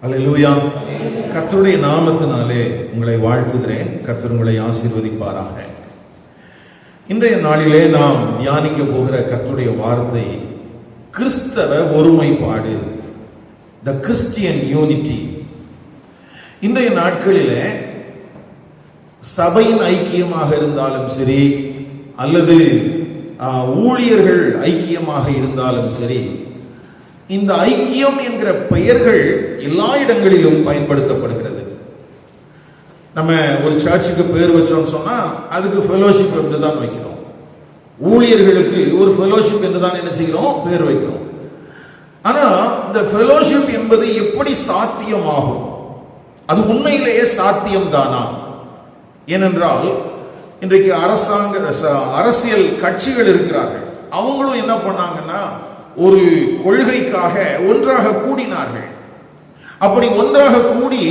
அல்லேலூயா. கர்த்தருடைய நாமத்தினாலே உங்களை வாழ்த்துகிறேன். கர்த்தர் உங்களை ஆசீர்வதிப்பாராக. இன்றைய நாளிலே நாம் தியானிக்க போகிற கர்த்தருடைய வார்த்தை கிறிஸ்தவ ஒருமைப்பாடு, த கிறிஸ்டியன் யூனிட்டி. இன்றைய நாட்களிலே சபையின் ஐக்கியமாக இருந்தாலும் சரி, அல்லது ஊழியர்கள் ஐக்கியமாக இருந்தாலும் சரி, இந்த ஐக்கியம் என்கிற பெயர்கள் எல்லா இடங்களிலும் பயன்படுத்தப்படுகிறது. நம்ம ஒரு சர்ச்சுக்கு பேர் வச்சோம்னு சொன்னா அதுக்கு ஃபெலோஷிப் என்று தான் வைக்கிறோம். ஊழியர்களுக்கு ஒரு ஃபெலோஷிப் என்று தான் என்ன செய்கிறோம், பேர் வைக்கிறோம். ஆனா இந்த ஃபெலோஷிப் என்பது எப்படி சாத்தியமாகும்? அது உண்மையிலேயே சாத்தியம் தானா? ஏனென்றால் இன்றைக்கு அரசியல் கட்சிகள் இருக்கிறார்கள். அவங்களும் என்ன பண்ணாங்கன்னா ஒரு கொள்கைக்காக ஒன்றாக கூடினார்கள். அப்படி ஒன்றாக கூடி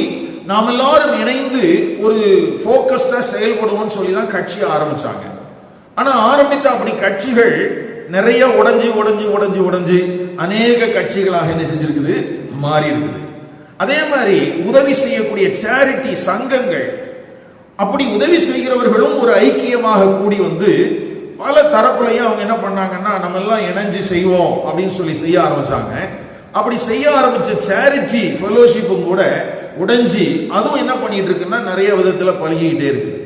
நாம் எல்லாரும் இணைந்து ஒரு போக்கஸ்டா செயல்படுவோம்னு சொல்லி தான் கட்சி ஆரம்பிச்சாங்க. ஆனா ஆரம்பித்த அப்படி கட்சிகள் நிறைய உடைஞ்சு அநேக கட்சிகளாக என்ன செஞ்சிருக்குது, மாறி இருக்குது. அதே மாதிரி உதவி செய்யக்கூடிய சேரிட்டி சங்கங்கள், அப்படி உதவி செய்கிறவர்களும் ஒரு ஐக்கியமாக கூடி வந்து பல தரப்புலையும் அவங்க என்ன பண்ணாங்கன்னா நம்ம எல்லாம் இணைஞ்சு செய்வோம் அப்படின்னு சொல்லி செய்ய ஆரம்பிச்சாங்க. அப்படி செய்ய ஆரம்பிச்ச சேரிட்டி ஃபெலோஷிப்பும் கூட உடைஞ்சி அதுவும் என்ன பண்ணிட்டு இருக்குன்னா நிறைய விதத்துல பழகிக்கிட்டே இருக்குது.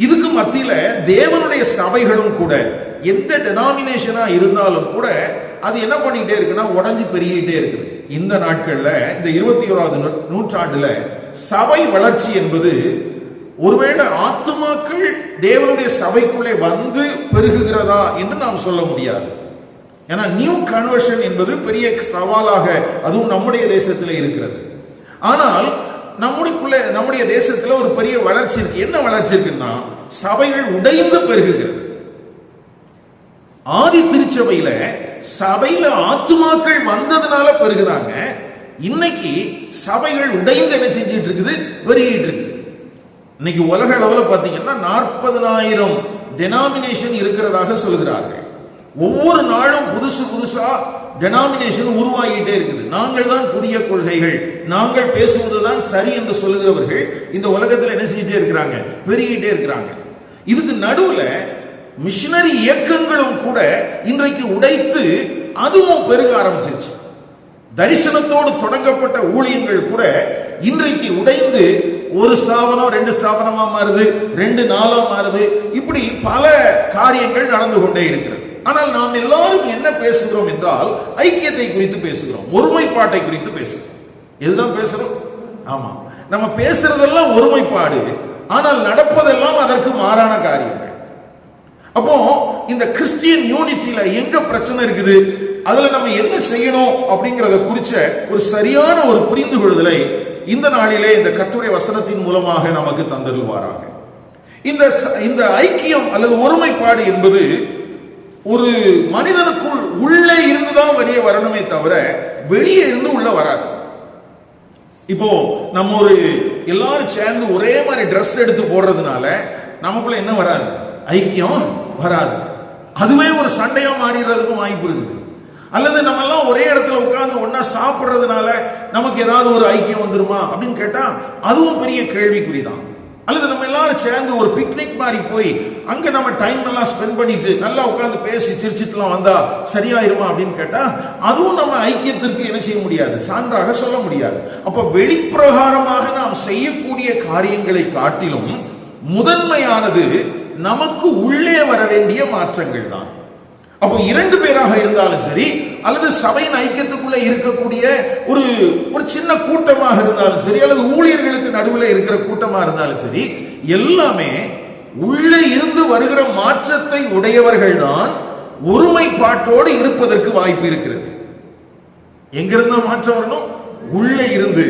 இதுக்கு மத்தியில தேவனுடைய சபைகளும் கூட எந்த டெனாமினேஷனா இருந்தாலும் கூட அது என்ன பண்ணிக்கிட்டே இருக்குன்னா உடைஞ்சு பெருகிட்டே இருக்குது. இந்த நாட்கள்ல இந்த 21வது நூற்றாண்டுல சபை வளர்ச்சி என்பது ஒருவேளை ஆத்துமாக்கள் தேவனுடைய சபைக்குள்ளே வந்து பெருகுகிறதா என்று நாம் சொல்ல முடியாது. ஏன்னா நியூ கன்வர்ஷன் என்பது பெரிய சவாலாக அதுவும் நம்முடைய தேசத்தில் இருக்கிறது. ஆனால் நம்முடைய தேசத்தில் ஒரு பெரிய வளர்ச்சி இருக்கு. என்ன வளர்ச்சி இருக்குன்னா சபைகள் உடைந்து பெருகுகிறது. ஆதி திருச்சபையில சபையில ஆத்துமாக்கள் வந்ததுனால பெருகுறாங்க. இன்னைக்கு சபைகள் உடைந்து என்ன செஞ்சிட்டு இருக்குது, பெருகிட்டு இருக்குது. இன்னைக்கு உலக அளவில் பார்த்தீங்கன்னா 40,000 டெனாமினேஷன் இருக்கிறதாக சொல்கிறார்கள். ஒவ்வொரு நாளும் புதுசா டெனாமினேஷன் உருவாகிட்டே இருக்குது. நாங்கள் தான் புதிய கொள்கைகள், நாங்கள் பேசுவதுதான் சரி என்று சொல்லுகிறவர்கள் இந்த உலகத்தில் என்ன செஞ்சிட்டே இருக்கிறாங்க, பெருகிட்டே இருக்கிறாங்க. இதுக்கு நடுவுல மிஷனரி இயக்கங்களும் கூட இன்றைக்கு உடைத்து அதுவும் பெருக ஆரம்பிச்சிருச்சு. தரிசனத்தோடு தொடங்கப்பட்ட ஊழியங்கள் கூட இன்றைக்கு உடைந்து ஒரு ஸ்தாபனம் 2 ஸ்தாபனமா மாறுது, 2 நாளா மாறுது. இப்படி பல காரியங்கள் நடந்து கொண்டே இருக்கிறது. ஆனால் நாம் எல்லாரும் என்ன பேசுகிறோம் என்றால் ஐக்கியத்தை குறித்து பேசுகிறோம், ஒருமைப்பாட்டை குறித்து பேசுகிறோம். இதுதான் பேசுறோம். ஆமா, நம்ம பேசுறதெல்லாம் ஒருமைப்பாடு, ஆனால் நடப்பதெல்லாம் அதற்கு மாறான காரியங்கள். அப்போ இந்த கிறிஸ்டியன் யூனிட்டியில எங்க பிரச்சனை இருக்குது, அதுல நம்ம என்ன செய்யணும் அப்படிங்கறத குறிச்ச ஒரு சரியான ஒரு புரிந்து கொள்ளுதலை இந்த நாளிலே இந்த கர்த்தருடைய வசனத்தின் மூலமாக நமக்கு தந்தருள்வாராக. இந்த ஐக்கியம் அல்லது ஒருமைப்பாடு என்பது ஒரு மனிதனுக்குள் உள்ளே இருந்துதான் வெளியே வரணுமே தவிர வெளியே இருந்து உள்ள வராது. இப்போ நம்ம ஒரு எல்லாரும் சேர்ந்து ஒரே மாதிரி ட்ரெஸ் எடுத்து போடுறதுனால நமக்குள்ள என்ன வராது, ஐக்கியம் வராது. அதுவே ஒரு சண்டையா மாறிடுறதுக்கும் வாய்ப்பு இருக்குது. அல்லது நம்ம எல்லாம் ஒரே இடத்துல உட்கார்ந்து ஒன்னா சாப்பிடுறதுனால நமக்கு ஏதாவது ஒரு ஐக்கியம் வந்துருமா அப்படின்னு கேட்டா அதுவும் பெரிய கேள்விக்குறிதான். அல்லது நம்ம எல்லாரும் சேர்ந்து ஒரு பிக்னிக் மாதிரி போய் அங்க நம்ம டைம் எல்லாம் ஸ்பெண்ட் பண்ணிட்டு நல்லா உட்கார்ந்து பேசி சிரிச்சிட்டுலாம் வந்தா சரியாயிருமா அப்படின்னு கேட்டா அதுவும் நம்ம ஐக்கியத்திற்கு என்ன செய்ய முடியாது, சான்றாக சொல்ல முடியாது. அப்ப வெளிப்பிரகாரமாக நாம் செய்யக்கூடிய காரியங்களை காட்டிலும் முதன்மையானது நமக்கு உள்ளே வர வேண்டிய மாற்றங்கள் தான். அப்போ 2 பேராக இருந்தாலும் சரி, அல்லது சபையின் ஐக்கியத்துக்குள்ள இருக்கக்கூடிய ஒரு சின்ன கூட்டமாக இருந்தாலும் சரி, அல்லது ஊழியர்களுக்கு நடுவில் இருக்கிற கூட்டமா இருந்தாலும் சரி, எல்லாமே உள்ளே இருந்து வருகிற மாற்றத்தை உடையவர்கள் தான் ஒருமைப்பாட்டோடு இருப்பதற்கு வாய்ப்பு இருக்கிறது. எங்கிருந்த மாற்றம் வரணும், உள்ளே இருந்து.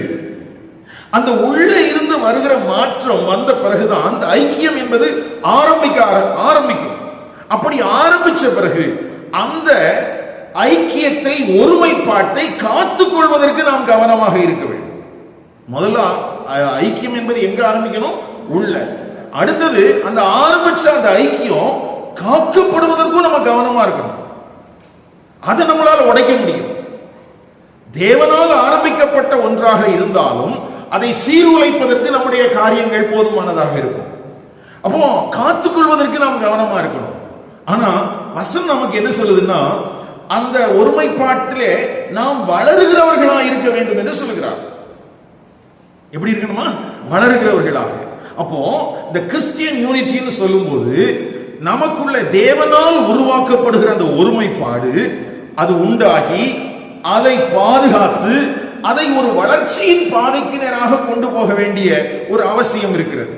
அந்த உள்ளே இருந்து வருகிற மாற்றம் வந்த பிறகுதான் அந்த ஐக்கியம் என்பது ஆரம்பிக்கும். அப்படி ஆரம்பிச்ச பிறகு அந்த ஐக்கியத்தை, ஒருமைப்பாட்டை காத்துக் கொள்வதற்கு நாம் கவனமாக இருக்க வேண்டும். முதல்ல ஐக்கியம் என்பது எங்க ஆரம்பிக்கணும், உள்ள. அடுத்தது அந்த ஆரம்பிச்ச அந்த ஐக்கியம் காக்கப்படுவதற்கும் நம்ம கவனமா இருக்கணும். அதை நம்மளால உடைக்க முடியும். தேவனால் ஆரம்பிக்கப்பட்ட ஒன்றாக இருந்தாலும் அதை சீர்குலைப்பதற்கு நம்முடைய காரியங்கள் போதுமானதாக இருக்கும். அப்போ காத்துக்கொள்வதற்கு நாம் கவனமா இருக்கணும். ஆனா வசனம் நமக்கு என்ன சொல்லுதுன்னா, அந்த ஒருமைப்பாட்டிலே நாம் வளருகிறவர்களா இருக்க வேண்டும் என்று சொல்லுகிறார். எப்படி இருக்கணுமா? வளருகிறவர்களாக. அப்போ இந்த கிறிஸ்டியன் யூனிட்டின்னு சொல்லும்போது நமக்குள்ள தேவனால் உருவாக்கப்படுகிற அந்த ஒருமைப்பாடு அது உண்டாகி அதை பாதுகாத்து அதை ஒரு வளர்ச்சியின் பாதைக்கு நேராக கொண்டு போக வேண்டிய ஒரு அவசியம் இருக்கிறது.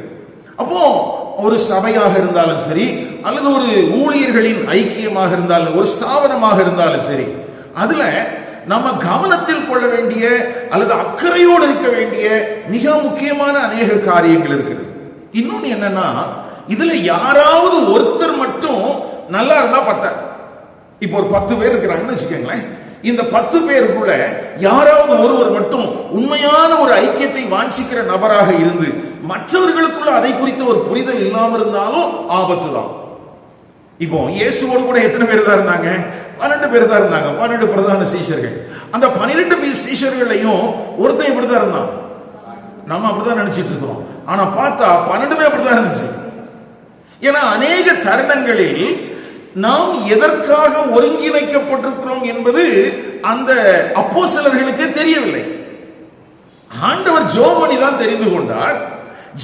அப்போ ஒரு சபையாக இருந்தாலும் சரி, அல்லது ஒரு ஊழியர்களின் ஐக்கியமாக இருந்தாலும், ஒரு ஸ்தாபனமாக இருந்தாலும் சரி, அதுல நம்ம கவனத்தில் கொள்ள வேண்டிய அல்லது அக்கறையோடு இருக்க வேண்டிய மிக முக்கியமான அநேக காரியங்கள் இருக்குது. இன்னொன்னு என்னன்னா, இதுல யாராவது ஒருத்தர் மட்டும் நல்லா இருந்தா பத்தாது. இப்போ ஒரு 10 பேர் இருக்கிறாங்கன்னு வச்சுக்கோங்களேன். இந்த 10 பேருக்குள்ள யாராவது ஒருவர் மட்டும் உண்மையான ஒரு ஐக்கியத்தை வாஞ்சிக்கிற நபராக இருந்து மற்றவர்களுக்குள்ள அதை குறித்த ஒரு புரிதல் இல்லாம இருந்தாலும் ஆபத்து தான். இப்போ இயேசுவோடு கூட எத்தனை பேர் தான் இருந்தாங்க? 12 பேர் தான் இருந்தாங்க. 12 பிரதான சீஷர்கள். அந்த 12 சீஷர்களையும் ஒருத்தன் இப்படிதான் இருந்தான். நம்ம அப்படிதான் நினைச்சிட்டு இருக்கோம். ஆனா பார்த்தா 12 அப்படிதான் இருந்துச்சு. ஏன்னா அநேக தருணங்களில் நாம் எதற்காக ஒருங்கிணைக்கப்பட்டிருக்கிறோம் என்பது அந்த அப்போஸ்தலர்களுக்கு தெரியவில்லை. ஆண்டவர் ஜோமணி தான் தெரிந்து கொண்டார்.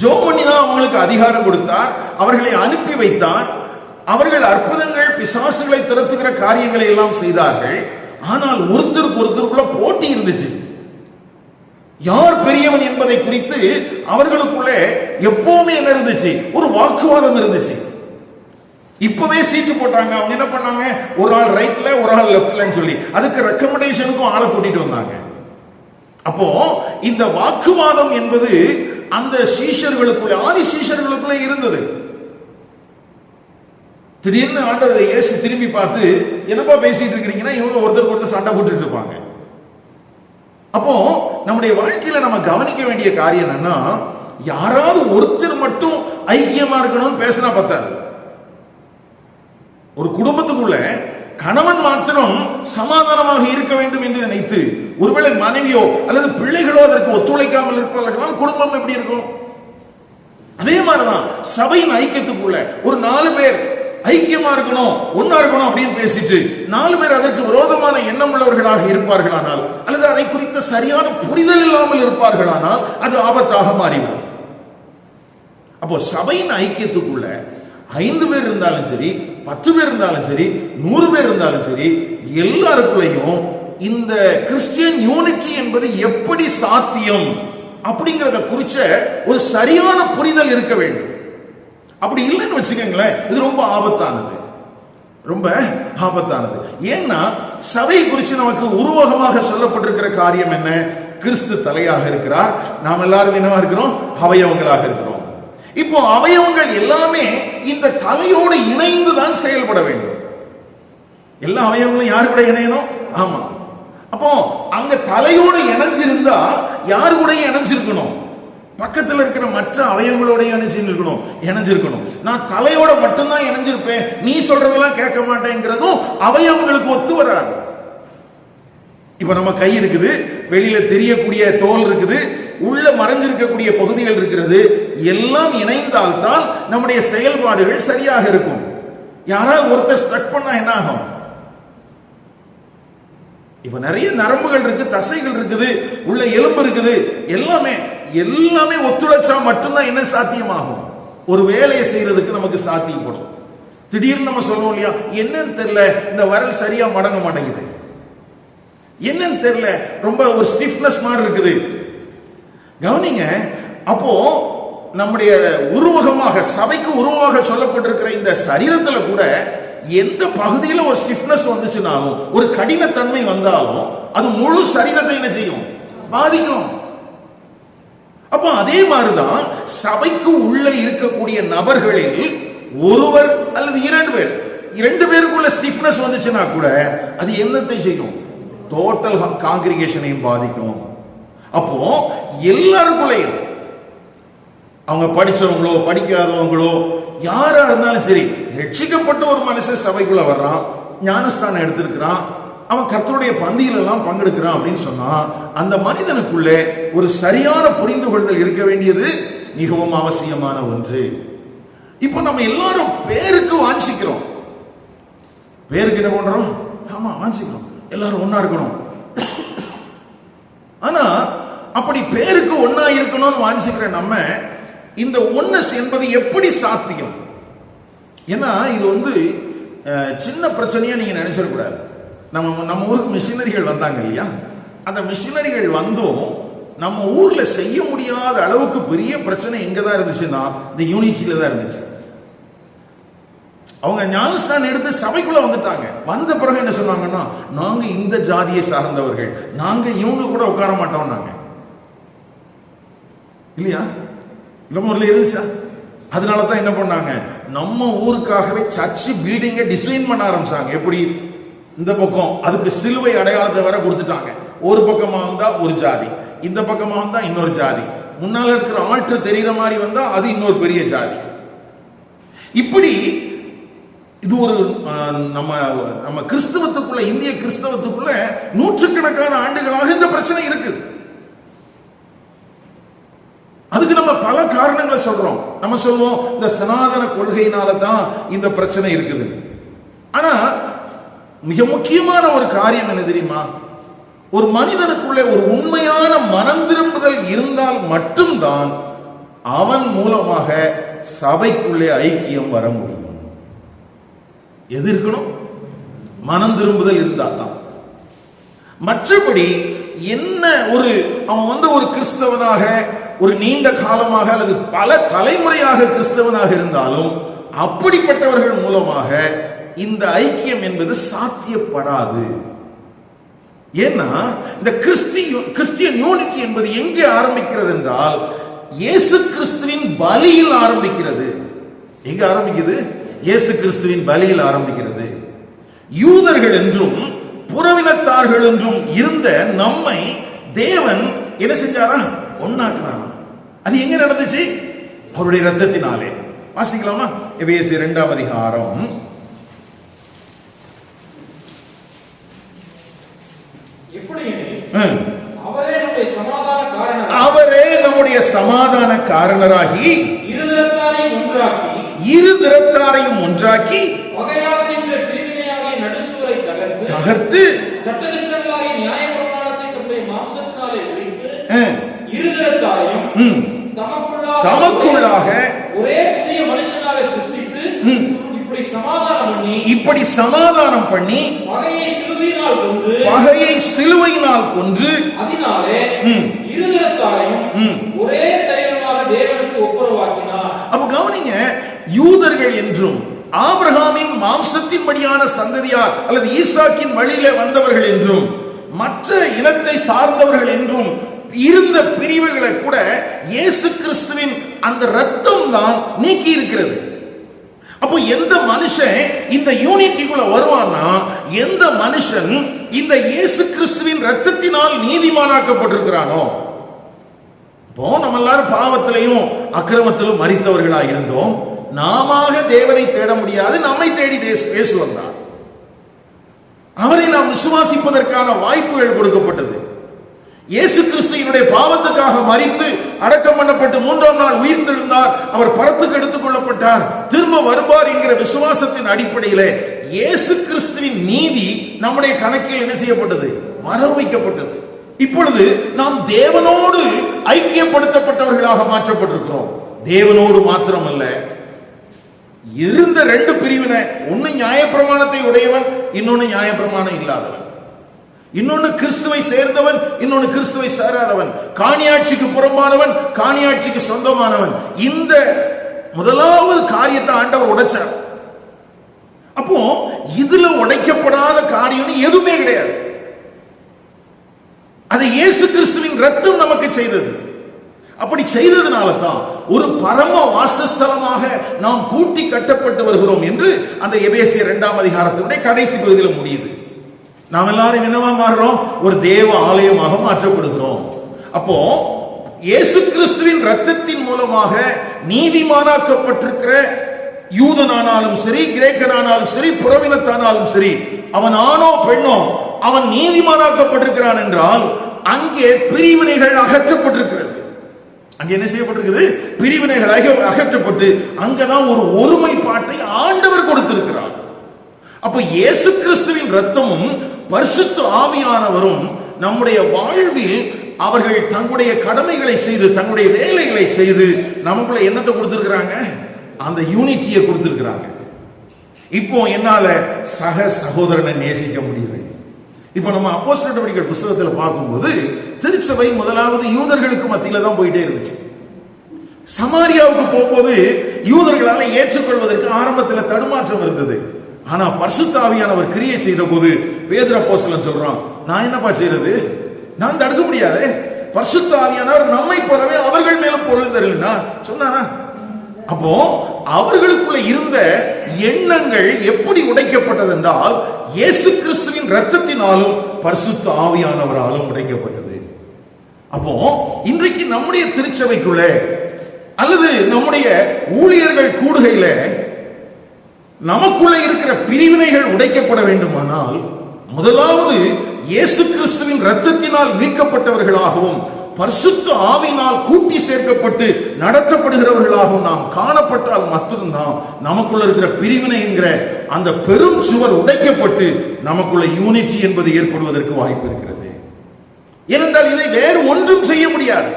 ஜோமணி தான் அவங்களுக்கு அதிகாரம் கொடுத்தார். அவர்களை அனுப்பி வைத்தார். அவர்கள் அற்புதங்கள், பிசாசுகளை திரட்டுகிற காரியங்களை எல்லாம் செய்தார்கள். ஆனால் ஒருத்தருக்கு ஒருத்தருக்குள்ள போட்டி இருந்துச்சு. யார் பெரியவன் என்பதை குறித்து அவர்களுக்குள்ளே எப்பவுமே என்ன இருந்துச்சு? ஒரு வாக்குவாதம் இருந்துச்சு. இப்பவே சீட்டு போட்டாங்க. அவங்க என்ன பண்ணாங்க? ஒரு ஆள் ரைட்ல, ஒரு ஆள் லெஃப்ட்லன்னு சொல்லி அதுக்கு ரெக்கமெண்டேஷனுக்கும் ஆளை கூட்டிட்டு வந்தாங்க. அப்போ இந்த வாக்குவாதம் என்பது அந்த சீஷர்களுக்குள்ள, ஆதி சீஷர்களுக்குள்ள இருந்தது. திடீர்னு ஆண்டவர் இயேசு திரும்பி பார்த்து, என்னப்பா பேசிட்டு இருக்கிறீங்கன்னா, இவங்க ஒருத்தருக்கு ஒருத்தர் சண்டை போட்டுட்டு இருப்பாங்க. அப்போ நம்முடைய வாழ்க்கையில நம்ம கவனிக்க வேண்டிய காரியம் என்னன்னா, யாராவது ஒருத்தர் மட்டும் ஐக்கியமா இருக்கணும்னு பேசினா பத்தாது. ஒரு குடும்பத்துக்குள்ள கணவன் மாத்திரம் சமாதானமாக இருக்க வேண்டும் என்று நினைத்து ஒருவேளை மனைவியோ அல்லது பிள்ளைகளோ அதற்கு ஒத்துழைக்காமல் இருப்பார்கள், குடும்பம் எப்படி இருக்கும்? அதே மாதிரிதான் சபையின் ஐக்கியத்துக்குள்ள ஒரு 4 பேர் ஐக்கியமா இருக்கணும், ஒன்னா இருக்கணும் அப்படின்னு பேசிட்டு 4 பேர் அதற்கு விரோதமான எண்ணம் உள்ளவர்களாக இருப்பார்களானால், அல்லது அதை குறித்த சரியான புரிதல் இல்லாமல் இருப்பார்களானால் அது ஆபத்தாக மாறிவிடும். அப்போ சபையின் ஐக்கியத்துக்குள்ள 5 பேர் இருந்தாலும் சரி, 10 பேர் இருந்தாலும் சரி, 100 பேர் இருந்தாலும் சரி, எல்லாருக்குள்ளையும் இந்த கிறிஸ்டியன் யூனிட்டி என்பது எப்படி சாத்தியம் அப்படிங்கறத குறிச்ச ஒரு சரியான புரிதல் இருக்க வேண்டும். அப்படி இல்லைன்னு வச்சுக்கோங்களேன், இது ரொம்ப ஆபத்தானது, ரொம்ப ஆபத்தானது. ஏன்னா சபை குறித்து நமக்கு உருவகமாக சொல்லப்பட்டிருக்கிற காரியம் என்ன? கிறிஸ்து தலையாக இருக்கிறார், நாம் எல்லாரும் என்னவா இருக்கிறோம்? அவயவங்களாக இருக்கிறோம். இப்போ அவயவங்கள் எல்லாமே இந்த தலையோடு இணைந்து தான் செயல்பட வேண்டும். எல்லா அவயவங்களும் யாரு கூட இணையணும்? ஆமா. அப்போ அங்க தலையோடு இணைஞ்சிருந்தா யாரு கூட இணைஞ்சிருக்கணும்? பக்கத்தில் இருக்கிற மற்ற அவயவங்களோட இணைஞ்சிருக்கணும். நான் தலையோட மட்டும்தான் இணைஞ்சிருப்பேன், நீ சொல்றதெல்லாம் கேட்க மாட்டேங்கிறதும் அவயவங்களுக்கு ஒத்து வராது. இப்ப நம்ம கை இருக்குது, வெளியில தெரியக்கூடிய தோல் இருக்குது, உள்ள மறைஞ்சிருக்கக்கூடிய பகுதிகள் இருக்கிறது. எல்லாம் இணைந்தால்தான் நம்முடைய செயல்பாடுகள் சரியாக இருக்கும். யாராவது ஒருத்தர் ஸ்ட்ரக் பண்ணா என்ன ஆகும்? இப்ப நிறைய நரம்புகள் இருக்கு, தசைகள் இருக்குது, உள்ள எலும்பு இருக்குது, எல்லாமே ஒத்துழைச்சா மட்டும்தான் என்ன சாத்தியமாகும்? ஒரு வேலையை செய்யறதுக்கு நமக்கு சாத்தியப்படும். திடீர்னு நம்ம சொல்லுவோம் இல்லையா, என்னன்னு தெரியல, இந்த விரல் சரியா மடங்க மாட்டேங்குது, என்னன்னு தெரியல, ரொம்ப ஒரு ஸ்டிஃப்னஸ் மாதிரி இருக்குது. கவனிங்க, அப்போ நம்முடைய உருவகமாக, சபைக்கு உருவமாக சொல்லப்பட்டிருக்கிற இந்த சரீரத்துல கூட எந்த பகுதியில ஒரு ஸ்டிஃப்னஸ் வந்துச்சுனாலும், ஒரு கடினத்தன்மை வந்தாலும் அது முழு சரீரத்தை என்ன செய்யும்? பாதிக்கும். அப்போ அதே மாதிரிதான் சபைக்கு உள்ள இருக்கக்கூடிய நபர்களில் ஒருவர் அல்லது 2 பேருக்குள்ள ஸ்டிஃப்னஸ் வந்துச்சுன்னா கூட அது என்னத்தை செய்யும்? டோட்டல் காங்கிரிகேஷனையும் பாதிக்கும். அப்போ எல்லாருக்குள்ளையும், அவங்க படிச்சவங்களோ படிக்காதவங்களோ யாரா இருந்தாலும் சரி, ரட்சிக்கப்பட்ட ஒரு மனுஷன் சபைக்குள்ள வர்றான், ஞானஸ்தானம் எடுத்திருக்கிறான், அவன் கர்த்தருடைய பந்தியில் எல்லாம் பங்கெடுக்கிறான் அப்படின்னு சொன்னா அந்த மனிதனுக்குள்ளே ஒரு சரியான புரிந்து கொள்ளுதல் இருக்க வேண்டியது மிகவும் அவசியமான ஒன்று. இப்போ நம்ம எல்லாரும் பேருக்கு வாஞ்சிக்கிறோம். பேருக்கு என்ன பண்றோம்? ஆமா, வாஞ்சிக்கிறோம் எல்லாரும் ஒன்னா இருக்கணும். ஆனா அப்படி பேருக்கு ஒன்னா இருக்கணும்னு வாஞ்சிக்கிற நம்ம இந்த ஒன்னஸ் என்பது எப்படி சாத்தியம்? ஏன்னா இது சின்ன பிரச்சனையா நீங்க நினைச்சிடக்கூடாது. நம்ம ஊருக்கு மிஷினரிகள் வந்தாங்க இல்லையா, அந்த மிஷினரிகள் வந்தும் நம்ம ஊர்ல செய்ய முடியாத அளவுக்கு பெரிய பிரச்சனை எங்கதான் இருந்துச்சுன்னா இந்த யூனிட்டியில தான் இருந்துச்சு. அவங்க ஞானஸ்நானம் எடுத்து சபைக்குள்ள வந்துட்டாங்க. வந்த பிறகு என்ன சொன்னாங்கன்னா, நாங்க இந்த ஜாதியை சார்ந்தவர்கள், நாங்க இவங்க கூட உட்கார மாட்டோம் நாங்க இல்லையா, நம்ம ஊர்ல இருந்துச்சா? அதனாலதான் என்ன பண்ணாங்க, நம்ம ஊருக்காகவே சர்ச் பில்டிங்கை டிசைன் பண்ண ஆரம்பிச்சாங்க. எப்படி? இந்த பக்கம் அதுக்கு சிலுவை அடையாளத்தை வேற கொடுத்துட்டாங்க. ஒரு பக்கமா வந்தா ஒரு ஜாதி, இந்த பக்கமா வந்தா இன்னொரு ஜாதி, முன்னால இருக்கிற ஆல்டர் தெரிகிற மாதிரி வந்தா அது இன்னொரு பெரிய ஜாதி. இப்படி இது ஒரு நம்ம கிறிஸ்தவத்துக்குள்ள, இந்திய கிறிஸ்தவத்துக்குள்ள நூற்றுக்கணக்கான ஆண்டுகளாக இந்த பிரச்சனை இருக்குது. அதுக்கு நம்ம பல காரணங்களை சொல்றோம். நம்ம சொல்லுவோம் இந்த சனாதன கொள்கையினால தான் இந்த பிரச்சனை இருக்குது. ஆனா மிக முக்கியமான ஒரு காரியம் என்ன தெரியுமா? ஒரு மனிதனுக்குள்ளே ஒரு உண்மையான மனம் திரும்புதல் இருந்தால் மட்டும்தான் அவன் மூலமாக சபைக்குள்ளே ஐக்கியம் வர முடியும். எது இருக்கணும்? மனம் திரும்புதல் இருந்தால் தான். மற்றபடி என்ன அவன் ஒரு கிறிஸ்தவனாக ஒரு நீண்ட காலமாக அல்லது பல தலைமுறையாக கிறிஸ்தவனாக இருந்தாலும் அப்படிப்பட்டவர்கள் மூலமாக இந்த ஐக்கியம் என்பது சாத்தியப்படாது. ஏன்னா இந்த கிறிஸ்டியன் யூனிட்டி என்பது எங்கே ஆரம்பிக்கிறது என்றால் இயேசு கிறிஸ்துவின் பலியில் ஆரம்பிக்கிறது. எங்க ஆரம்பிக்குது? இயேசு கிறிஸ்துவின் பலியில் ஆரம்பிக்கிறது. யூதர்கள் என்றும் புறவினத்தார்கள் என்றும் இருந்த நம்மை தேவன் என்ன செஞ்சாரா? ஒன்னாக்குனாரா. அது எங்க நடந்துச்சு? அவருடைய ரத்தத்தினாலே. வாசிக்கலாமா? எபேசியர் 2ஆம் அதிகாரம். அவரே நம்முடைய சமாதான காரணராகி இரு திறத்தாரையும் ஒன்றாக்கி தகர்த்து தமக்குள்ளாக ஒரே புதிய மனுஷனாக சிருஷ்டித்து இப்படி சமாதானம் பண்ணி பகையை சிலுவையினால் கொன்று அதனாலே இருதரத்தாரையும் ஒரே சரீரமாக தேவனுக்கு ஒப்புரவாக்கினார். அப்ப கவனிங்க, யூதர்கள் என்றும் ஆபிரகாமின் மாம்சத்தின்படியான சந்ததியார் அல்லது ஈசாக்கின் வழியிலே வந்தவர்கள் என்றும் மற்ற இனத்தை சார்ந்தவர்கள் என்றும் இருந்த பிரிவுகளை கூட இயேசு கிறிஸ்துவின் அந்த ரத்தம் தான் நீக்கி இருக்கிறது. அப்போ எந்த மனுஷன் இந்த யூனிட்டிக்குள்ள வருவான்னா, எந்த மனுஷன் இந்த இயேசு கிறிஸ்துவின் ரத்தத்தினால் நீதிமானாக்கப்பட்டிருக்கிறானோ, இப்போ நம்ம எல்லாரும் பாவத்திலையும் அக்கிரமத்திலும் மரித்தவர்களாக இருந்தோம். நாம தேவனை தேட முடியாது, நம்மை தேடி இயேசு வந்தார். அவரை நாம் விசுவாசிப்பதற்கான வாய்ப்புகள் கொடுக்கப்பட்டது. இயேசு கிறிஸ்துவினுடைய பாவத்துக்காக மரித்து அடக்கம் பண்ணப்பட்டு 3ஆம் நாள் உயிர் தெழுந்தார். அவர் பரத்துக்கு எடுத்துக் கொள்ளப்பட்டார், திரும்ப வருவார் என்கிற விசுவாசத்தின் அடிப்படையில் இயேசு கிறிஸ்துவின் நீதி நம்முடைய கணக்கில் என்ன செய்யப்பட்டது? வரவு வைக்கப்பட்டது. இப்பொழுது நாம் தேவனோடு ஐக்கியப்படுத்தப்பட்டவர்களாக மாற்றப்பட்டிருக்கிறோம். தேவனோடு மாத்திரமல்ல, இருந்த 2 பிரிவினை, ஒன்னு நியாயப்பிரமாணத்தை உடையவன், இன்னொன்னு நியாயப்பிரமாணம் இல்லாதவன். இன்னொன்னு கிறிஸ்துவை சேர்ந்தவன், இன்னொன்னு கிறிஸ்துவை சேராதவன். காணியாட்சிக்கு புறம்பானவன், காணியாட்சிக்கு சொந்தமானவன். இந்த முதலாவது காரியத்தை ஆண்டவர் உடைச்சார். அப்போ இதுல உடைக்கப்படாத காரியம் எதுவுமே கிடையாது. அதை இயேசு கிறிஸ்துவின் ரத்தம் நமக்கு செய்தது. அப்படி செய்ததுனால தான் ஒரு பரம வாசஸ்தலமாக நாம் கூட்டி கட்டப்பட்டு வருகிறோம் என்று அந்த எபேசியர் 2ஆம் அதிகாரத்தினுடைய கடைசி பகுதியில் முடியுது. நாம் எல்லாரும் என்னவா மாறுறோம்? ஒரு தேவ ஆலயமாக மாற்றப்படுகிறோம். அப்போ இயேசு கிறிஸ்துவின் ரத்தத்தின் மூலமாக நீதிமானாக்கப்பட்டிருக்கிற யூதனானாலும் சரி, கிரேக்கனானாலும் சரி, புறவினத்தானாலும் சரி, அவன் ஆணோ பெண்ணோ அவன் நீதிமானாக்கப்பட்டிருக்கிறான் என்றால் அங்கே பிரிவினைகள் அகற்றப்பட்டிருக்கிறது. அங்கே என்ன செய்யப்பட்டிருக்குது? பிரிவினைகள் அகற்றப்பட்டு அங்கதான் ஒரு ஒருமைப்பாட்டை ஆண்டவர் கொடுத்திருக்கிறார். அப்ப இயேசு கிறிஸ்துவின் இரத்தமும் பரிசுத்த ஆவியானவரும் நம்முடைய வாழ்வில் அவர்கள் தங்களுடைய கடமைகளை செய்து தங்களுடைய வேலைகளை செய்து நமக்குள்ள என்னத்தை கொடுத்திருக்கிறாங்க? அந்த யூனிட்டியை கொடுத்திருக்கிறாங்க. இப்போ என்னால சக சகோதரனை நேசிக்க முடியுது. இப்ப நம்ம அப்போஸ்தலர் நடவடிக்கைகள் புத்தகத்தில் பார்க்கும்போது திருச்சபை முதலாவது யூதர்களுக்கு மத்தியில தான் போயிட்டே இருந்துச்சு. சமாரியாவுக்கு போகும்போது யூதர்களால ஏற்றுக்கொள்வதற்கு ஆரம்பத்தில் தடுமாற்றம் இருந்தது. ஆனா பரிசுத்த ஆவியானவர் கிரியை செய்த போது பேதுரு அப்போஸ்தலன் சொல்றான், நான் என்னப்பா செய்யறது? நான் தடுக்க முடியாது. பரிசுத்த ஆவியானவர் நம்மை போலவே அவர்கள் மேலும் பொருள் தரலனா சொன்னானா? அப்போ அவர்களுக்குள்ள இருந்த எண்ணங்கள் எப்படி உடைக்கப்பட்டது என்றால் இயேசு கிறிஸ்துவின் இரத்தத்தினாலும் பரிசுத்த ஆவியானவராலும் உடைக்கப்பட்டது. அப்போ இன்றைக்கு நம்முடைய திருச்சபைக்குள்ள அல்லது நம்முடைய ஊழியர்கள் கூடுகையில நமக்குள்ள இருக்கிற பிரிவினைகள் உடைக்கப்பட வேண்டுமானால் முதலாவது இயேசு கிறிஸ்துவின் இரத்தத்தினால் மீட்கப்பட்டவர்களாகவும் பரிசுத்த ஆவியினால் கூட்டி சேர்க்கப்பட்டு நடத்தப்படுகிறவர்களாகவும் நாம் காணப்பட்டால் மட்டும்தான் நமக்குள்ள இருக்கிற பிரிவினை என்கிற அந்த பெரும் சுவர் உடைக்கப்பட்டு நமக்குள்ள யூனிட்டி என்பது ஏற்படுவதற்கு வாய்ப்பு இருக்கிறது. ஏனென்றால் இதை வேறு ஒன்றும் செய்ய முடியாது.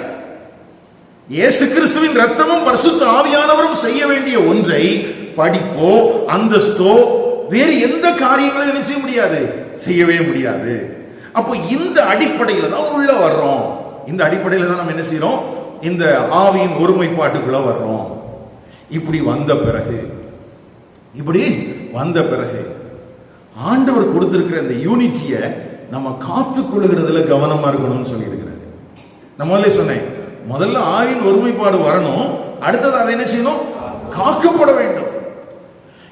இயேசு கிறிஸ்துவின் இரத்தமும் பரிசுத்த ஆவியானவரும் செய்ய வேண்டிய ஒன்றை படிப்போ அந்தஸ்தோ வேறு எந்த காரியங்களும் என்ன செய்ய முடியாது, செய்யவே முடியாது. அப்போ இந்த அடிப்படையில் தான் உள்ள வர்றோம். இந்த அடிப்படையில் தான் நம்ம என்ன செய்யறோம்? இந்த ஆவியின் ஒருமைப்பாட்டுக்குள்ள வர்றோம். இப்படி வந்த பிறகு ஆண்டவர் கொடுத்திருக்கிற இந்த யூனிட்டியை நம்ம காத்துக் கொள்ளுகிறதுல கவனமா இருக்கணும்னு சொல்லி இருக்கிறார். நான் முதல்ல சொன்னேன், முதல்ல ஆவியின் ஒருமைப்பாடு வரணும், அடுத்தது அதை என்ன செய்யணும்? காக்கப்பட வேண்டும்.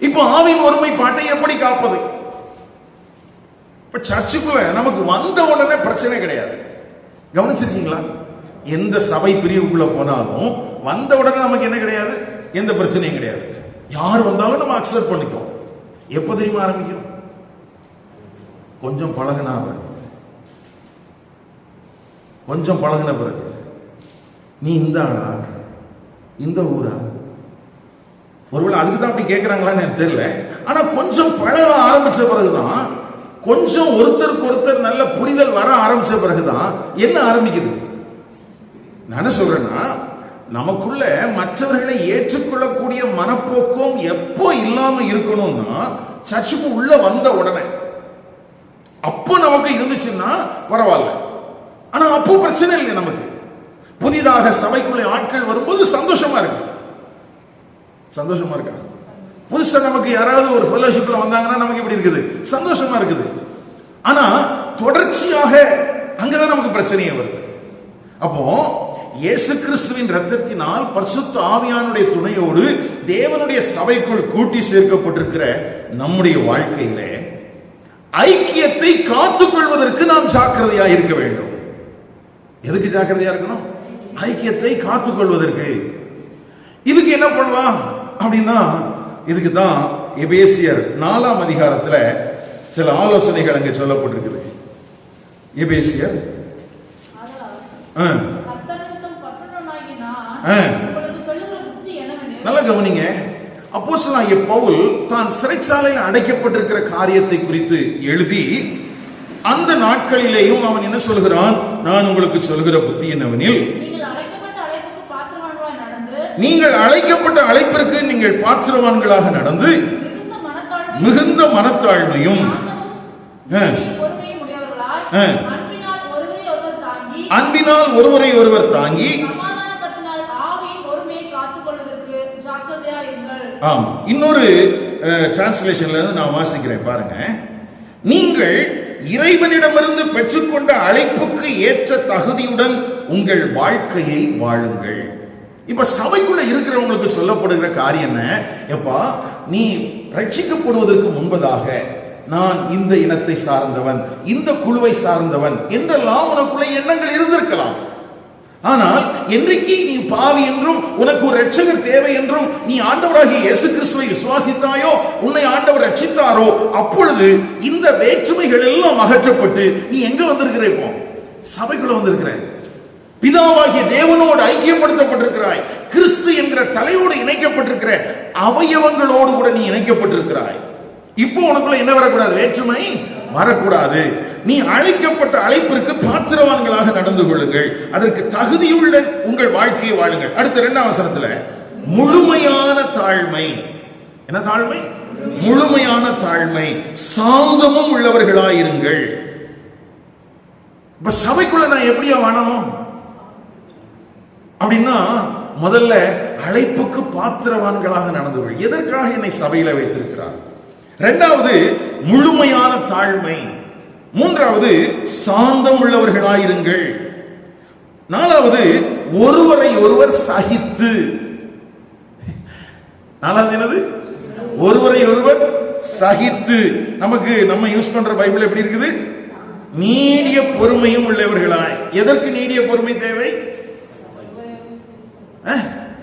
இப்போ ஆவியின் ஒருமைப்பாட்டை எப்படி காப்பது? இப்ப சர்ச்சுக்குள்ள நமக்கு வந்த உடனே பிரச்சனை கிடையாது. கவனிச்சிருக்கீங்களா? எந்த சபை பிரிவுக்குள்ள போனாலும் வந்த உடனே நமக்கு என்ன கிடையாது, எந்த பிரச்சனையும் கிடையாது. யார் வந்தாலும் நம்ம அக்செப்ட் பண்ணிக்கோம். எப்ப தெரியுமா ஆரம்பிக்கும்? கொஞ்சம் பழகின பிறகு நீ இந்த ஆளா, இந்த ஊரா, ஒருவேளை அதுக்கு தான் அப்படி கேட்கிறாங்களான்னு எனக்கு தெரியல. ஆனா கொஞ்சம் பழக ஆரம்பிச்ச பிறகுதான், கொஞ்சம் ஒருத்தருக்கு ஒருத்தர் நல்ல புரிதல் வர ஆரம்பிச்ச பிறகுதான் என்ன ஆரம்பிக்குது? நான் சொல்றேன்னா, நமக்குள்ள மற்றவர்களை ஏற்றுக்கொள்ளக்கூடிய மனப்போக்கம் எப்போ இல்லாம இருக்கணும்னா சர்ச்சுக்கு உள்ள வந்த உடனே. அப்போ நமக்கு இருந்துச்சுன்னா பரவாயில்ல. ஆனா அப்போ பிரச்சனை இல்லை. நமக்கு புதிதாக சபைக்குள்ள ஆட்கள் வரும்போது சந்தோஷமா இருக்கா? புதுசா நமக்கு யாராவது ஒரு ஃபெல்லோஷிப்ல வந்தாங்கன்னா நமக்கு எப்படி இருக்குது? சந்தோஷமா இருக்குது. ஆனா தொடர்ச்சியாக அங்கதான் நமக்கு பிரச்சனையே வருது. அப்போ இயேசு கிறிஸ்துவின் இரத்தத்தினால் பரிசுத்த ஆவியானுடைய துணையோடு தேவனுடைய சபைக்குள் கூட்டி சேர்க்கப்பட்டிருக்கிற நம்முடைய வாழ்க்கையில ஐக்கியத்தை காத்துக் கொள்வதற்கு நாம் ஜாக்கிரதையா இருக்க வேண்டும். எதுக்கு ஜாக்கிரதையா இருக்கணும்? ஐக்கியத்தை காத்துக் கொள்வதற்கு. இதுக்கு என்ன பண்ணலாம் அப்படின்னா, இதுக்கு தான் எபேசியர் 4ஆம் அதிகாரத்துல சில ஆலோசனைகள் அங்கே சொல்லப்பட்டிருக்குது. எபேசியர் நல்ல கவனிங்க. அப்போஸ்தலனாகிய பவுல் தான் சிறைச்சாலையில் அடைக்கப்பட்டிருக்கிற காரியத்தை குறித்து எழுதி அந்த நாட்களிலேயும் அவன் என்ன சொல்கிறான்? நான் உங்களுக்கு சொல்கிற புத்தி என்னவெனில், நீங்கள் அழைக்கப்பட்ட அழைப்பிற்கு நீங்கள் பாத்திரவான்களாக நடந்து மிகுந்த மனத்தாழ்மையும் அன்பினால் ஒருவரை ஒருவர் தாங்கி ஆமா. இன்னொரு டிரான்ஸ்லேஷன்ல இருந்து நான் வாசிக்கிறேன் பாருங்க. நீங்கள் இறைவனிடமிருந்து பெற்றுக்கொண்ட அழைப்புக்கு ஏற்ற தகுதியுடன் உங்கள் வாழ்க்கையை வாழுங்கள். இப்ப சபைக்குள்ள இருக்கிறவங்களுக்கு சொல்லப்படுகிற காரியம் என்ன? எப்பா, நீ ரட்சிக்கப்படுவதற்கு முன்பதாக நான் இந்த இனத்தை சார்ந்தவன், இந்த குழுவை சார்ந்தவன் என்றெல்லாம் உனக்குள்ள எண்ணங்கள் இருந்திருக்கலாம். ஆனால் என்றைக்கு நீ பாவி என்றும் உனக்கு ஒரு இரட்சகர் தேவை என்றும் நீ ஆண்டவராகிய இயேசு கிறிஸ்துவை விசுவாசித்தாயோ, உன்னை ஆண்டவர் ரட்சித்தாரோ, அப்பொழுது இந்த வேற்றுமைகள் எல்லாம் அகற்றப்பட்டு நீ எங்க வந்திருக்கிற? இப்போ சபைக்குள்ள வந்திருக்கிற. பிதாவாகிய தேவனோடு ஐக்கியப்படுத்தப்பட்டிருக்கிறாய். கிறிஸ்து என்கிற தலையோடு இணைக்கப்பட்டிருக்கிற அவயவங்களோடு கூட நீ இணைக்கப்பட்டிருக்கிறாய். இப்போ உனக்குள்ள என்ன வரக்கூடாது? வேற்றுமை வரக்கூடாது. நீ அழைக்கப்பட்ட அழைப்பிற்கு பாத்திரவான்களாக நடந்து கொள்ளுங்கள். அதற்கு தகுதியுள்ள உங்கள் வாழ்க்கையை வாழுங்கள். அடுத்த 2ஆம் வசனத்துல முழுமையான தாழ்மை. என்ன தாழ்மை? முழுமையான தாழ்மை. சாந்தமும் உள்ளவர்களாயிருங்கள். இப்ப சபைக்குள்ள நான் எப்படியா வாழணும் அப்படின்னா, முதல்ல அழைப்புக்கு பாத்திரவான்களாக நடந்து கொள். எதற்காக என்னை சபையில வைத்திருக்கிறார்? 2வது முழுமையான தாழ்மை. 3வது சாந்தம் உள்ளவர்களாயிருங்கள். 4வது ஒருவரை ஒருவர் சகித்து. 4வது என்னது? ஒருவரை ஒருவர் சகித்து. நமக்கு நம்ம யூஸ் பண்ற பைபிள் எப்படி இருக்குது? நீடிய பொறுமையும் உள்ளவர்களாய். எதற்கு நீடிய பொறுமை தேவை?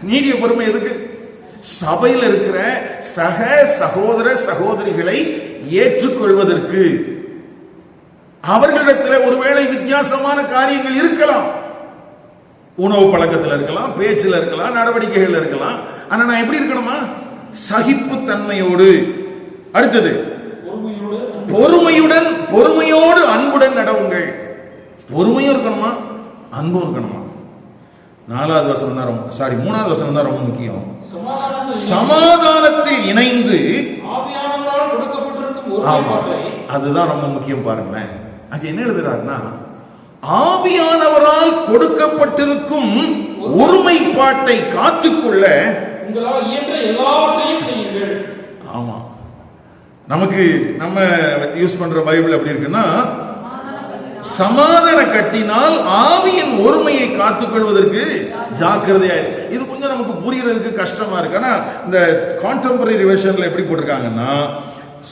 நீடிய பொறுமை எதுக்கு? சபையில் இருக்கிற சக சகோதர சகோதரிகளை ஏற்றுக்கொள்வதற்கு. அவர்களிடத்தில் ஒருவேளை வித்தியாசமான காரியங்கள் இருக்கலாம். உணவு பழக்கத்தில் இருக்கலாம், பேச்சில் இருக்கலாம், நடவடிக்கைகள் இருக்கலாம். ஆனா நான் எப்படி இருக்கணுமா? சகிப்பு தன்மையோடு. அடுத்தது பொறுமையுடன், பொறுமையோடு அன்புடன் நடவுங்கள். பொறுமையும் இருக்கணுமா, அன்பும் இருக்கணுமா. 4வது வசனம் தான் ரொம்ப, 3வது வசனம் தான் ரொம்ப முக்கியம். சமாதானத்தில் இணைந்து. ஆமா, அதுதான் ரொம்ப முக்கியம். பாருங்களேன், அங்க என்ன எழுதுறாருன்னா, ஆவியானவரால் கொடுக்கப்பட்டிருக்கும் ஒருமைப்பாட்டை காத்துக்கொள்ள எல்லாவற்றையும் செய்யுங்கள். ஆமா, நமக்கு நம்ம யூஸ் பண்ற பைபிள் எப்படி இருக்குன்னா, சமாதான கட்டினால் ஆவியின் ஒருமையை காத்துக்கொள்வதற்கு ஜாக்கிரதையா இருக்கு. இது கொஞ்சம் நமக்கு புரியறதுக்கு கஷ்டமா இருக்கு. ஆனா இந்த கான்டெம்பரரி வெர்ஷன்ல எப்படி போட்டிருக்காங்கன்னா,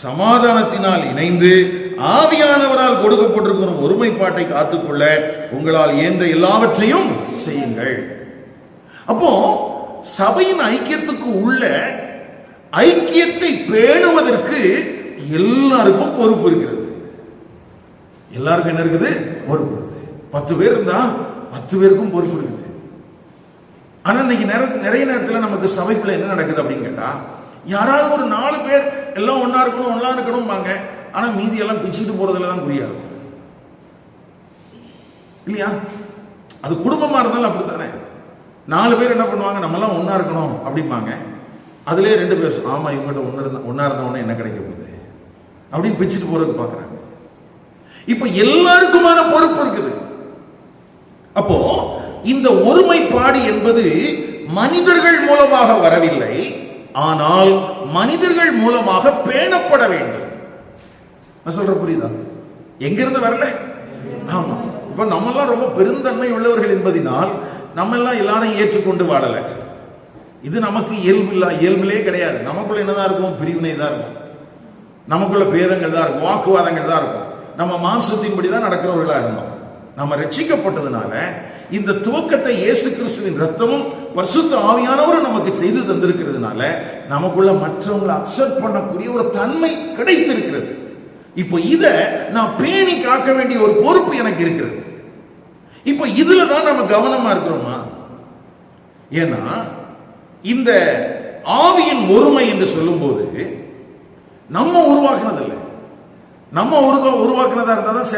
சமாதானத்தினால் இணைந்து ஆவியானவரால் கொடுக்கப்பட்டிருக்கிற ஒருமைப்பாட்டை காத்துக்கொள்ள உங்களால் இயன்ற எல்லாவற்றையும் செய்யுங்கள். அப்போ சபையின் ஐக்கியத்துக்கு உள்ள ஐக்கியத்தை பேணுவதற்கு எல்லாருக்கும் பொறுப்பு இருக்கிறது. எல்லாருக்கும் என்ன இருக்குது? பொறுப்பு. 10 பேர் இருந்தா 10 பேருக்கும் பொறுப்பு இருக்குது. ஆனா இன்னைக்கு நிறைய நேரத்தில் நமக்கு சபைக்குள்ள என்ன நடக்குது அப்படின்னு கேட்டா, யாராவது ஒரு 4 பேர் எல்லாம் ஒன்னா இருக்கணும் ஒன்னா இருக்கணும் பாங்க. ஆனா மீதி எல்லாம் பிச்சுட்டு போறதுல தான் குறியா இருக்கும் இல்லையா? அது குடும்பமா இருந்தாலும் அப்படித்தானே. 4 பேர் என்ன பண்ணுவாங்க? நம்ம எல்லாம் ஒன்னா இருக்கணும் அப்படிம்பாங்க. அதுலயே 2 பேர், ஆமா இவங்ககிட்ட ஒன்னா இருந்தவொடனே என்ன கிடைக்க போகுது அப்படின்னு பிச்சுட்டு போறதுக்கு பாக்குறாங்க. இப்ப எல்லாருக்குமான பொறுப்பு இருக்குது. அப்போ இந்த ஒருமைப்பாடு என்பது மனிதர்கள் மூலமாக வரவில்லை, ஆனால் மனிதர்கள் மூலமாக பேணப்பட வேண்டும். நான் சொல்ற புரியுதா? எங்கிருந்து வரல? ஆமா, இப்ப நம்ம எல்லாம் ரொம்ப பெருந்தன்மை உள்ளவர்கள் என்பதனால் நம்ம எல்லாம் எல்லாரையும் ஏற்றுக்கொண்டு வாழல. இது நமக்கு இயல்பிலே கிடையாது. நமக்குள்ள என்னதான் இருக்கும்? பிரிவினை தான் இருக்கும். நமக்குள்ள பேதங்கள் தான் இருக்கும், வாக்குவாதங்கள் தான் இருக்கும். நம்ம மாம்சத்தின்படி தான் நடக்கிறவர்களா இருந்தோம். நம்ம ரட்சிக்கப்பட்டதுனால இந்த துவக்கத்தை இயேசு கிறிஸ்துவின் ரத்தமும் பரிசுத்த ஆவியானவரும் நமக்கு செய்து தந்திருக்கிறதுனால நமக்குள்ள மற்றவங்களை அக்செப்ட் பண்ணக்கூடிய ஒரு தன்மை கிடைத்திருக்கிறது. இப்போ இத நான் பேணி காக்க வேண்டிய ஒரு பொறுப்பு எனக்கு இருக்கிறது. இப்போ இதுல தான் நம்ம கவனமா இருக்கிறோமா? ஏன்னா இந்த ஆவியின் ஒருமை என்று சொல்லும் போது நம்ம உருவாக்குனதில்லை. நம்ம உருவாக்குனதா இருந்தா தான்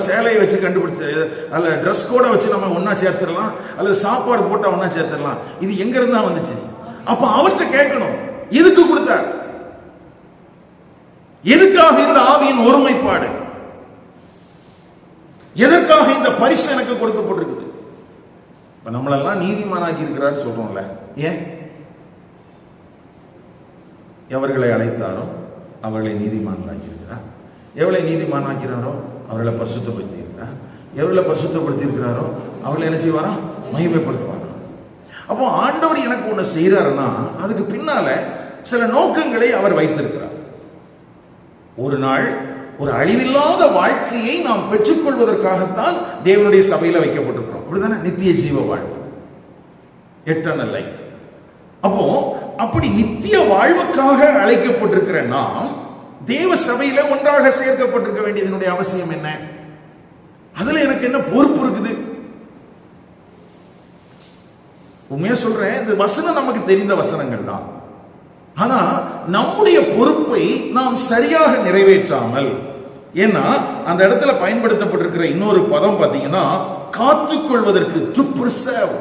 சேலையை வச்சு கண்டுபிடிச்சு, அல்ல ட்ரெஸ் கோட வச்சு நம்ம ஒன்னா சேர்த்துடலாம், அல்லது சாப்பாடு போட்டா ஒன்னா சேர்த்துடலாம். இது எங்க இருந்தா வந்துச்சு? அப்ப அவர்கிட்ட கேட்கணும், எதுக்கு கொடுத்தார்? எதுக்காக இந்த ஆவியின் ஒருமைப்பாடு? எதற்காக இந்த பரிசு எனக்கு கொடுக்கப்பட்டிருக்குது? இப்ப நம்மளெல்லாம் நீதிமானாக்கி இருக்கிறான்னு சொல்றோம்ல, ஏன்? எவர்களை அழைத்தாரோ அவர்களை நீதிமானாக்கி இருக்கிறார். எவளை நீதிமானாக்கிறாரோ அவர்களை பரிசுத்தப்படுத்தி இருக்கிறார். எவர்களை பரிசுத்தப்படுத்தி இருக்கிறாரோ அவர்களை என்ன செய்வாரா? மகிமைப்படுத்துவாரா. அப்போ ஆண்டவர் எனக்கு ஒண்ணு செய்யறாருன்னா அதுக்கு பின்னால சில நோக்கங்களை அவர் வைத்திருக்கிறார். ஒரு நாள் ஒரு அழிவில்லாத வாழ்க்கையை நாம் பெற்றுக்கொள்வதற்காகத்தான் தேவனுடைய சபையில வைக்கப்பட்டிருக்கிறோம். அப்படிதானே? நித்திய ஜீவ வாழ்க்கை. Eternal life. அப்போ அப்படி நித்திய வாழ்வுக்காக அழைக்கப்பட்டிருக்கிற நாம் தேவ சபையில ஒன்றாக சேர்க்கப்பட்டிருக்க வேண்டியதனுடைய அவசியம் என்ன? அதுல எனக்கு என்ன பொறுப்பு இருக்குது? உண்மையா சொல்றேன், இந்த வசனம் நமக்கு தெரிந்த வசனங்கள் தான். ஆனா நம்முடைய பொறுப்பை நாம் சரியாக நிறைவேற்றாமல், ஏன்னா அந்த இடத்துல பயன்படுத்தப்பட்டிருக்கிற இன்னொரு பதம் பாத்தீங்கன்னா காத்துக்கொள்வதற்கு, டு பிரிசர்வ்,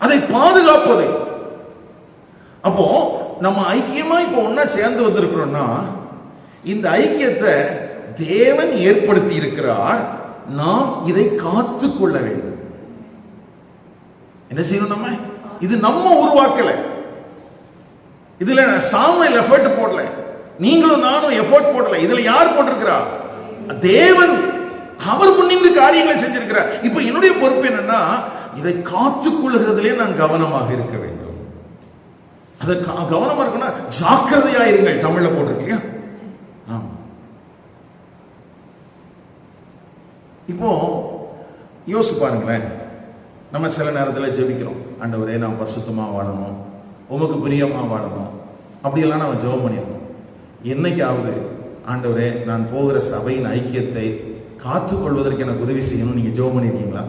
அதை பாதுகாப்பது. அப்போ நம்ம ஐக்கியமா இப்ப ஒன்னா சேர்ந்து வந்திருக்கிறோம்னா இந்த ஐக்கியத்தை தேவன் ஏற்படுத்தி இருக்கிறார். நாம் இதை காத்துக்கொள்ள வேண்டும். என்ன செய்யணும்? நம்ம இது நம்ம உருவாக்கல, இதுல சாமுவேல் எஃபர்ட் போடல, நீங்களும் நானும் எஃபர்ட் போடல. இதுல யார் போட்டிருக்கிறார்? தேவன். அவர் முன்னின்று காரியங்களை செஞ்சிருக்கிறார். இப்ப என்னுடைய பொறுப்பு என்னன்னா, இதை காத்துக்கொள்ளுகிறதுலே நான் கவனமாக இருக்க வேண்டும். அதை கவனமா இருக்கணும், ஜாக்கிரதையா இருங்கள் தமிழ்ல போட்டிருக்கு இல்லையா? இப்போ யோசிச்சு பாருங்களேன், நம்ம சில நேரத்தில் ஜெபிக்கிறோம், ஆண்டவரே நான் பரிசுத்தமா வாழணும், உமக்கு பிரியமா வாழணும், அப்படியெல்லாம் நம்ம ஜெபம் பண்ணிருக்கோம். என்னைக்காவது ஆண்டவரே நான் போகிற சபையின் ஐக்கியத்தை காத்துக்கொள்வதற்கு எனக்கு உதவி செய்யணும் நீங்க ஜெபம் பண்ணிருக்கீங்களா?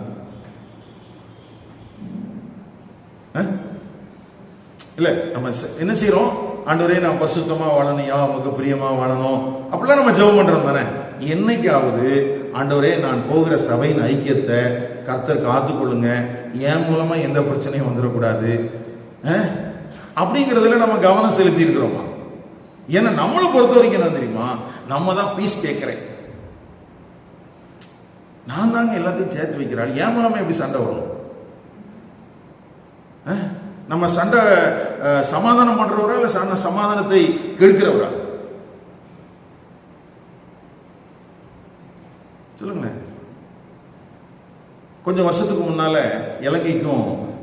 இல்ல, நம்ம என்ன செய்யறோம்? ஆண்டவரே நான் பரிசுத்தமா வாழணும், உமக்கு பிரியமா வாழணும், அப்படிலாம் நம்ம ஜெபம் பண்றோம் தானே? என்னைக்காவது ஆண்டவரே நான் போகிற சபையின் ஐக்கியத்தை கர்த்தர் காத்துக்கொள்ளுங்க, என் மூலமா எந்த பிரச்சனையும் வந்துடக்கூடாது அப்படிங்கிறதுல நம்ம கவனம் செலுத்தி இருக்கிறோமா? ஏன்னா நம்மளை பொறுத்த வரைக்கும் என்ன தெரியுமா, நம்ம தான் பீஸ் கேட்கிறேன், நான் தாங்க எல்லாத்தையும் சேர்த்து வைக்கிறாள், என் மூலமா எப்படி சண்டை வரும்? நம்ம சண்டை சமாதானம் பண்றவரா இல்ல சமாதானத்தை கெடுக்கிறவரா? சொல்லுங்களேன். கொஞ்சம் வருஷத்துக்கு முன்னால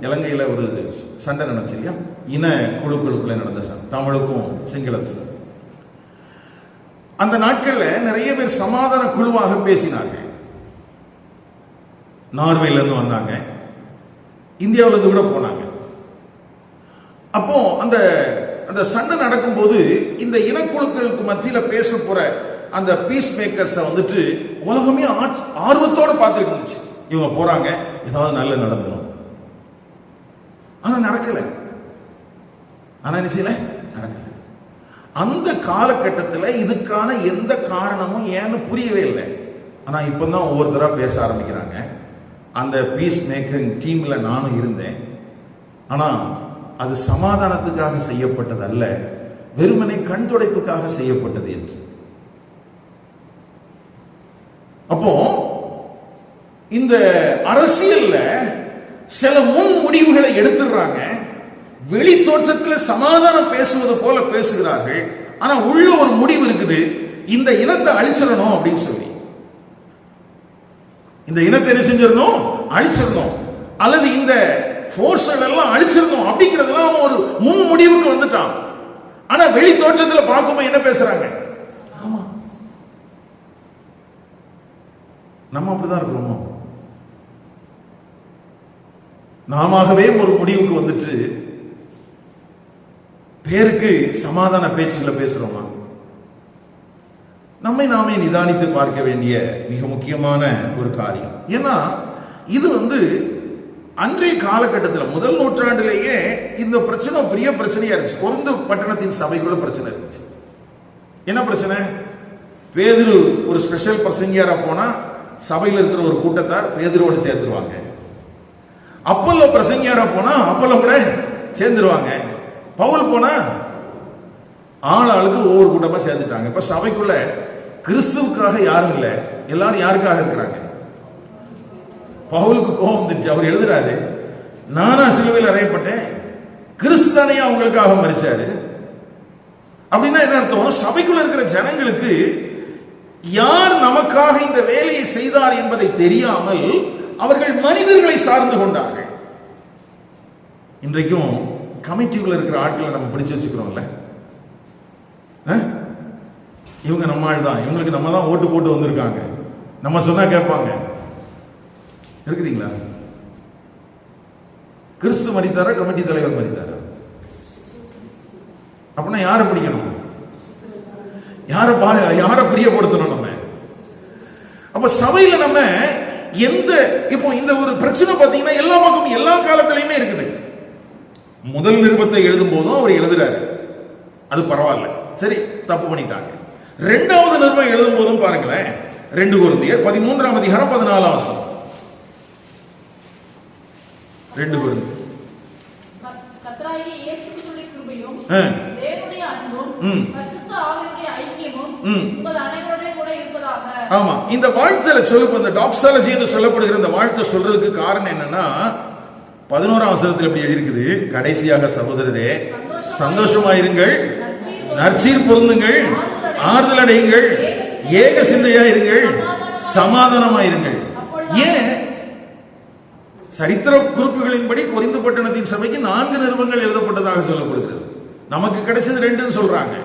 இலங்கையில ஒரு சண்டை நடந்துச்சு இல்லையா? இன குழுக்களுக்குள்ள நடந்த சண்டை, தமிழுக்கும் சிங்களத்துக்கும். அந்த நாட்கள்ல நிறைய பேர் சமாதான குழுவாக பேசினாங்க. நார்வேல இருந்து வந்தாங்க, இந்தியாவில இருந்து கூட போனாங்க. அப்போ அந்த சண்டை நடக்கும்போது இந்த இனக்குழுக்களுக்கு மத்தியில பேச போற அந்த பீஸ் மேக்கர்ஸ் வந்துட்டு உலகமே ஆர்வத்தோட பார்த்துட்டு இருந்துச்சு. இவங்க போறாங்க, ஏதாவது நல்ல நடந்துடும். ஆனா நடக்கல. என்ன செய்யல? நடக்கல. அந்த காலகட்டத்தில் இதுக்கான எந்த காரணமும் ஏன்னு புரியவே இல்லை. ஆனா இப்பதான் ஒவ்வொருத்தரா பேச ஆரம்பிக்கிறாங்க. அந்த பீஸ் மேக்கிங் டீம்ல நானும் இருந்தேன். ஆனா அது சமாதானத்துக்காக செய்யப்பட்டது அல்ல, வெறுமனை கண் துடைப்புக்காக செய்யப்பட்டது என்று. அப்போ இந்த அரசியல்ல சில முன் முடிவுகளை எடுத்துடுறாங்க. வெளி தோற்றத்தில் சமாதானம் பேசுவது போல பேசுகிறார்கள். ஆனா உள்ள ஒரு முடிவு இருக்குது, இந்த இனத்தை அழிச்சிடணும் அப்படின்னு சொல்லி. இந்த இனத்தை என்ன செஞ்சிடணும்? அழிச்சிடணும், அல்லது இந்த போர்ஸ்கள் எல்லாம் அழிச்சிடணும் அப்படிங்கிறதுலாம் ஒரு முன் முடிவுக்கு வந்துட்டான். ஆனா வெளி தோற்றத்தில் பார்க்கும்போது என்ன பேசுறாங்க? ஆமா, நம்ம அப்படிதான் இருக்கிறோமோ? நாமவே ஒரு முடிவுக்கு வந்துட்டு பேருக்கு சமாதான பேச்சுகளை பேசுறோமா? நம்மை நாமே நிதானித்து பார்க்க வேண்டிய மிக முக்கியமான ஒரு காரியம். ஏன்னா இது அன்றைய காலகட்டத்தில் முதல் நூற்றாண்டிலேயே இந்த பிரச்சனை பெரிய பிரச்சனையா இருந்துச்சு. கொரிந்து பட்டணத்தின் சபைக்குள்ள பிரச்சனை இருந்துச்சு. என்ன பிரச்சனை? பேதுரு ஒரு ஸ்பெஷல் பிரசங்கியாரா போனா சபையில் இருக்கிற ஒரு கூட்டத்தார் பேதுருவோட சேர்ந்துருவாங்க. அப்பல்ல பிரசங்கியாரா போனா அப்பல்ல கூட சேர்ந்துருவாங்க. பவுல் போனா ஆளுக்கு ஒவ்வொரு கூட்டமா சேர்ந்துட்டாங்க. இப்ப சபைக்குள்ள கிறிஸ்துவுக்காக யாரும் இல்லை, எல்லாரும் யாருக்காக இருக்கிறாங்க? பவுலுக்கு கோபம் வந்துருச்சு. அவர் எழுதுறாரு, நானா சிலுவையில் அறையப்பட்டேன், கிறிஸ்து தானே அவங்களுக்காக மரிச்சாரு. அப்படின்னா என்ன அர்த்தம்? சபைக்குள்ள இருக்கிற ஜனங்களுக்கு யார் நமக்காக இந்த வேலையை செய்தார் என்பதை தெரியாமல் அவர்கள் மனிதர்களை சார்ந்து கொண்டார்கள். இன்றைக்கும் கமிட்டிக்குள்ள இருக்கிற ஆட்களை நம்ம பிடிச்சு வச்சுக்கிறோம்ல, இவங்க நம்ம ஆள் தான், இவங்களுக்கு நம்ம தான் ஓட்டு போட்டு வந்திருக்காங்க, நம்ம சொன்னா கேட்பாங்க. இருக்கிறீங்களா? கிறிஸ்து மரித்தாரா, கமிட்டி தலைவர் மரித்தாரா? அப்படின்னா யாரை பிடிக்கணும்? யாரை பிரியப்படுத்தணும் நம்ம? அப்ப சபையில நம்ம இப்போ இந்த ஒரு பிரச்சனை பாத்தீங்கன்னா எல்லா பக்கமும் எல்லா காலத்திலயுமே இருக்குது. முதல் நிருபத்தை எழுதும் போதும் அவர் எழுதுறாரு, அது பரவாயில்ல, சரி தப்பு பண்ணிட்டாங்க. இரண்டாவது நிருபம் எழுதும் போதும் பாருங்களேன், 2 கொரிந்தியர் 13ஆம் அதிகாரம் 14ஆம் வசனம். 2 கொரிந்தியர் கர்த்தராகிய இயேசு கிறிஸ்துவின் கிருபையும் தேவனுடைய அன்பும் பரிசுத்த ஆவியுடைய ஐக்கியமும் உங்கள் அனைவரோடும் கூட இருப்பதாக. ஆமா, இந்த வாழ்த்துல இந்த டாக்ஸாலஜி என்று சொல்லப்படுகிற இந்த வாழ்த்தை சொல்றதுக்கு காரணம் என்னன்னா, 11ஆம் வசனத்தில் எப்படி இருக்குது, கடைசியாக சகோதரரே சந்தோஷமாயிருங்கள், நற்சீர் பொருந்துங்கள், ஆறுதல் அடையுங்கள், ஏக சிந்தையாயிருங்கள், சமாதானமாயிருங்கள். ஏன்? சரித்திர குறிப்புகளின்படி கொரிந்து பட்டணத்தின் சபைக்கு 4 நிருபங்கள் எழுதப்பட்டதாக சொல்லப்படுகிறது. நமக்கு கிடைச்சது 2ன்னு சொல்றாங்க.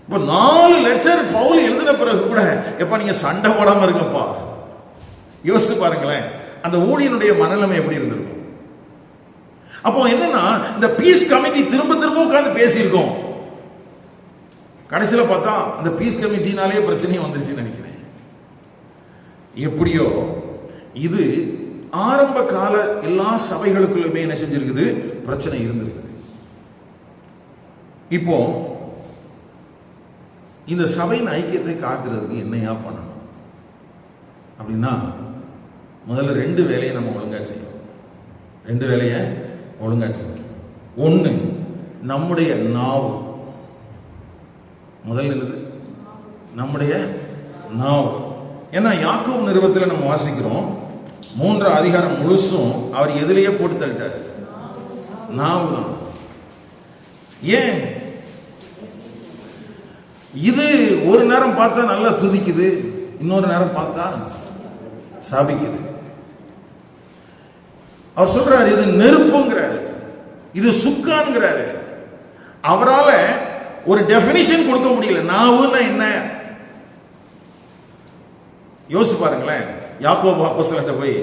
இப்ப 4 லெட்டர் பவுல் எழுதின பிறகு கூட எப்ப நீங்க சண்டை போடாம இருக்கப்பா, யோசிச்சு பாருங்களேன் அந்த ஊழியனுடைய மனநிலைமை எப்படி இருந்திருக்கும். அப்போ என்னன்னா, இந்த பீஸ் கமிட்டி திரும்ப திரும்ப உட்கார்ந்து பேசியிருக்கோம். கடைசியில பார்த்தா அந்த பீஸ் கமிட்டினாலே பிரச்சனையும் வந்துருச்சுன்னு நினைக்கிறேன். எப்படியோ இது ஆரம்ப கால எல்லா சபைகளுக்குள்ளுமே என்ன செஞ்சிருக்குது, பிரச்சனை இருந்திருக்குது. இப்போ இந்த சபையின் ஐக்கியத்தை காக்கிறதுக்கு என்னையா பண்ணணும் அப்படின்னா, முதல்ல 2 வேலையை நம்ம ஒழுங்கா செய்யணும். 2 வேலையை ஒழுங்கா செய்யணும். 1, நம்முடைய நாவு. முதல்ல என்னது? நம்முடைய நாவு. ஏன்னா யாக்கோபு நிருபத்தில் நம்ம வாசிக்கிறோம், 3ஆம் அதிகாரம் முழுசும் அவர் எதிலேயே போட்டு தள்ளிட்டார், நாவு தான். ஏன்? இது ஒரு நேரம் பார்த்தா நல்லா துதிக்குது, இன்னொரு நேரம் பார்த்தா சாபிக்குது. அவர் சொல்றாரு இது நெருப்புங்கிறாரு, இது சுக்கான்ங்கிறாரு. அவரால ஒரு டெபினிஷன் கொடுக்க முடியல. நாவுன்னா என்ன யோசிச்சு பாருங்களேன். யாக்கோபு அப்போஸ்தலன்ட்ட போய்,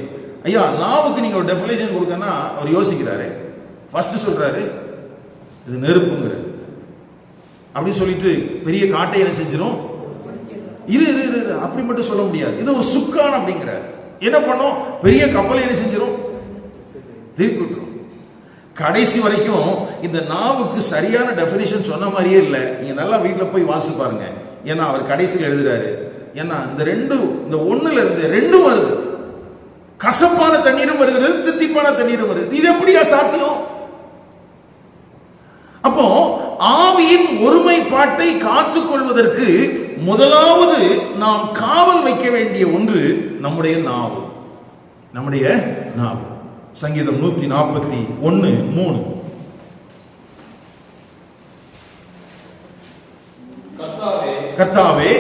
ஐயா நாவுக்கு நீங்க ஒரு டெபினிஷன் கொடுக்கன்னா அவர் யோசிக்கிறாரு. ஃபர்ஸ்ட் சொல்றாரு இது நெருப்புங்கிறாரு. அப்படி சொல்லிட்டு பெரிய காட்டை என்ன செஞ்சிடும், இரு அப்படி மட்டும் சொல்ல முடியாது, இது ஒரு சுக்கான் அப்படிங்கிறார். என்ன பண்ணும், பெரிய கப்பலை என்ன செஞ்சிடும், திருப்பி விட்டுரும். கடைசி வரைக்கும் இந்த நாவுக்கு சரியான டெபினிஷன் சொன்ன மாதிரியே இல்லை. நீங்க நல்லா வீட்டில் போய் வாசி பாருங்க. ஏன்னா அவர் கடைசியில் எழுதுறாரு, ஏன்னா இந்த 1ல இருந்து 2 வருது, கசப்பான தண்ணீரும் வருகிறது, தித்திப்பான தண்ணீரும் வருது. இது எப்படியா சாத்தியம்? அப்போ ஆவியின் ஒருமைப்பாட்டை காத்துக் கொள்வதற்கு முதலாவது நாம் காவல் வைக்க வேண்டிய ஒன்று நம்முடைய நாவு. நம்முடைய நாவு. சங்கீதம் 141:3. கர்த்தாவே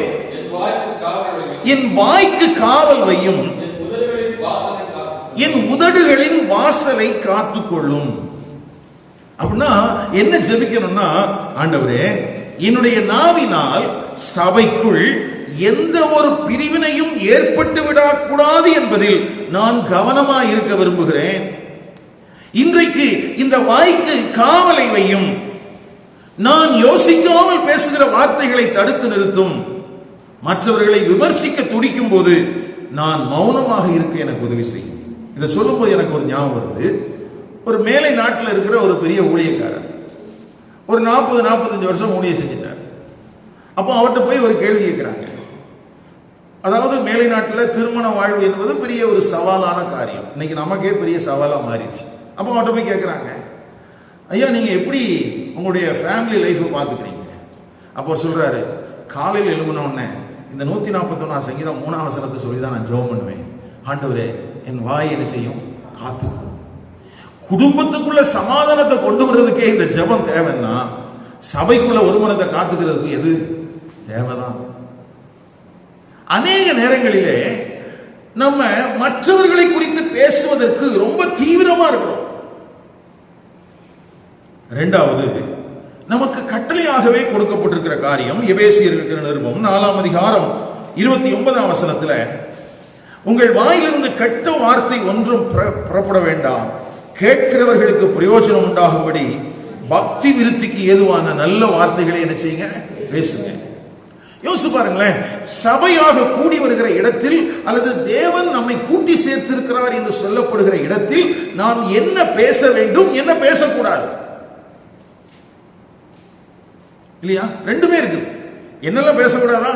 என் வாய்க்கு காவல் வையும், என் உதடுகளின் வாசலை காத்துக்கொள்ளும். அப்படின்னா என்ன ஜெபிக்கணும்னா, ஆண்டவரே என்னுடைய நாவினால் சபைக்குள் எந்த ஒரு பிரிவினையும் ஏற்பட்டு விடக்கூடாது என்பதில் நான் கவனமாக இருக்க விரும்புகிறேன். இன்றைக்கு இந்த வாய்க்கு காவலை வையும். நான் யோசிக்காமல் பேசுகிற வார்த்தைகளை தடுத்து நிறுத்தும். மற்றவர்களை விமர்சிக்க துடிக்கும் போது நான் மௌனமாக இருக்க எனக்கு உதவி செய்யும். இதை சொல்லும் போது எனக்கு ஒரு ஞாபகம் வருது. ஒரு மேலை நாட்டில் இருக்கிற ஒரு பெரிய ஊழியக்காரர் ஒரு 40-45 வருஷம் ஊழியம் செஞ்சிட்டார். அப்போ அவர்கிட்ட போய் ஒரு கேள்வி கேட்கிறாங்க. அதாவது மேலை நாட்டில் திருமண வாழ்வு என்பது பெரிய ஒரு சவாலான காரியம். இன்னைக்கு நமக்கே பெரிய சவாலாக மாறிடுச்சு. அப்போ அவர்கிட்ட போய் கேட்குறாங்க, ஐயா நீங்க எப்படி உங்களுடைய ஃபேமிலி லைஃப்பை பார்த்துக்கிறீங்க? அப்போ சொல்றாரு, காலையில் எழும்பின உடனே இந்த 141 சங்கீதம் 3ஆம் வசனத்தை சொல்லி தான் நான் ஜெபம் பண்ணுவேன். ஆண்டவரே என் வாய் என்ன செய்யும், காத்து. குடும்பத்துக்குள்ள சமாதானத்தை கொண்டு வர்றதுக்கே இந்த ஜெபம் தேவைன்னா, சபைக்குள்ள ஒருமனத்தை காத்துக்கிறதுக்கு எது தேவைதான். அநேக நேரங்களிலே நம்ம மற்றவர்களை குறித்து பேசுவதற்கு ரொம்ப தீவிரமா இருக்கிறோம். இரண்டாவது, நமக்கு கட்டளையாகவே கொடுக்கப்பட்டிருக்கிற காரியம் எபேசியர் நிருபம் 4ஆம் அதிகாரம் 29ஆம் வசனத்துல, உங்கள் வாயிலிருந்து கெட்ட வார்த்தை ஒன்றும் புறப்பட வேண்டாம், கேட்கிறவர்களுக்கு பிரயோஜனம் உண்டாகும்படி பக்தி விருத்திக்கு ஏதுவான நல்ல வார்த்தைகளை என்ன செய்யுங்க, பேசுங்க. யோசிச்சு பாருங்களேன், சபையாக கூடி வருகிற இடத்தில் அல்லது தேவன் நம்மை கூட்டி சேர்த்திருக்கிறார் என்று சொல்லப்படுகிற இடத்தில் நாம் என்ன பேச வேண்டும், என்ன பேசக்கூடாது இல்லையா? ரெண்டுமே இருக்கு. என்னெல்லாம் பேசக்கூடாதா,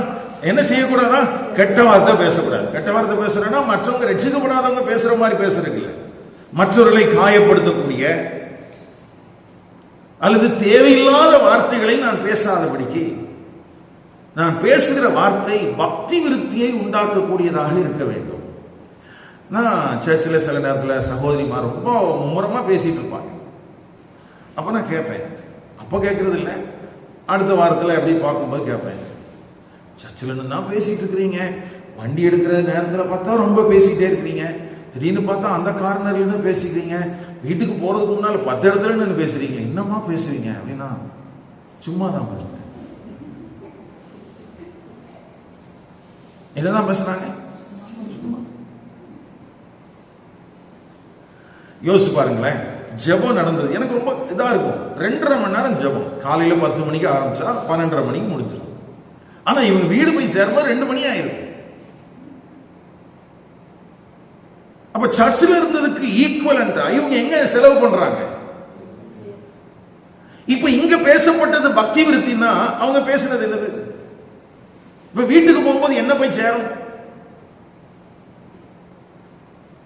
என்ன செய்யக்கூடாதா? கெட்ட வார்த்தை பேசக்கூடாது. கெட்ட வார்த்தை பேசுறேன்னா மற்றவங்க ரட்சிக்கப்படாதவங்க பேசுற மாதிரி பேசுறது இல்லை, மற்றவர்களை காயப்படுத்தக்கூடிய அல்லது தேவையில்லாத வார்த்தைகளை நான் பேசாதபடிக்கு நான் பேசுகிற வார்த்தை பக்தி விருத்தியை உண்டாக்கக்கூடியதாக இருக்க வேண்டும். நான் சர்ச்சில் சில நேரத்தில் சகோதரிமார் ரொம்ப மும்முரமா பேசிட்டு இருப்பாங்க. அப்ப நான் கேட்பேன், அப்போ கேட்கறது இல்லை, அடுத்த வாரத்தில் எப்படி பார்க்கும்போது கேட்பேன், சர்ச்சில் நான் பேசிட்டு இருக்கிறீங்க, வண்டி எடுக்கிற நேரத்தில் பார்த்தா ரொம்ப பேசிக்கிட்டே இருக்கிறீங்க, திடீர்னு பார்த்தா அந்த கார்னர்ல இருந்து பேசிக்கிறீங்க, வீட்டுக்கு போறதுக்கு முன்னால 10 இடத்துல நின்று பேசுறீங்க, என்னமா பேசுவீங்க அப்படின்னா சும்மா தான் பேசுறேன். என்னதான் பேசுறாங்க? யோசிச்சு பாருங்களேன். ஜெபம் நடந்தது, எனக்கு ரொம்ப இதா இருக்கும். 2.5 மணி நேரம் ஜெபம், காலையில 10 மணிக்கு ஆரம்பிச்சா 12:30 மணிக்கு முடிஞ்சிடும். ஆனா இவங்க வீடு போய் சேரும்போது 2 மணி ஆயிரும். அப்ப சர்ச்சில் இருந்ததுக்கு ஈக்குவலண்டா இவங்க எங்க செலவு பண்றாங்க? இப்ப இங்க பேசப்பட்டது பக்தி விருத்தினா அவங்க பேசுனது என்னது? இப்ப வீட்டுக்கு போகும்போது என்ன போய் சேரும்?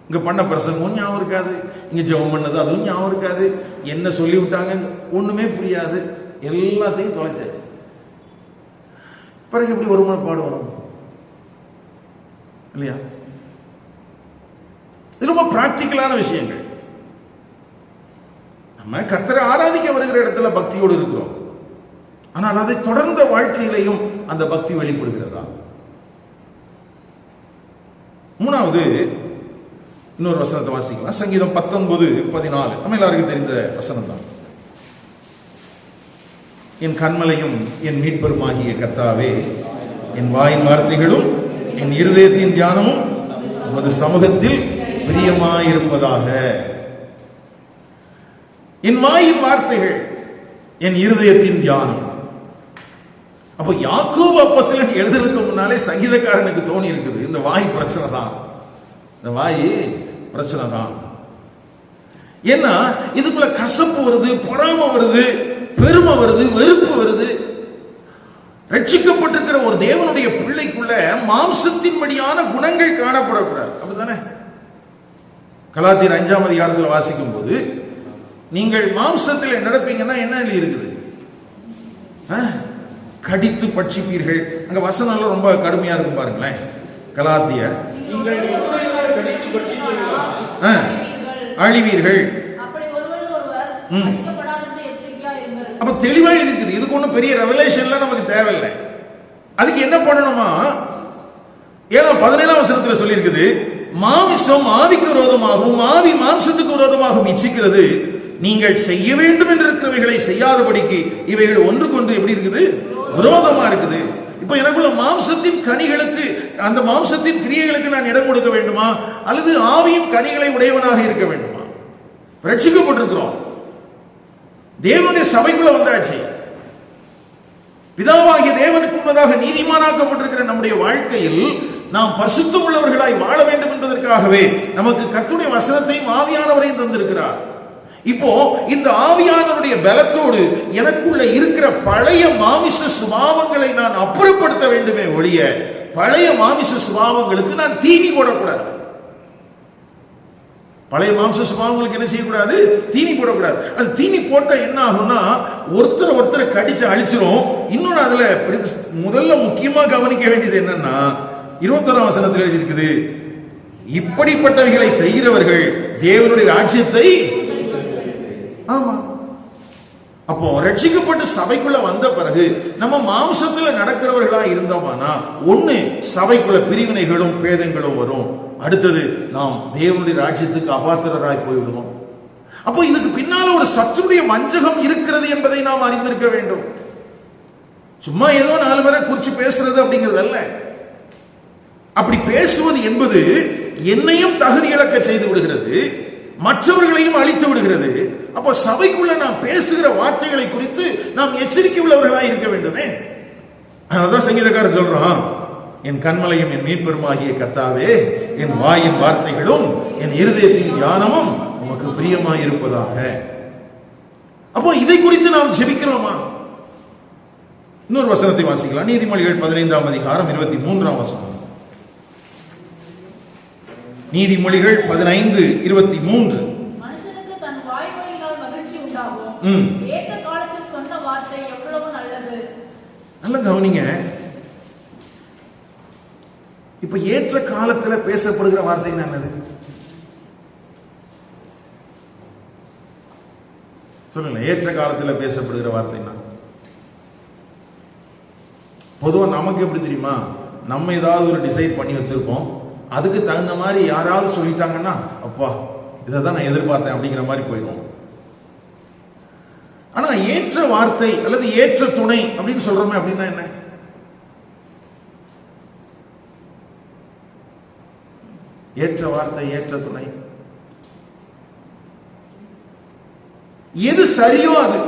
இங்க பண்ண பிரசங்கம் ஞாபகம் இருக்காது, இங்க ஜெபம் பண்ணது அதுவும் ஞாபகம் இருக்காது, என்ன சொல்லி விட்டாங்க ஒண்ணுமே புரியாது, எல்லாத்தையும் தொலைச்சாச்சு. பிறகு எப்படி ஒருமைப்பாடு வரும் இல்லையா? இது ரொம்ப பிராக்டிக்கலான விஷயங்கள். நம்ம கர்த்தரை ஆராதிக்க வருகிற இடத்துல பக்தியோடு இருக்கிறோம், ஆனால் அதை தொடர்ந்த வாழ்க்கையிலையும் அந்த பக்தி வெளிப்படுகிறதா? மூணாவது இன்னொரு வசனத்தை வாசிக்கலாம். சங்கீதம் 19:14 நம்ம எல்லாருக்கும் தெரிந்த வசனம் தான். என் கன்மலையும் என் மீட்பருமாகிய கர்த்தாவே, என் வாயின் வார்த்தைகளும் என் இருதயத்தின் தியானமும் உமது சமூகத்தில் பிரியமாயிருப்பதாக. என் வாயின் வார்த்தைகள், என் இருதயத்தின் தியானம். அப்ப யாக்கோபு அப்போஸ்தலன் எழுதுறதுக்கு முன்னாலே சங்கீதக்காரனுக்கு தோணி இருக்குது, இந்த வாய் பிரச்சனை தான், இந்த வாய் பிரச்சனை தான். ஏன்னா இதுக்குள்ள கசப்பு வருது, பொறாமை வருது, பெருமை வருது, வெறுப்பு வருது. ரட்சிக்கப்பட்டிருக்கிற ஒரு தேவனுடைய பிள்ளைக்குள்ள மாம்சத்தின்படியான குணங்கள் காணப்படக்கூடாது, அப்படித்தானே? கலாத்தியர் 5ஆம் அதிகாரத்தில் வாசிக்கும் போது நீங்கள் மாம்சத்தில் நடப்பீங்கன்னா என்ன இருக்குது? கடித்து பட்சிப்பீர்கள். அங்க வசனம் ரொம்ப கடுமையா இருக்கும் பாருங்களேன். கலாத்தியர் அழிவீர்கள். அப்ப தெளிவா இருக்குது. இதுக்கு ஒன்றும் பெரிய ரெவலேஷன்ல நமக்கு தேவையில்லை. அதுக்கு என்ன பண்ணணுமா? 7-17 வசனத்துல சொல்லி இருக்குது, மாமிசம் ஆவிக்கு விரோதமாகவும் ஆவி மாம்சத்துக்கு விரோதமாகவும் இச்சிக்கிறது, நீங்கள் செய்ய வேண்டும் என்று இருக்கிறவைகளை செய்யாதபடிக்கு இவைகள் ஒன்றுக்கொன்று எப்படி இருக்குது? விரோதமா இருக்குது. இப்ப எனக்குள்ள மாம்சத்தின் கனிகளுக்கு, அந்த மாம்சத்தின் கிரியைகளுக்கு நான் இடம் கொடுக்க வேண்டுமா, அல்லது ஆவியின் கனிகளை உடையவனாக இருக்க வேண்டுமா? ரட்சிக்கப்பட்டிருக்கிறோம், தேவனுடைய சபைக்குள்ள வந்தாச்சு, பிதாவாகிய தேவனுக்கு முன்னதாக நீதிமானாக்கப்பட்டிருக்கிற நம்முடைய வாழ்க்கையில் நாம் பரிசுத்தம் உள்ளவர்களாய் வாழ வேண்டும் என்பதற்காகவே நமக்கு கர்த்தருடைய வசனத்தையும் ஆவியானவரையும் தந்திருக்கிறார். இப்போ இந்த ஆவியானவருடைய பலத்தோடு எனக்குள்ள இருக்கிற பழைய மாமிச சுபாவங்களை நான் அப்புறப்படுத்த வேண்டுமே ஒழிய பழைய மாமிச சுபாவங்களுக்கு நான் தீனி போடக்கூடாது. பழைய மாம்ச சுபாவங்களுக்கு என்ன செய்யக்கூடாது? தீனி போடக்கூடாது. அது தீனி போட்ட என்ன ஆகும்னா ஒருத்தரை கடிச்சு அழிச்சிரும். இன்னொன்று அதுல முதல்ல முக்கியமா கவனிக்க வேண்டியது என்னன்னா 21ஆம் வசனத்தில் எழுதியிருக்குது, இப்படிப்பட்டவைகளை செய்கிறவர்கள் தேவனுடைய ராஜ்யத்தை. ஆமா, அப்போ ரட்சிக்கப்பட்டு சபைக்குள்ள வந்த பிறகு நம்ம மாம்சத்துல நடக்கிறவர்களா இருந்தோம்னா ஒண்ணு சபைக்குள்ள பிரிவினைகளும் பேதங்களும் வரும், அடுத்தது நாம் தேவனுடைய ராஜ்யத்துக்கு அபாத்திரராய் போய்விடுவோம். அப்போ இதுக்கு பின்னால ஒரு சத்துருடைய வஞ்சகம் இருக்கிறது என்பதை நாம் அறிந்திருக்க வேண்டும். சும்மா ஏதோ 4 பேரை குறிச்சு பேசுறது அப்படிங்கிறது அல்ல. அப்படி பேசுவது என்பது என்னையும் தகுதி இழக்க செய்து விடுகிறது, மற்றவர்களையும் அழித்து விடுகிறது. அப்போ சபைக்குள்ள நாம் பேசுகிற வார்த்தைகளை குறித்து நாம் எச்சரிக்கை உள்ளவர்களாக இருக்க வேண்டுமே. அதனாலதான் சங்கீதக்காரர் சொல்றான், என் கண்மலையும் என் மீட்பெருமாகிய கர்த்தாவே, என் வாயின் வார்த்தைகளும் என் இருதயத்தின் ஞானமும் உமக்கு பிரியமாய் இருப்பதாக. அப்போ இதை குறித்து நாம் ஜெபிக்கிறோமா? இன்னொரு வசனத்தை வாசிக்கலாம். நீதிமொழிகள் 15ஆம் அதிகாரம் 23ஆம் வசனம். நீதிமொழிகள் 15:23. மனுஷனுக்கு தன் வாய்மொழியினால் மகிழ்ச்சி உண்டாகும், ஏற்ற காலத்தில் சொன்ன வார்த்தை எவ்வளவு நல்லது. நல்ல கவனிங்க. இப்ப ஏற்ற காலத்துல பேசப்படுகிற வார்த்தை என்னது சொல்லுங்க. ஏற்ற காலத்துல பேசப்படுகிற வார்த்தை என்ன? பொதுவா நமக்கு எப்படி தெரியுமா, நம்ம ஏதாவது ஒரு டிசைட் பண்ணி வச்சிருப்போம், அதுக்கு தகுந்த மாதிரி யாராவது சொல்லிட்டாங்கன்னா அப்பா இதை தான் நான் எதிர்பார்த்தேன் அப்படிங்கிற மாதிரி போயிடும். ஆனா ஏற்ற வார்த்தை அல்லது ஏற்ற துணை அப்படின்னு சொல்றோமே, அப்படின்னா என்ன? ஏற்ற வார்த்தை, ஏற்ற துணை, எது சரியோ அது,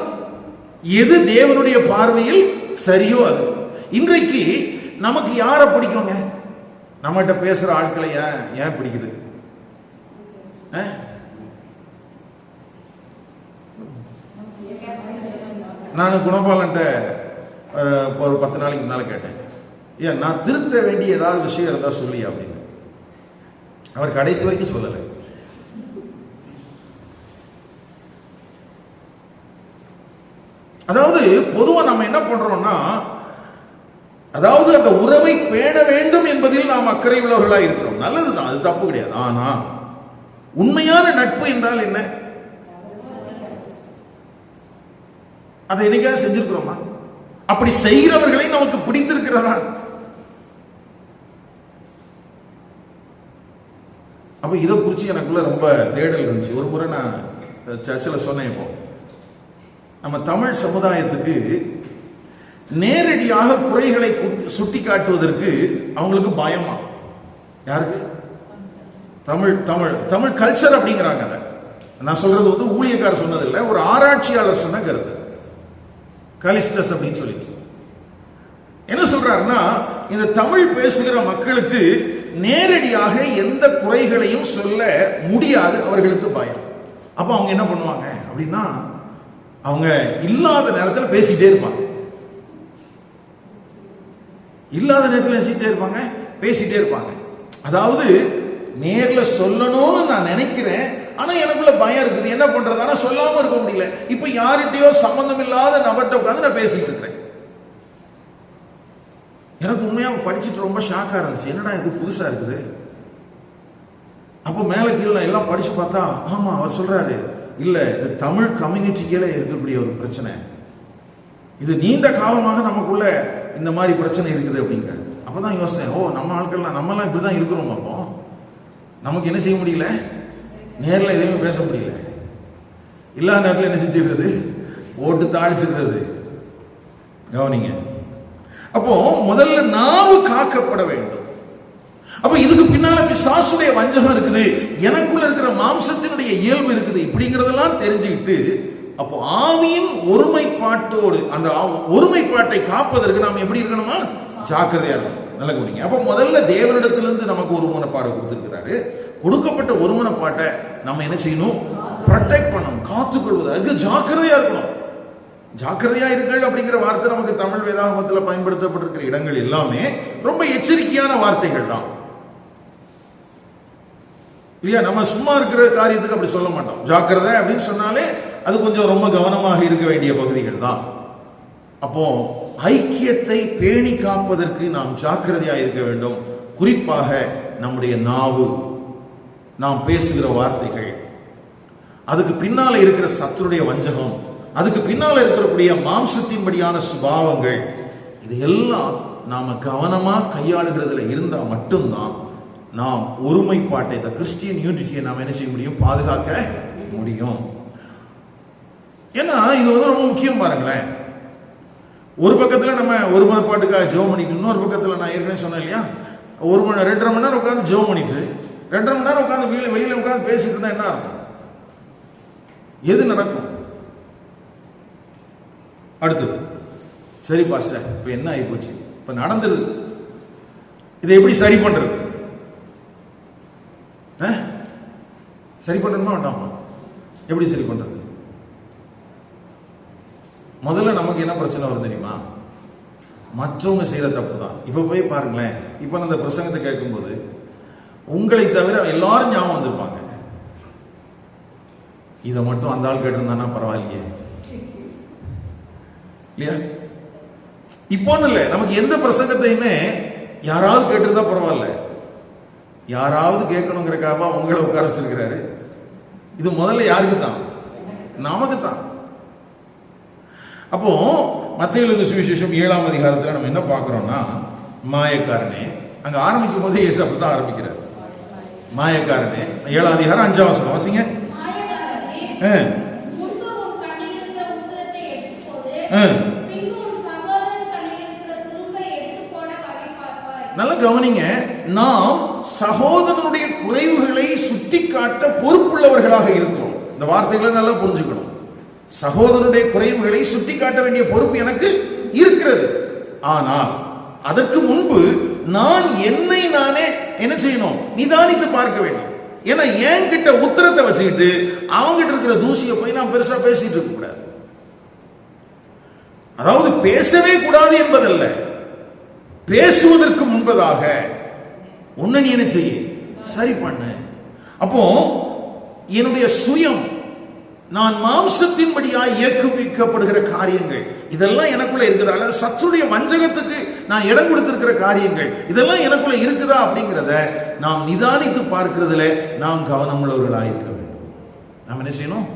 எது தேவனுடைய பார்வையில் சரியோ அது. இன்றைக்கு நமக்கு யாரை பிடிக்குங்க? நம்மகிட்ட பேசுற ஆட்களை ஏன் பிடிக்குது? நான் குணபாலன்ட்ட ஒரு 10 நாளைக்கு முன்னால கேட்டேன், ஏன் நான் திருத்த வேண்டிய ஏதாவது விஷயம் இருந்தா சொல்லி அப்படின்னு. அவர் கடைசி வரைக்கும் சொல்லலை. அதாவது பொதுவா நம்ம என்ன பண்றோம்னா, அதாவது அந்த உறவை பேண வேண்டும் என்பதில் நாம் அக்கறை உள்ளவர்களாக இருக்கிறோம். நல்லதுதான், அது தப்பு கிடையாது. ஆனா உண்மையான நட்பு என்றால் என்ன? அதை என்னைக்காவது செஞ்சிருக்கிறோமா? அப்படி செய்கிறவர்களை நமக்கு பிடித்திருக்கிறதா? அப்ப இதை குறித்து எனக்குள்ள ரொம்ப தேடல் இருந்துச்சு. ஒரு முறை நான் சர்ச்சில் சொன்னேன், இப்போ நம்ம தமிழ் சமுதாயத்துக்கு நேரடியாக குறைகளை சுட்டி காட்டுவதற்கு அவங்களுக்கு பயமா. யாருக்கு? தமிழ் தமிழ் தமிழ் கல்ச்சர் அப்படிங்கிறாங்க. நான் சொல்றது வந்து ஊழியக்காரர் சொன்னது இல்லை, ஒரு ஆராய்ச்சியாளர் சொன்ன கருத்து. கலிஸ்டஸ் அப்படின்னு சொல்லிட்டு என்ன சொல்றாருன்னா, இந்த தமிழ் பேசுகிற மக்களுக்கு நேரடியாக எந்த குறைகளையும் சொல்ல முடியாது, அவர்களுக்கு பயம். அப்ப அவங்க என்ன பண்ணுவாங்க அப்படின்னா, அவங்க இல்லாத நேரத்தில் பேசிட்டே இருப்பாங்க. இல்லாத நேரத்தில் பேசிட்டே இருப்பாங்க. அதாவது நேர்ல சொல்லணும்னு நான் நினைக்கிறேன், ஆனா எனக்குள்ள பயம் இருக்குது, என்ன பண்றது? ஆனா சொல்லாம இருக்க முடியல. இப்ப யார்கிட்டயோ சம்பந்தம் இல்லாத நபர்கிட்ட உட்காந்து நான் பேசிட்டு இருக்கிறேன். எனக்கு உண்மையா படிச்சுட்டு ரொம்ப ஷாக்கா இருந்துச்சு, என்னடா இது புதுசா இருக்குது. அப்போ மேல கீழே எல்லாம் படிச்சு பார்த்தா, ஆமா அவர் சொல்றாரு, இல்ல இது தமிழ் கம்யூனிட்டிக்கே இருக்கக்கூடிய ஒரு பிரச்சனை, இது நீண்ட காலமாக நமக்குள்ள இந்த மாதிரி பிரச்சனை இருக்குது அப்படிங்கிற. அப்பதான் யோசனை, ஓ நம்ம ஆட்கள்லாம் நம்மலாம் இப்படிதான் இருக்கிறோம். அப்போ நமக்கு என்ன செய்ய முடியல? நேரில் எதுவுமே பேச முடியல. இல்லாத நேரத்தில் என்ன செஞ்சிருக்கிறது? ஓட்டு தாளிச்சிருக்கிறது. கவனிங்க. அப்போ முதல்ல நாவு காக்கப்பட வேண்டும். அப்ப இதுக்கு பின்னால பிசாசுடைய வஞ்சகம் இருக்குது, எனக்குள்ள இருக்கிற மாம்சத்தினுடைய இயல்பு இருக்குது, இப்படிங்கிறதெல்லாம் தெரிஞ்சுக்கிட்டு, அப்போ ஆவியின் ஒருமைப்பாட்டோடு அந்த ஒருமைப்பாட்டை காப்பதற்கு நாம் எப்படி இருக்கணுமா? ஜாக்கிரதையா இருக்கணும். நல்ல கவனிங்க. அப்ப முதல்ல தேவனிடத்திலிருந்து நமக்கு ஒருமனப்பாடை கொடுத்திருக்கிறாரு. கொடுக்கப்பட்ட ஒருமனப்பாட்டை நம்ம என்ன செய்யணும்? ப்ரொடெக்ட் பண்ணணும், காத்துக்கொள்வது. அதுக்கு ஜாக்கிரதையா இருக்கணும். ஜாக்கிரதையா இருங்கள் அப்படிங்கிற வார்த்தை நமக்கு தமிழ் வேதாகமத்தில் பயன்படுத்தப்பட்டிருக்கிற இடங்கள் எல்லாமே ரொம்ப எச்சரிக்கையான வார்த்தைகள் தான் இல்லையா? நம்ம சும்மா இருக்கிற காரியத்துக்கு அப்படி சொல்ல மாட்டோம். ஜாக்கிரதை அப்படின்னு சொன்னாலே அது கொஞ்சம் ரொம்ப கவனமாக இருக்க வேண்டிய பகுதிகள் தான். அப்போ ஐக்கியத்தை பேணி காப்பதற்கு நாம் ஜாக்கிரதையா இருக்க வேண்டும். குறிப்பாக நம்முடைய நாவு, நாம் பேசுகிற வார்த்தைகள், அதுக்கு பின்னால இருக்கிற சத்துருடைய வஞ்சகம், அதுக்கு பின்னால இருக்கக்கூடிய மாம்சத்தின்படியான சுபாவங்கள், இதையெல்லாம் நாம கவனமா கையாளுகிறதுல இருந்தா மட்டும்தான் நாம் ஒருமைப்பாட்டை, இந்த கிறிஸ்டியன் யூனிட்டியை நாம் என்ன செய்ய முடியும்? பாதுகாக்க முடியும். ஏன்னா இது வந்து ரொம்ப முக்கியம். பாருங்களேன், ஒரு பக்கத்துல நம்ம ஒருமனப்பாட்டுக்காக ஜெபம் பண்ணிட்டு, இன்னொரு பக்கத்துல நான் ஏற்கனவே சொன்னேன் இல்லையா, 2.5 மணி நேரம் உட்காந்து ஜெபம் பண்ணிட்டு 2.5 மணி நேரம் உட்காந்து வெளியில உட்காந்து பேசிட்டு இருந்தா என்ன இருக்கும்? எது நடக்கும்? அடுத்தது, சரி பாஸ்டர் இப்ப என்ன ஆகி போச்சு, இப்ப நடந்தது, இதை எப்படி சரி பண்றது? சரி பண்றதுமா வேண்டாமா? எப்படி சரி பண்றது? முதல்ல நமக்கு என்ன பிரச்சனை வரும் தெரியுமா? மற்றவங்க செய்யற தப்பு தான். இப்ப போய் பாருங்களேன், இப்ப அந்த பிரசங்கத்தை கேட்கும்போது உங்களை தவிர எல்லாரும் ஞாபகம் வந்திருப்பாங்க. இதை மட்டும் அந்த ஆள் கேட்டிருந்தானா பரவாயில்லையே இல்லையா? இப்போன்னு இல்லை, நமக்கு எந்த பிரசங்கத்தையுமே யாராவது கேட்டிருந்தா பரவாயில்ல, யாராவது கேட்கணுங்கிறக்காக உங்களை உட்கார வச்சிருக்கிறாரு. இது முதல்ல யாருக்கு தான்? நமக்கு தான். அப்போ மத்தேயு எழுதின சுவிசேஷம் 7ஆம் அதிகாரத்துல நம்ம என்ன பார்க்கிறோம்னா, மாயக்காரனே, அங்க ஆரம்பிக்கும் போது இயேசு அப்படிதான் ஆரம்பிக்கிறார். மாயக்காரனே, 7ஆம் அதிகாரம் 5ஆம் வசனம் வாசிங்க. நல்ல கவனிங்க, நாம் சகோதரனுடைய குறைவுகளை சுட்டிக்காட்ட பொறுப்புள்ளவர்களாக இருக்கிறோம். இந்த வார்த்தைகளை நல்லா புரிஞ்சுக்கணும். சகோதரனுடைய குறைவுகளை சுட்டிக்காட்ட வேண்டிய பொறுப்பு எனக்கு இருக்கிறது. ஆனால் அதற்கு முன்பு நான் என்னை நானே என்ன செய்யணும்? நிதானித்து பார்க்க வேண்டும். ஏன்னா என்கிட்ட உத்தரத்தை வச்சுக்கிட்டு அவங்கிட்ட இருக்கிற தூசியை போய் நான் பெருசா பேசிட்டு இருக்க கூடாது. அதாவது பேசவே கூடாது என்பதல்ல, பேசுவதற்கு முன்பதாக உன்னை நீ என்ன செய்ய? சரி பண்ண. அப்போ என்னுடைய சுயம், நான் மாம்சத்தின்படியாய் இயக்குவிக்கப்படுகிற காரியங்கள், இதெல்லாம் எனக்குள்ள இருக்குதா? அல்லது சத்துடைய வஞ்சகத்துக்கு நான் இடம் கொடுத்திருக்கிற காரியங்கள், இதெல்லாம் எனக்குள்ள இருக்குதா அப்படிங்கிறத நாம் நிதானித்து பார்க்கிறதுல நாம் கவனமுள்ளவர்களாக இருக்க வேண்டும். நாம் என்ன செய்யணும்?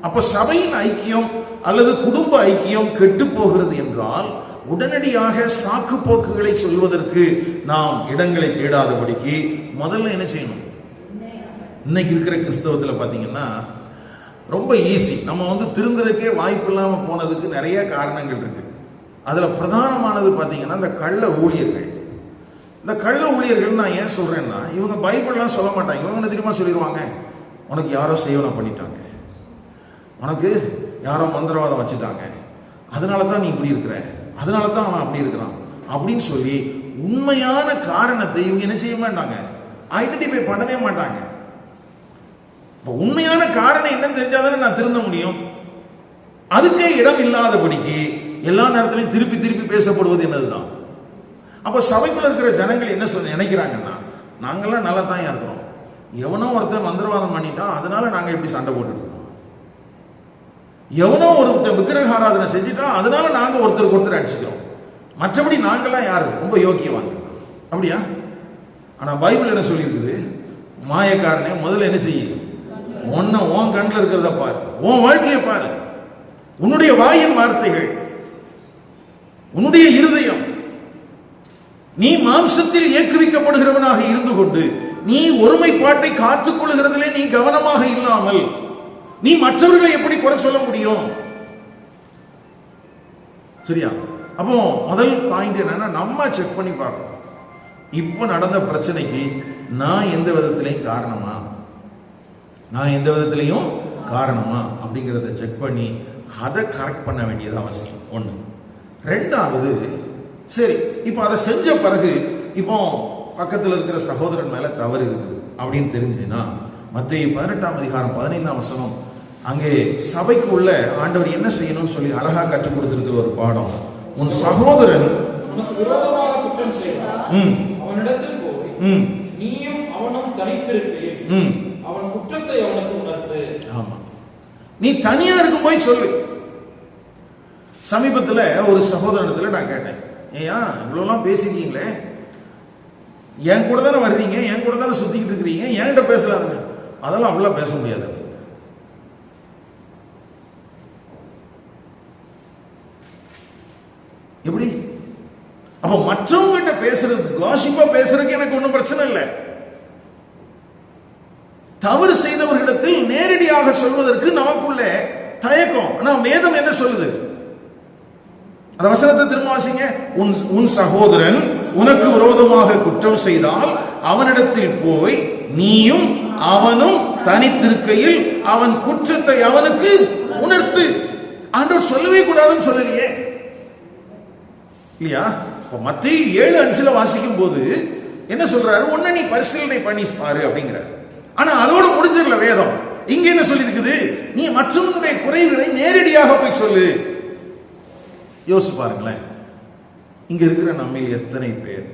அப்ப சபையின் ஐக்கியம் அல்லது குடும்ப ஐக்கியம் கெட்டு போகிறது என்றால் உடனடியாக சாக்கு போக்குகளை சொல்வதற்கு நாம் இடங்களை தேடாதபடிக்கு முதல்ல என்ன செய்யணும்? இன்னைக்கு இருக்கிற கிறிஸ்தவத்துல பாத்தீங்கன்னா ரொம்ப ஈஸி. நம்ம திருந்துறதுக்கே வாய்ப்பு இல்லாம போனதுக்கு நிறைய காரணங்கள் இருக்கு. அதுல பிரதானமானது பாத்தீங்கன்னா இந்த கள்ள ஊழியர்கள். இந்த கள்ள ஊழியர்கள் நான் ஏன் சொல்றேன்னா, இவங்க பைபிள்லாம் சொல்ல மாட்டாங்க. இவங்க என்ன தெரியுமா சொல்லிடுவாங்க? உனக்கு யாரோ சேவனை பண்ணிட்டாங்க, உனக்கு யாரோ மந்திரவாதம் வச்சுட்டாங்க, அதனால தான் நீ இப்படி இருக்கிற, அதனால தான் அவன் அப்படி இருக்கிறான் அப்படின்னு சொல்லி உண்மையான காரணத்தை இவங்க என்ன செய்ய மாட்டாங்க? ஐடென்டிஃபை பண்ணவே மாட்டாங்க. உண்மையான காரணம் என்னன்னு தெரிஞ்சாதானே நான் திருந்த முடியும். அதுக்கே இடம் இல்லாதபடிக்கு எல்லா நேரத்திலையும் திருப்பி திருப்பி பேசப்படுவது என்னதுதான். அப்ப சபைக்குள்ள இருக்கிற ஜனங்கள் என்ன நினைக்கிறாங்கன்னா, நாங்கெல்லாம் நல்லா தான் இருக்கிறோம், எவனோ ஒருத்தன் மந்திரவாதம் பண்ணிட்டான் அதனால நாங்க எப்படி சண்டை போட்டுட்டு இருக்கோம், எவனோ ஒருத்தன் விக்கிரக ஆராதனை செஞ்சுட்டான் அதனால நாங்க ஒருத்தருக்கு ஒருத்தர் அடிச்சுக்கிறோம், மற்றபடி நாங்கெல்லாம் யாரு ரொம்ப யோக்கியவாங்க. அப்படியா? ஆனா பைபிள் என்ன சொல்லி இருக்குது? மாயக்காரனே, முதல்ல என்ன செய்ய? உன்னை உன் கண்ணில் இருக்கிறத பாரு, உன் வாழ்க்கையை பாரு, உன்னுடைய வாயின் வார்த்தைகள், உன்னுடைய இருதயம். நீ மாம்சத்தில் ஏக்குவிக்கப்படுகிறவனாக இருந்து கொண்டு நீ ஒருமைப்பாட்டை காத்துக் கொள்ளுகிறதிலே நீ கவனமாக இல்லாமல் நீ மற்றவர்களை எப்படி குறை சொல்ல முடியும்? சரியா? அப்போ முதல் பாயிண்ட் என்னன்னா, நம்ம செக் பண்ணி பார்க்கணும், இப்ப நடந்த பிரச்சனைக்கு நான் எந்த விதத்திலையும் காரணமா, நான் எந்த விதத்திலையும் காரணமா அப்படிங்கிறத செக் பண்ணி அதை கரெக்ட் பண்ண வேண்டியது அவசியம். ஒண்ணு. ரெண்டாவது, சரி இப்போ அதை செஞ்ச பிறகு இப்போ பக்கத்தில் இருக்கிற சகோதரன் மேல தவறு இருக்குது அப்படின்னு தெரிஞ்சுன்னா, மத்தேயு 18ஆம் அதிகாரம் 15ஆம் வசனம், அங்கே சபைக்கு உள்ள ஆண்டவர் என்ன செய்யணும்னு சொல்லி அழகா கற்றுக் கொடுத்திருக்கிற ஒரு பாடம். உன் சகோதரன் குற்றம் செய்வான், அவனிடத்தில் போய் நீயும் அவனும் தனித்திருக்கிறீர், அவன் குற்றத்தை அவனுக்கு உணர்த்து. ஆமா, நீ தனியா இருக்கும் போய் சொல்லு. சமீபத்தில் ஒரு சகோதரனத்துல நான் கேட்டேன், ஏயா இவ்வளவுலாம் பேசிருக்கீங்களே, என் கூட தானே வர்றீங்க, என் கூட தானே சுத்திக்கிட்டு இருக்கிறீங்க, என்கிட்ட பேசலாதுங்க. அதெல்லாம் அவ்வளவு பேச முடியாது. எப்படி? அப்ப மற்றவங்க கிட்ட பேசுறது, காசிப்பா பேசுறதுக்கு எனக்கு ஒன்றும் பிரச்சனை இல்லை. தவறு செய்தவர்களிடத்தில் நேரடியாக சொல்வதற்கு நமக்குள்ள தயக்கம். ஆனா வேதம் என்ன சொல்லுது? அந்த வசனத்தை திரும்ப வாசிங்க. உன் சகோதரன் உனக்கு விரோதமாக குற்றம் செய்தால் அவனிடத்தில் போய் நீயும் அவனும் தனித்திருக்கையில் அவன் குற்றத்தை அவனுக்கு உணர்த்து. ஆண்டவர் சொல்லவே கூடாதுன்னு சொல்லலையே இல்லையா? மத்தேயு 7:5 வாசிக்கும் போது என்ன சொல்றாரு? உன்னை நீ பரிசீலனை பண்ணி பாரு அப்படிங்கிறார். ஆனா அதோட முடிஞ்சிடல வேதம். இங்க என்ன சொல்லி இருக்குது? நீ மற்றவனுடைய குறைகளை நேரடியாக போய் சொல்லு. யோசிச்சு பாருங்களேன், இங்க இருக்கிற நம்மில் எத்தனை பேர்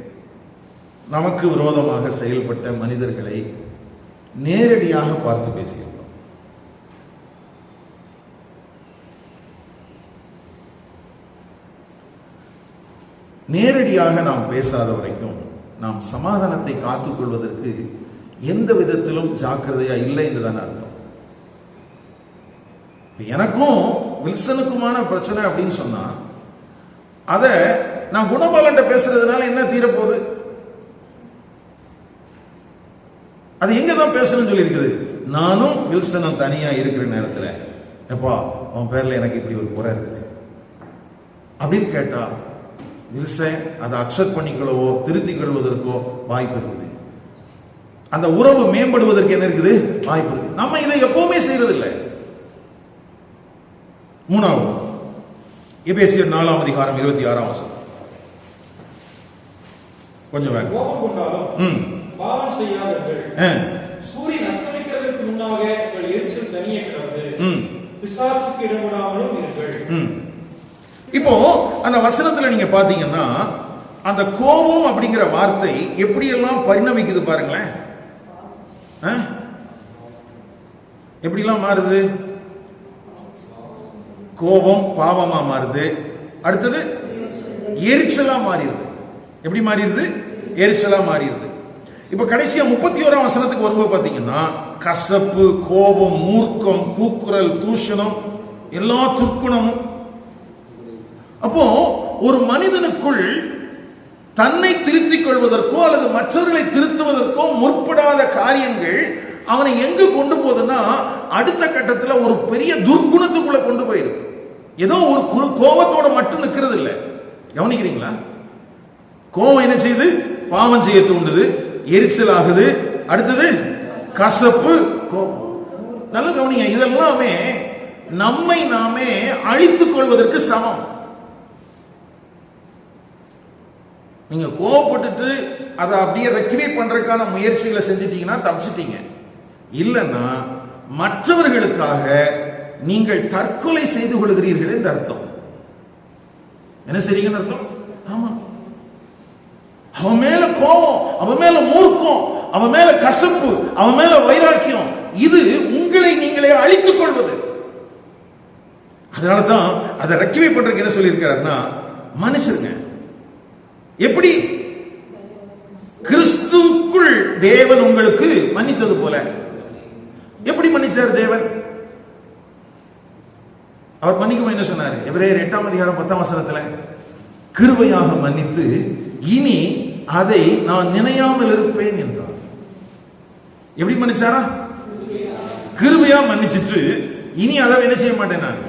நமக்கு விரோதமாக செயல்பட்ட மனிதர்களை நேரடியாக பார்த்து பேசியிருக்கிறோம்? நேரடியாக நாம் பேசாத வரைக்கும் நாம் சமாதானத்தை காத்துக் கொள்வதற்கு எந்த விதத்திலும் ஜாக்கிரதையா இல்லை என்றுதான் அர்த்தம். எனக்கும் வில்சனுக்குமான பிரச்சனை அப்படின்னு சொன்னா அத நான் குணபாலன்ட்ட பேசுறதுனால என்ன தீரப்போகுது? அது எங்க தான் பேசணும்னு சொல்லி இருக்குது. நானும் வில்சனும் தனியா இருக்கிற நேரத்தில், எப்பா அவன் பேர்ல எனக்கு இப்படி ஒரு குறை இருக்குது அப்படின்னு கேட்டா வில்சன் அதை அக்செப்ட் பண்ணிக்கொள்ளவோ திருத்திக் கொள்வதற்கோ வாய்ப்பு இருக்குது. அந்த உறவு மேம்படுவதற்கு என்ன இருக்குது? வாய்ப்பு இருக்கு. நம்ம இதை எப்பவுமே செய்யறதில்லை. மூணாவது, எபேசியர் 4:26. கொஞ்சம் வேகம். கோபம் கொண்டாலும் பாவம் செய்யாதீர்கள். சூரியன் அஸ்தமிக்கிறதுக்கு முன்னாக உங்கள் எரிச்சல் தனியே கிடந்து பிசாசுக்கு இடமிடாமலும் இருங்கள். இப்போ அந்த வசனத்துல நீங்க பாத்தீங்கன்னா அந்த கோபம் அப்படிங்கிற வார்த்தை எப்படி எல்லாம் பரிணமிக்குது பாருங்களேன். எப்படி எல்லாம் மாறுது? கோபம் பாவமா மாறுது. அடுத்தது எரிச்சலா மாறிடுது. எப்படி மாறிடுது? எரிச்சலா மாறிடுது. இப்ப கடைசியா 31ஆம் வசனத்துக்கு வரும்போது பாத்தீங்கன்னா கசப்பு, கோபம், மூர்க்கம், கூக்குரல், தூஷணம், எல்லா துர்க்குணமும். அப்போ ஒரு மனிதனுக்குள் தன்னை திருத்திக் கொள்வதற்கோ அல்லது மற்றவர்களை திருத்துவதற்கோ முற்படாத காரியங்கள் அவனை எங்கு கொண்டு போகுதுன்னா அடுத்த கட்டத்தில் ஒரு பெரிய துர்க்குணத்துக்குள்ள கொண்டு போயிடுது. ஏதோ ஒரு கோபத்தோட மட்டும் நிற்கிறது இல்லை. கவனிக்கிறீங்களா? கோபம் என்ன செய்யுது? பாவம் செய்ய தூண்டுது, எரிச்சல் ஆகுது. அடுத்தது கசப்பு, கோபம். நல்ல கவனிங்க, இதெல்லாமே நம்மை நாமே அழித்துக் கொள்வதற்கு சமம். நீங்க கோவப்பட்டுட்டு அதை அப்படியே ரெக்டிஃபை பண்றதுக்கான முயற்சிகளை செஞ்சிட்டீங்கன்னா தப்பிச்சிட்டீங்க. இல்லைன்னா மற்றவர்களுக்காக நீங்கள் தற்கொலை செய்து கொள்கிறீர்கள் என்று அர்த்தம். என்ன செய்றீங்கன்னு அர்த்தம்? ஆமா, அவன் மேல கோபம், அவன் மேல மூர்க்கம், அவன் மேல கசப்பு, அவன் மேல வைராக்கியம், இது உங்களை நீங்களே அழித்துக் கொள்வது. அதனாலதான் அதை ரெக்டிஃபை பண்றதுக்கு என்ன சொல்லி இருக்காருன்னா மன்னிச்சிருங்க. எப்படி? கிறிஸ்துவுக்குள் தேவன் உங்களுக்கு மன்னித்தது போல. எப்படி மன்னிச்சார் தேவன்? அவர் மன்னிக்கும் என்ன சொன்னார்? எபிரேயர் 8:10 கிருபையாக மன்னித்து இனி அதை நான் நினையாமல் இருப்பேன் என்றார். எப்படி மன்னிச்சாரா? கிருபையா மன்னிச்சிட்டு இனி அதை என்ன செய்ய மாட்டேன். நான்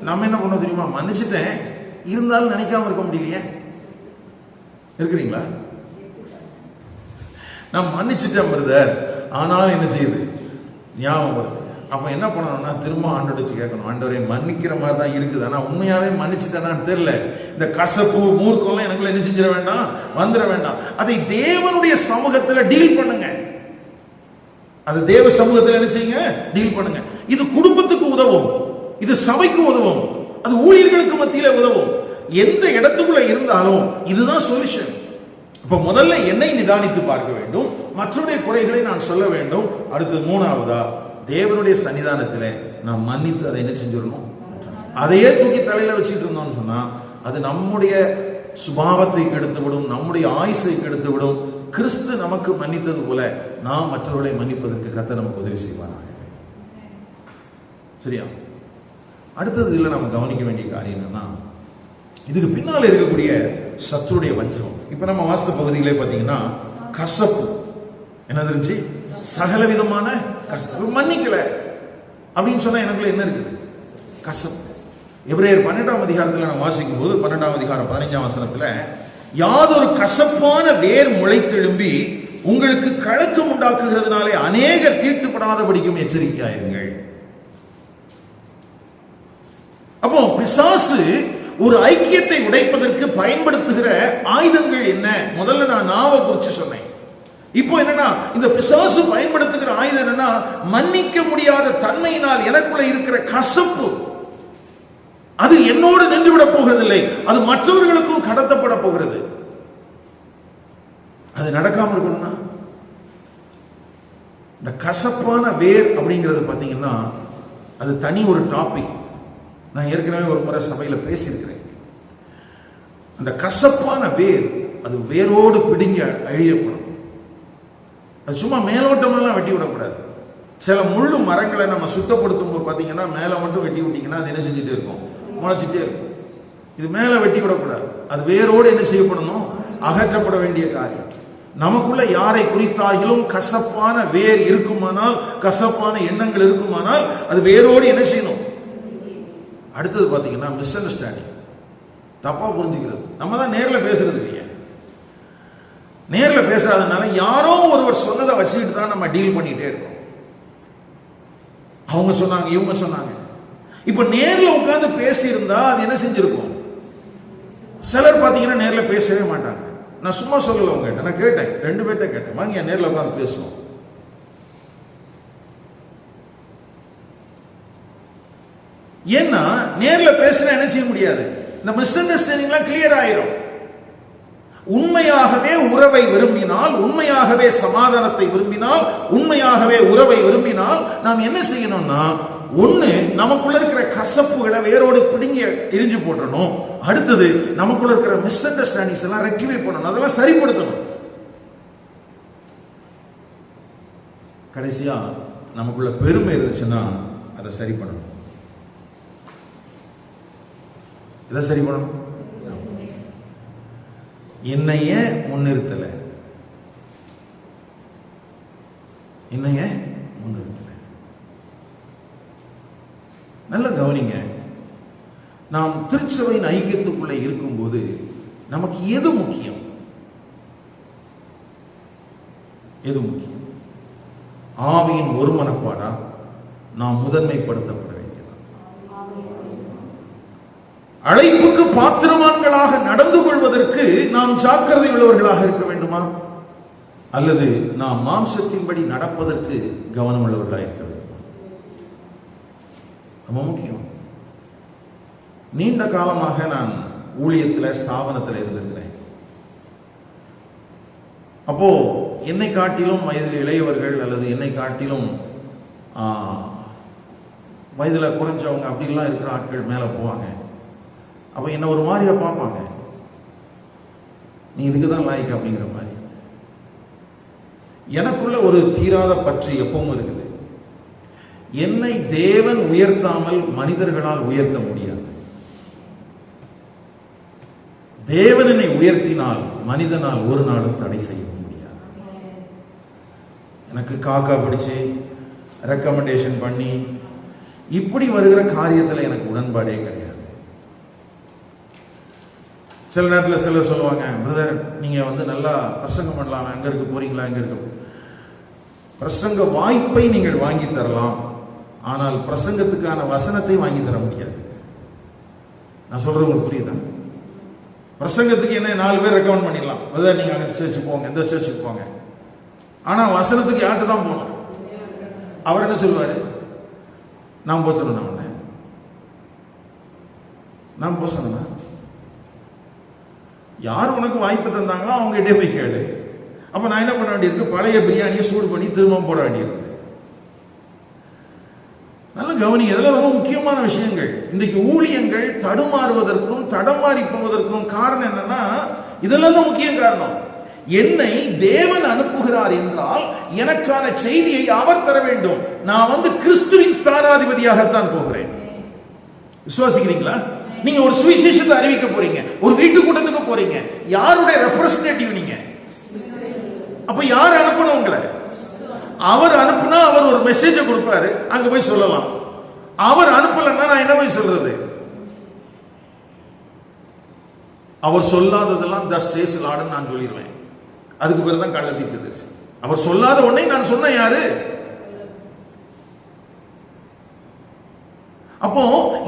நம்ம என்ன பண்ண தெரியுமா? மன்னிச்சுட்டேன், இருந்தாலும் நினைக்காம இருக்க முடியலையே. இருக்கிறீங்களா? நான் மன்னிச்சுட்டேன் பிரதர், ஆனாலும் என்ன செய்யுது? ஞாபகம் வருது. அப்ப என்ன பண்ணணும்னா திரும்ப ஆண்டோட கேட்கணும், ஆண்டவரே மன்னிக்கிற மாதிரி தான் இருக்குது, ஆனா உண்மையாவே மன்னிச்சுட்டேன்னு தெரியல. இந்த கசப்பு மூர்க்கம்லாம் எனக்குள்ள என்ன செஞ்சிட வேண்டாம், வந்துட வேண்டாம். அதை தேவனுடைய சமூகத்துல டீல் பண்ணுங்க. அது தேவ சமூகத்தில் என்ன செய்யுங்க? டீல் பண்ணுங்க. இது குடும்பத்துக்கு உதவும், இது சபைக்கு உதவும், அது ஊழியர்களுக்கு மத்தியில உதவும். எந்த இடத்துக்குள்ள இருந்தாலும் இதுதான் சொல்யூஷன். இப்ப முதல்ல என்னை நிதானித்து பார்க்க வேண்டும், மற்றவருடைய குறைகளை நான் சொல்ல வேண்டும். அடுத்து மூணாவதா தேவனுடைய சன்னிதானத்தில் நாம் மன்னித்து அதை என்ன செஞ்சிடணும்? அதையே தூக்கி தலையில வச்சுட்டு இருந்தோம்னு சொன்னா அது நம்முடைய சுபாவத்தை கெடுத்துவிடும், நம்முடைய ஆயுசை கெடுத்துவிடும். கிறிஸ்து நமக்கு மன்னித்தது போல நாம் மற்றவர்களை மன்னிப்பதற்கு கர்த்தர் நமக்கு உதவி செய்வாராக. சரியா? அடுத்தது இல்லை நம்ம கவனிக்க வேண்டிய காரியம் என்னன்னா, இதுக்கு பின்னால் இருக்கக்கூடிய சத்துருடைய வஞ்சகம். இப்ப நம்ம வாஸ்து பகுதியிலே பாத்தீங்கன்னா கசப்பு என்ன இருந்துச்சு? சகல விதமான கசப்பு. மன்னிக்கல அப்படின்னு சொன்னா எனக்குள்ள என்ன இருக்குது? கசப்பு. எபிரேயர் 12 நம்ம வாசிக்கும் போது 12 15 யாதொரு கசப்பான வேர் முளைத்தெழும்பி உங்களுக்கு கலக்கம் உண்டாக்குகிறதுனாலே அநேகர் தீட்டுப்படாதபடிக்கும் எச்சரிக்கையாயிருங்கள். அப்போ பிசாசு ஒரு ஐக்கியத்தை உடைப்பதற்கு பயன்படுத்துகிற ஆயுதங்கள் என்ன? முதல்ல நான் நாவை குறிச்சு சொன்னேன். இப்போ என்னன்னா, இந்த பிசாசு பயன்படுத்துகிற ஆயுதம் என்னன்னா, மன்னிக்க முடியாத தன்மையினால் எனக்குள்ள இருக்கிற கசப்பு, அது என்னோடு நின்றுவிட போகிறதில்லை, அது மற்றவர்களுக்கும் கடத்தப்பட போகிறது. அது நடக்காம இருக்கணும்னா, இந்த கசப்பான வேர் அப்படிங்கிறது பாத்தீங்கன்னா அது தனி ஒரு டாபிக். நான் ஏற்கனவே ஒரு முறை சபையில பேசியிருக்கிறேன். அந்த கசப்பான வேர் அது வேரோடு பிடுங்கி அழியப்படும். அது சும்மா மேலோட்டமெல்லாம் வெட்டி விடக்கூடாது. சில முள்ளு மரங்களை நம்ம சுத்தப்படுத்தும் போது பாத்தீங்கன்னா மேல மட்டும் வெட்டி விட்டீங்கன்னா அது என்ன செஞ்சுட்டே இருக்கும்? முளைச்சிட்டே இருக்கும். இது மேல வெட்டி விடக்கூடாது. அது வேரோடு என்ன செய்யப்படணும்? அகற்றப்பட வேண்டிய காரியம். நமக்குள்ள யாரை குறித்தாகிலும் கசப்பான வேர் இருக்குமானால், கசப்பான எண்ணங்கள் இருக்குமானால், அது வேரோடு என்ன செய்யணும்? அடுத்தது பாத்தீங்கன்னா மிஸ் அண்டர்ஸ்டாண்டிங், தப்பா புரிஞ்சுக்கிறது. நம்ம தான் நேர்ல பேசுறது இல்லையா? நேர்ல பேசாதனால யாரோ ஒருவர் சொன்னதை வச்சுக்கிட்டு தான் நம்ம டீல் பண்ணிட்டே இருக்கோம். அவங்க சொன்னாங்க, இவங்க சொன்னாங்க. இப்ப நேர்ல உட்கார்ந்து பேசி இருந்தா அது என்ன செஞ்சிருக்கும்? சிலர் பாத்தீங்கன்னா நேர்ல பேசவே மாட்டாங்க. நான் சும்மா சொல்லல, உங்ககிட்ட நான் கேட்டேன், 2 பேர்ட்ட கேட்டேன், வாங்க நேர்ல உட்கார்ந்து பேசுவோம். ஏன்னா நேர்ல பேசினா என்ன செய்ய முடியாது? இந்த மிஸ் அண்டர்ஸ்டாண்டிங்லாம் கிளியர் ஆயிரும். உண்மையாகவே உறவை விரும்பினால், உண்மையாகவே சமாதானத்தை விரும்பினால், உண்மையாகவே உறவை விரும்பினால் நாம் என்ன செய்யணும்னா, ஒண்ணு நமக்குள்ள இருக்கிற கசப்புகளை வேரோடு பிடுங்கி எரிஞ்சு போட்டணும். அடுத்தது நமக்குள்ள இருக்கிற மிஸ் அண்டர்ஸ்டாண்டிங்ஸ் எல்லாம் ரெக்டிஃபை பண்ணணும், அதெல்லாம் சரிப்படுத்தணும். கடைசியா நமக்குள்ள பெருமை இருந்துச்சுன்னா அதை சரி பண்ணணும். இதை சரி பண்ணணும். என்னைய முன்னிறுத்தல, என்னைய முன்னிறுத்தல. நல்ல கவனிங்க. நாம் திருச்சபையின் ஐக்கியத்துக்குள்ளே இருக்கும்போது நமக்கு எது முக்கியம்? எது முக்கியம்? ஆவியின் ஒரு மனப்பாடா? நாம் முதன்மைப்படுத்தப்பட வேண்டியதா? அழைப்புக்கு பாத்திரவான்களாக நடந்து கொள்வதற்கு நாம் ஜாக்கிரதை உள்ளவர்களாக இருக்க வேண்டுமா? அல்லது நாம் மாம்சத்தின்படி நடப்பதற்கு கவனம் உள்ளவர்களாக இருக்க வேண்டுமா? ரொம்ப முக்கியம். நீண்ட காலமாக நான் ஊழியத்தில், ஸ்தாபனத்தில் இருந்திருக்கிறேன். அப்போ என்னை காட்டிலும் வயதில் இளையவர்கள் அல்லது என்னை காட்டிலும் வயதில் குறைஞ்சவங்க அப்படிலாம் இருக்கிற ஆட்கள் மேலே போவாங்க. அப்போ என்ன ஒரு மாதிரியா பார்ப்பாங்க, நீ இதுக்கு தான் லாய்க்கு அப்படிங்கிற மாதிரி. எனக்குள்ள ஒரு தீராத பற்று எப்பவும் இருக்குது. என்னை தேவன் உயர்த்தாமல் மனிதர்களால் உயர்த்த முடியாது. தேவன் என்னை உயர்த்தினால் மனிதனால் ஒரு நாளும் தடை செய்ய முடியாது. எனக்கு காக்கா பிடிச்சு ரெக்கமெண்டேஷன் பண்ணி இப்படி வருகிற காரியத்தில் எனக்கு உடன்பாடே கிடையாது. சில நேரத்தில் சிலர் சொல்லுவாங்க, பிரதர் நீங்க நல்லா பிரசங்கம் பண்ணலாம், எங்க இருக்கு போறீங்களா? எங்க இருக்கு? பிரசங்க வாய்ப்பை நீங்கள் வாங்கி தரலாம், ஆனால் பிரசங்கத்துக்கான வசனத்தை வாங்கி தர முடியாது. நான் சொல்றது உங்களுக்கு புரியுதா? பிரசங்கத்துக்கு என்ன 4 பேர் ரெக்கமெண்ட் பண்ணிடலாம், பிரதர் நீங்க அங்க சர்ச்சுக்கு போங்க, எந்த சர்ச்சுக்கு போங்க. ஆனா வசனத்துக்கு யார்கிட்ட தான் போகணும்? அவர் என்ன சொல்லுவாரு? நான் போக சொன்ன, நான் போக சொன்ன, யார் உனக்கு வாய்ப்பு தந்தாங்களோ அவங்க கிட்டே போய் கேளு. அப்ப நான் என்ன பண்ண வேண்டியிருக்கு? பழைய பிரியாணியை சூடு பண்ணி திரும்ப போட வேண்டியிருக்கு. நல்ல கவனிங்க, இதெல்லாம் ரொம்ப முக்கியமான விஷயங்கள். இன்றைக்கு ஊழியங்கள் தடுமாறுவதற்கும் தடமாறி போவதற்கும் காரணம் என்னன்னா, இதெல்லாம் தான் முக்கிய காரணம். என்னை தேவன் அனுப்புகிறார் என்றால் எனக்கான செய்தியை அவர் தர வேண்டும். நான் கிறிஸ்துவின் ஸ்தானாதிபதியாகத்தான் போகிறேன். விசுவாசிக்கிறீங்களா? நீங்க ஒரு சுவிசேஷத்தை அறிவிக்க போறீங்க, ஒரு வீட்டு கூட்டத்துக்கு போறீங்க, யாருடைய ரெப்ரசன்டேட்டிவ் நீங்க? அப்ப யார் அனுப்பணும் உங்களை? அவர் அனுப்புனா அவர் ஒரு மெசேஜ கொடுப்பாரு, அங்க போய் சொல்லலாம். அவர் அனுப்பலன்னா நான் என்ன போய் சொல்றது? அவர் சொல்லாததெல்லாம் thus says the Lord நான் சொல்லிடுவேன். அதுக்கு பேர் தான் கள்ள தீர்க்கதரிசி. அவர் சொல்லாத ஒன்றை நான் சொன்ன யாரு? அப்போ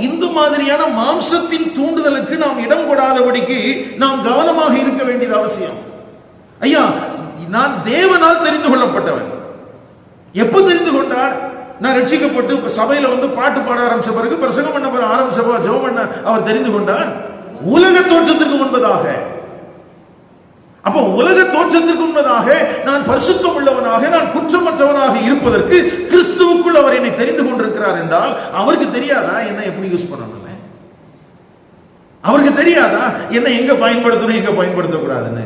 இந்த மாதிரியான மாம்சத்தின் தூண்டுதலுக்கு நாம் இடம் கொடாதபடிக்கு நாம் கவனமாக இருக்க வேண்டியது அவசியம். ஐயா, நான் தேவனால் தெரிந்து கொள்ளப்பட்டவன். எப்ப தெரிந்து கொண்டார்? நான் ரட்சிக்கப்பட்டு சபையில வந்து பாட்டு பாட ஆரம்பிச்ச பிறகு, பிரசங்கம் பண்ண ஆரம்பிச்ச ஜெபம் பண்ண அவர் தெரிந்து கொண்டார் உலக தோற்றத்திற்கு முன்பதாக. அப்போ உலக தோற்றத்திற்கு முன்பதாக நான் பரிசுத்தம் உள்ளவனாக, நான் குற்றமற்றவனாக இருப்பதற்கு கிறிஸ்துவுக்குள் அவர் என்னை தெரிந்து கொண்டிருக்கிறார் என்றால் அவருக்கு தெரியாதா என்ன எப்படி யூஸ் பண்ணணும்? அவருக்கு தெரியாதா என்ன எங்க பயன்படுத்தணும் எங்க பயன்படுத்தக்கூடாதுன்னு?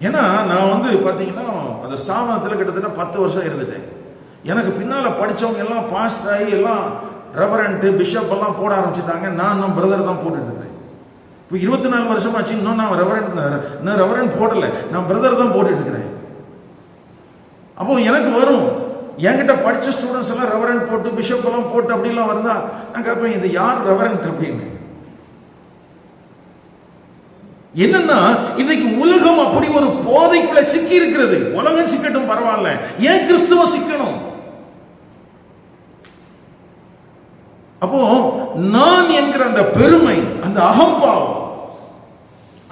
ஏன்னா நான் வந்து பாத்தீங்கன்னா அந்த ஸ்தாபனத்தில் கிட்டத்தட்ட 10 வருஷம் இருந்துட்டேன். எனக்கு பின்னால படிச்சவங்க எல்லாம் பாஸ்டர் ஆகி எல்லாம் ரெவரண்ட் பிஷப் எல்லாம் போட ஆரம்பிச்சுட்டாங்க. நான் பிரதர் தான் போட்டுட்டு இருக்கேன். இப்போ 24 வருஷம் ஆச்சு, இன்னும் நான் ரெவரண்ட் போடல, நான் பிரதர் தான் போட்டுட்டு இருக்கிறேன். அப்போ எனக்கு வரும், என்கிட்ட படிச்ச ஸ்டூடெண்ட்ஸ் எல்லாம் ரெவரண்ட் போட்டு பிஷப் எல்லாம் போட்டு அப்படிலாம் வருதா, நான் கேட்பேன் இது யார் ரெவரண்ட் அப்படின்னு. என்னன்னா இன்னைக்கு உலகம் அப்படி ஒரு போதைக்குள்ள சிக்கி இருக்கிறது. உலகம் சிக்கட்டும் பரவாயில்ல, ஏன் கிறிஸ்துவ சிக்கணும்? அப்போ நான் என்கிற அந்த பெருமை, அந்த அகம்பாவம்,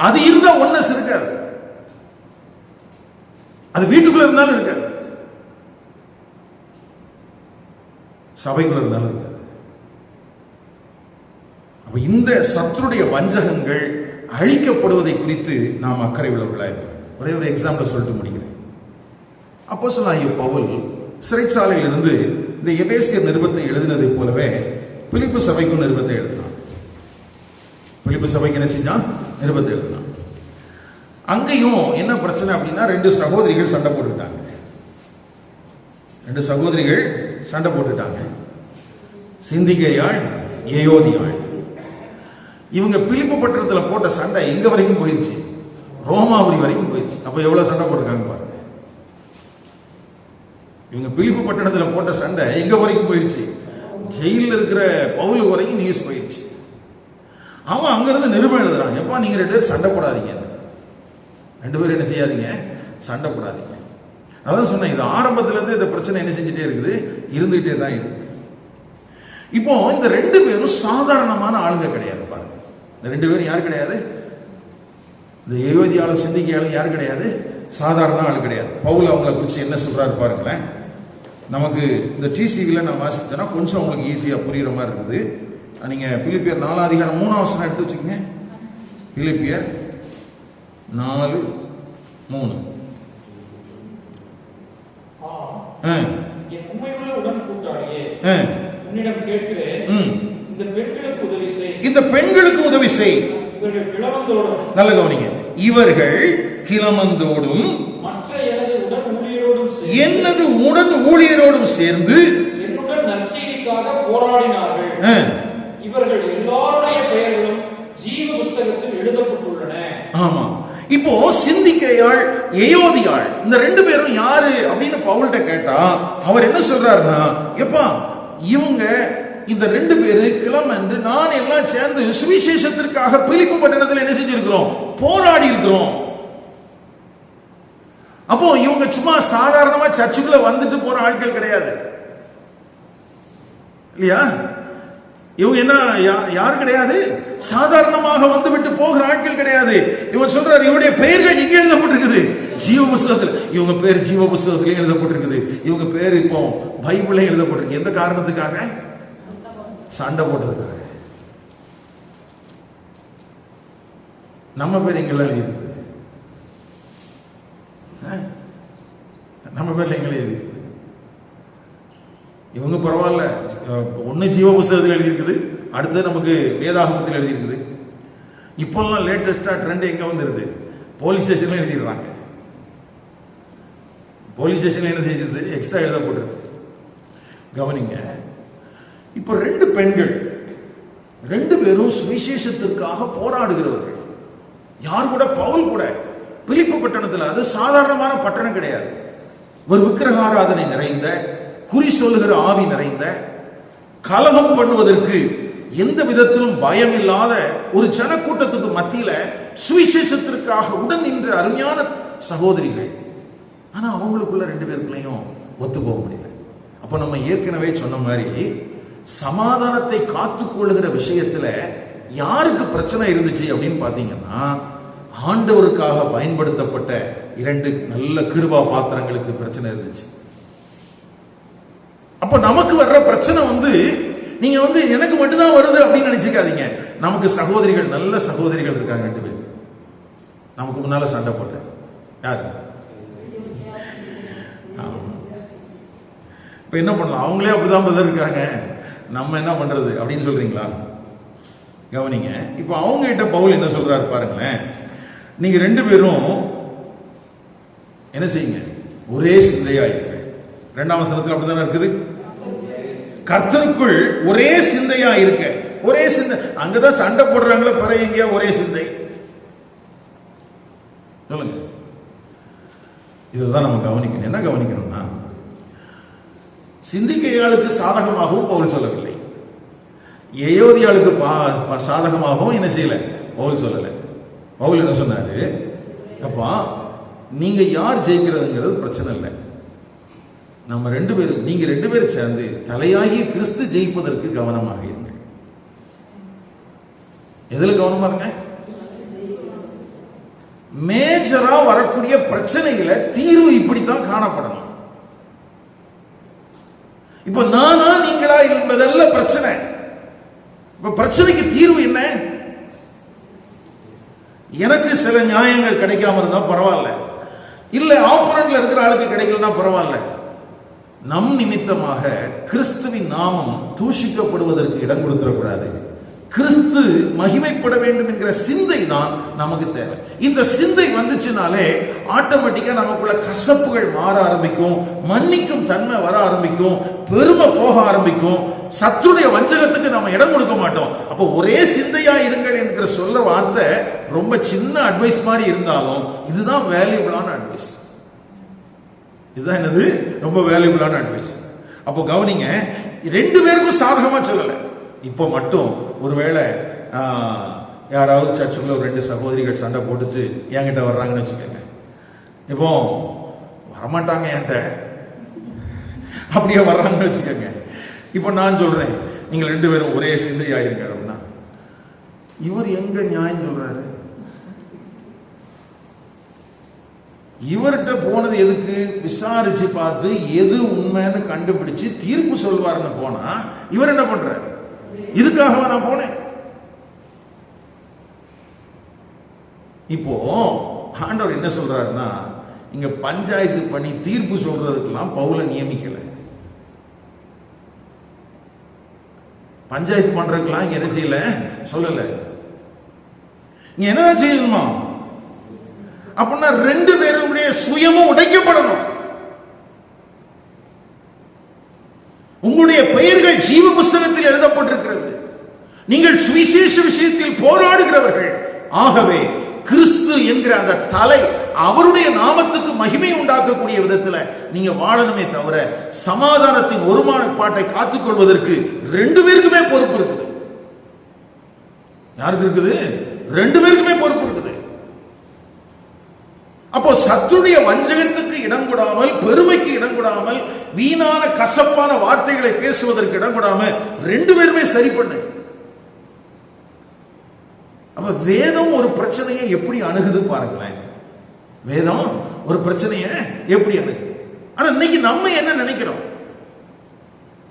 அது இருந்தா ஒன்னஸ் இருக்காது. அது வீட்டுக்குள்ள இருந்தாலும் இருக்காது, சபைக்குள்ள இருந்தாலும் இருக்காது. அப்ப இந்த சத்துருடைய வஞ்சகங்கள் அழிக்கப்படுவதை குறித்து நாம் அக்கறை உள்ளவர்களாக இருக்கிறோம். ஒரே ஒரு எக்ஸாம்பிள் சொல்லிட்டு முடிக்கிறேன். அப்போஸ்தலனாகிய பவுல் சிறைச்சாலையில் இருந்து இந்த எபேசியர் நிருபத்தை எழுதினதை போலவே பிலிப்பு சபைக்கும் நிருபத்தை எழுதினான். பிலிப்பு சபைக்கு என்ன செஞ்சான்? நிருபத்தை எழுதினான். அங்கேயும் என்ன பிரச்சனை அப்படின்னா, 2 சகோதரிகள் சண்டை போட்டுட்டாங்க. 2 சகோதரிகள் சண்டை போட்டுட்டாங்க. சிந்திகையாள், ஏயோதியாள். இவங்க பிலிப்பு பட்டணத்தில் போட்ட சண்டை எங்க வரைக்கும் போயிடுச்சு? ரோமாபுரி வரைக்கும் போயிடுச்சு. அப்ப எவ்வளவு சண்டை போட்டிருக்காங்க பாருங்க. இவங்க பிலிப்பு பட்டணத்தில் போட்ட சண்டை எங்க வரைக்கும் போயிடுச்சு? ஜெயிலில் இருக்கிற பவுல் வரைக்கும் நியூஸ் போயிடுச்சு. அவன் அங்கிருந்து நிருபம் எழுதுறான், எப்பா நீங்க 2 பேரும் சண்டை போடாதீங்க, 2 பேரும் என்ன செய்யாதீங்க, சண்டை போடாதீங்க. அதான் சொன்னேன், இது ஆரம்பத்துல இருந்து இந்த பிரச்சனை என்ன செஞ்சுட்டே இருக்குது, இருந்துகிட்டே தான் இருக்கு. இப்போ இந்த 2 பேரும் சாதாரணமான ஆளுங்க கிடையாது பாருங்க. இந்த 2 பேரும் யாரு கிடையாது? இந்த ஏயோதியாலும் சிந்திக்கையாலும் யாரு கிடையாது? சாதாரண ஆள் கிடையாது. பவுல் அவங்களை குறித்து என்ன சொல்றாரு பாருங்களேன். நமக்கு இந்த டிசிவில நான் வாசித்தேன்னா கொஞ்சம் உங்களுக்கு ஈஸியா புரியுற மாதிரி இருக்குது. நீங்க பிலிப்பியர் 4 அதிகாரம் 3ஆம் வசனம் எடுத்து வச்சுக்கோங்க. பிலிப்பியர் 4:3. உண்மையுள்ள உடன் கூட்டாளியே, உன்னிடம் கேட்கிறேன், இந்த பெண்களுக்கு உதவி செய். இந்த பெண்களுக்கு உதவி செய். இவர்கள் கிளமந்தோடும், நல்ல கவனிங்க, இவர்கள் கிளமந்தோடும் மற்ற எனது உடன் ஊழியரோடும் சேர்ந்து என்னுடன் நற்செய்திக்காக போராடினார்கள். இவர்கள் எல்லாருடைய பெயர்களும் ஜீவ புஸ்தகத்தில் எழுதப்பட்டுள்ளன. ஆமா. இப்போ சிந்திக்கையாள், ஏயோதியாள், இந்த 2 பேரும் யாரு அப்படின்னு பவுல்கிட்ட கேட்டா அவர் என்ன சொல்றாருன்னா, எப்பா இவங்க இந்த 2 பேரு கிளம்பென்று நான் எல்லாம் சேர்ந்து சுவிசேஷத்திற்காக பிலிப்பு பட்டணத்தில் என்ன செஞ்சிருக்கிறோம், போராடி இருக்கிறோம். அப்போ இவங்க சும்மா சாதாரணமா சர்ச்சுக்குள்ள வந்துட்டு போற ஆட்கள் கிடையாது இல்லையா? இவங்க என்ன யாரு கிடையாது, சாதாரணமாக வந்து விட்டு போகிற ஆட்கள் கிடையாது. இவங்க சொல்றாரு, இவருடைய பெயர்கள் இங்க எழுதப்பட்டிருக்குது ஜீவ புஸ்தகத்தில். இவங்க பேர் ஜீவ புஸ்தகத்திலே எழுதப்பட்டிருக்குது. இவங்க பேர் இப்போ பைபிளே எழுதப்பட்டிருக்கு. எந்த காரணத்துக்காக? சண்டை போட்டதுக்காக. நம்ம பேர் எங்கெல்லாம் எழுதியிருக்கு? நம்ம பேர்ல எங்களே எழுதியிருக்கு. இவங்க பரவாயில்ல, ஒன்னு ஜீவ புஸ்தகத்தில் எழுதியிருக்குது, அடுத்து நமக்கு வேதாகமத்தில் எழுதியிருக்குது. இப்போல்லாம் லேட்டஸ்டா ட்ரெண்ட் எங்க வந்துருது, போலீஸ் ஸ்டேஷன்ல எழுதிடுறாங்க. போலீஸ் ஸ்டேஷன்ல என்ன செய்யுது, எக்ஸ்ட்ரா எழுத போட்டுருக்கு. கவனிங்க, இப்போ 2 பெண்கள், 2 பேரும் சுவிசேஷத்திற்காக போராடுகிறவர்கள். யார் கூட? பவுல் கூட. பிலிப்பு பட்டணத்தில், அது சாதாரணமான பட்டணம் கிடையாது. ஒரு விக்கிரகாராதனை நிறைந்த, குறி சொல்லுகிற ஆவி நிறைந்த, கலகம் பண்ணுவதற்கு எந்த விதத்திலும் பயம் இல்லாத ஒரு ஜனக்கூட்டத்துக்கு மத்தியில சுவிசேஷத்திற்காக உடன் நின்ற அருமையான சகோதரிகள். ஆனா அவங்களுக்குள்ள 2 பேருக்குள்ளேயும் ஒத்து போக முடியல. அப்ப நம்ம ஏற்கனவே சொன்ன மாதிரி சமாதானத்தை காத்துக்கொள்ளுகிற விஷயத்துல யாருக்கு பிரச்சனை இருந்துச்சு அப்படின்னு பாத்தீங்கன்னா, ஆண்டவருக்காக பயன்படுத்தப்பட்ட 2 நல்ல கிருபா பாத்திரங்களுக்கு பிரச்சனை இருந்துச்சு. அப்ப நமக்கு வர்ற பிரச்சனை நீங்க எனக்கு மட்டும்தான் வருது அப்படின்னு நினைச்சுக்காதீங்க. நமக்கு சகோதரிகள், நல்ல சகோதரிகள் இருக்காங்க 2 பேர். நமக்கு முன்னால சண்டை போட்ட யாரு? இப்ப என்ன பண்ணலாம்? அவங்களே அப்படிதான் பதில் இருக்காங்க, நம்ம என்ன பண்றது அப்படின்னு சொல்றீங்களா? கவனிங்க. இப்ப அவங்க கிட்ட பவுல் என்ன சொல்றாரு பாருங்களேன். நீங்க 2 பேரும் என்ன செய்யுங்க? ஒரே சிந்தையாயிருங்க. 2ஆம் வசனத்தில் அப்படித்தானே இருக்குது. கர்த்தருக்குள் ஒரே சிந்தையா இருக்க. ஒரே சிந்தை. அங்கதான் சண்டை போடுறாங்களே, பிறகு எங்கேயா ஒரே சிந்தை? சொல்லுங்க. இதுதான் நம்ம கவனிக்கணும். என்ன கவனிக்கணும்னா, சிந்திக்கையாளுக்கு சாதகமாகவும் பவுல் சொல்லவில்லை, ஏயோதியாளுக்கு சாதகமாகவும் என்ன செய்யல பவுல் சொல்லல. பவுல் என்ன சொன்னாரு? அப்பா, நீங்க யார் ஜெயிக்கிறதுங்கிறது பிரச்சனை இல்லை. நம்ம 2 பேரும், நீங்க 2 பேரும் சேர்ந்து தலையாகிய கிறிஸ்து ஜெயிப்பதற்கு கவனமாக இருங்க. எதுல கவனமா இருங்க? மேஜரா வரக்கூடிய பிரச்சனைகளை தீர்வு இப்படித்தான் காணப்படணும். இப்ப நானா நீங்களா என்பதல்ல பிரச்சனை. இப்ப பிரச்சனைக்கு தீர்வு என்ன? எனக்கு சில நியாயங்கள் கிடைக்காம இருந்தா பரவாயில்ல, இல்ல ஆப்போனன்ட்ல இருக்கிற ஆளுக்கு கிடைக்கலன்னா பரவாயில்ல. நம் நிமித்தமாக கிறிஸ்துவின் நாமம் தூஷிக்கப்படுவதற்கு இடம் கொடுத்துடக்கூடாது. கிறிஸ்து மகிமைப்பட வேண்டும் என்கிற சிந்தை தான் நமக்கு தேவை. இந்த சிந்தை வந்துச்சுனாலே ஆட்டோமேட்டிக்கா நமக்குள்ள கசப்புகள் மாற ஆரம்பிக்கும், மன்னிக்கும் தன்மை வர ஆரம்பிக்கும், பெருமை போக ஆரம்பிக்கும், சத்துடைய வஞ்சகத்துக்கு நம்ம இடம் கொடுக்க மாட்டோம். அப்போ ஒரே சிந்தையா இருங்கள் என்கிற சொல்ல வார்த்தை ரொம்ப சின்ன அட்வைஸ் மாதிரி இருந்தாலும் இதுதான் வேல்யூபிளான அட்வைஸ். இதுதான் என்னது? ரொம்ப வேல்யூபிளான அட்வைஸ். அப்போ கவனிங்க, 2 பேருக்கும் சாதகமா சொல்லல. இப்போ மட்டும் ஒருவேளை யாராவது சர்ச்சுக்குள்ள ஒரு 2 சகோதரிகள் சண்டை போட்டுட்டு என்கிட்ட வர்றாங்கன்னு வச்சுக்கோங்க. இப்போ வரமாட்டாங்க என்கிட்ட, அப்படியே வர்றாங்கன்னு வச்சுக்கோங்க. இப்போ நான் சொல்றேன், நீங்க 2 பேரும் ஒரே சிந்தையாயிருங்க அப்படின்னா, இவர் எங்க நியாயம் சொல்றாரு? இவர்கிட்ட போனது எதுக்கு? விசாரிச்சு பார்த்து எது உண்மைன்னு கண்டுபிடிச்சு தீர்ப்பு சொல்வாருன்னு போனா இவர் என்ன பண்றாரு? இதுக்காக நான் போனேன். இப்போ ஆண்டவர் என்ன சொல்றாருன்னா, இங்க பஞ்சாயத்து பண்ணி தீர்ப்பு சொல்றதுக்கெல்லாம் பவுலை நியமிக்கல. பஞ்சாயத்து பண்றதுக்கெல்லாம் இங்க என்ன செய்யல, சொல்லல. இங்க என்னதான் செய்யணுமா? அப்படின்னா 2 பேருடைய சுயமும் உடைக்கப்படணும். உங்களுடைய பெயர்கள் ஜீவ புஸ்தகத்தில் எழுதப்பட்டிருக்கிறது. நீங்கள் சுவிசேஷ விஷயத்தில் போராடுகிறவர்கள். ஆகவே கிறிஸ்து என்கிற அந்த தலை, அவருடைய நாமத்துக்கு மகிமை உண்டாக்கக்கூடிய விதத்தில் நீங்க வாழணுமே தவிர, சமாதானத்தின் ஒருமானப்பாட்டை காத்துக்கொள்வதற்கு 2 பேருக்குமே பொறுப்பு இருக்குது. யாருக்கு இருக்குது? 2 பேருக்குமே பொறுப்பு இருக்குது. அப்போ சத்துடைய வஞ்சகத்துக்கு இடம் கொடாமல், பெருமைக்கு இடம் கொடாமல், வீணான கசப்பான வார்த்தைகளை பேசுவதற்கு இடம் கொடாமல் 2 பேருமே சரி பண்ணு. அப்ப வேதம் ஒரு பிரச்சனையை எப்படி அணுகுது பாருங்களேன். வேதம் ஒரு பிரச்சனையை எப்படி அணுகுது. ஆனா இன்னைக்கு நம்ம என்ன நினைக்கிறோம்?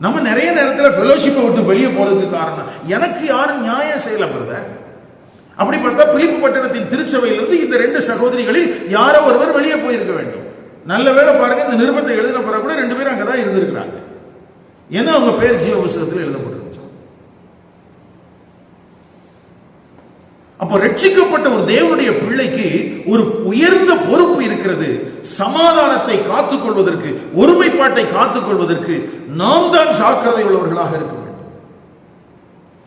நம்ம நிறைய நேரத்தில் ஃபெலோஷிப்பை விட்டு வெளியே போறதுக்கு காரணம், எனக்கு யாரும் நியாயம் செய்யல பிரதர். அப்படி பார்த்தா பிலிப்பு பட்டணத்தின் திருச்சபையிலிருந்து இந்த 2 சகோதரிகளில் யாரோ ஒருவர் வெளியே போயிருக்க வேண்டும். நல்ல வேளை பாருங்க, இந்த நிருபத்தை எழுதின பிறகு கூட 2 பேரும் அங்கதான் இருந்திருக்கிறாங்க. ஏன்னா அவங்க பேர் ஜீவ புஸ்தகத்தில் எழுதப்பட்டிருந்துச்சு. அப்போ ரட்சிக்கப்பட்ட ஒரு தேவனுடைய பிள்ளைக்கு ஒரு உயர்ந்த பொறுப்பு இருக்கிறது. சமாதானத்தை காத்துக்கொள்வதற்கு, ஒருமைப்பாட்டை காத்துக்கொள்வதற்கு நாம் தான் ஜாக்கிரதை உள்ளவர்களாக இருக்க வேண்டும்.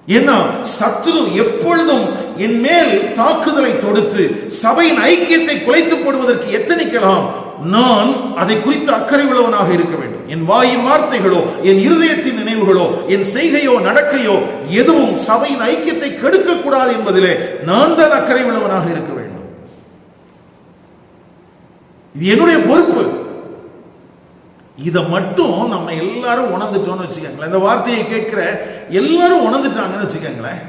ஏன்னா சத்துரு எப்பொழுதும் என் மேல் தாக்குதலை தொடுத்து சபையின் ஐக்கியத்தை குலைத்து போடுவதற்கு எத்தனிக்கலாம். நான் அதை குறித்து அக்கறை உள்ளவனாக இருக்க வேண்டும். என் வாயின் வார்த்தைகளோ, என் இருதயத்தின் நினைவுகளோ என் செய்கையோ நடக்கையோ எதுவும் சபையின் ஐக்கியத்தை கெடுக்க கூடாது என்பதிலே நான் தான் அக்கறை உள்ளவனாக இருக்க வேண்டும். இது என்னுடைய பொறுப்பு. இதை மட்டும் நம்ம எல்லாரும் உணர்ந்துட்டோம்னு வச்சுக்கோங்களேன், இந்த வார்த்தையை கேட்கிற எல்லாரும் உணர்ந்துட்டாங்கன்னு வச்சுக்கோங்களேன்,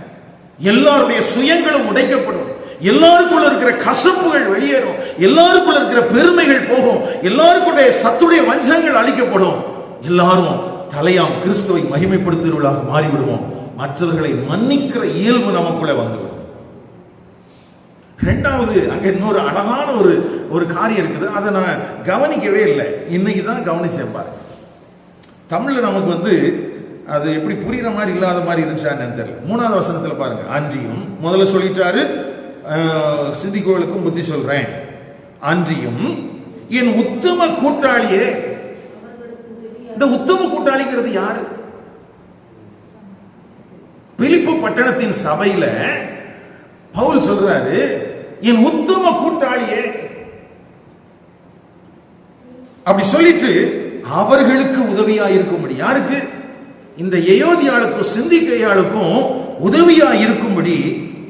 எல்லாருடைய சுயங்களும் உடைக்கப்படும், எல்லாருக்குள்ள இருக்கிற கசப்புகள் வெளியேறும், எல்லாருக்குள்ள இருக்கிற பெருமைகள் போகும், எல்லாருக்குடைய சத்துடைய வஞ்சகங்கள் அழிக்கப்படும், எல்லாரும் தலையாம் கிறிஸ்துவை மகிமைப்படுத்துவர்களாக மாறிவிடுவோம். மற்றவர்களை மன்னிக்கிற இயல்பு நமக்குள்ள வந்துவிடும். இரண்டாவது, அங்க இன்னொரு அழகான ஒரு காரியம் இருக்குது, அதை நான் கவனிக்கவே இல்லை, இன்னைக்கு தான் கவனிச்சேன் பாரு. தமிழ்ல நமக்கு அது எப்படி புரியுற மாதிரி இல்லாத மாதிரி இருந்துச்சான்னு தெரியல. 3வது வசனத்துல பாருங்க, அன்றியும் முதல்ல சொல்லிட்டாரு, சிந்திக்கோளுக்கும் புத்தி சொல்றேன், அன்றியும் என் உத்தம கூட்டாளியே. இந்த உத்தம கூட்டாளிங்கிறது யாரு? பிலிப்பு பட்டணத்தின் சபையில பவுல் சொல்றாரு, என் உத்தம கூட்டாளியே. அப்படி சொல்லிட்டு அவர்களுக்கு உதவியா இருக்கும்படி, யாருக்கு? இந்த எயோதியாளுக்கும் சிந்திக்கையாளுக்கும் உதவியா இருக்கும்படி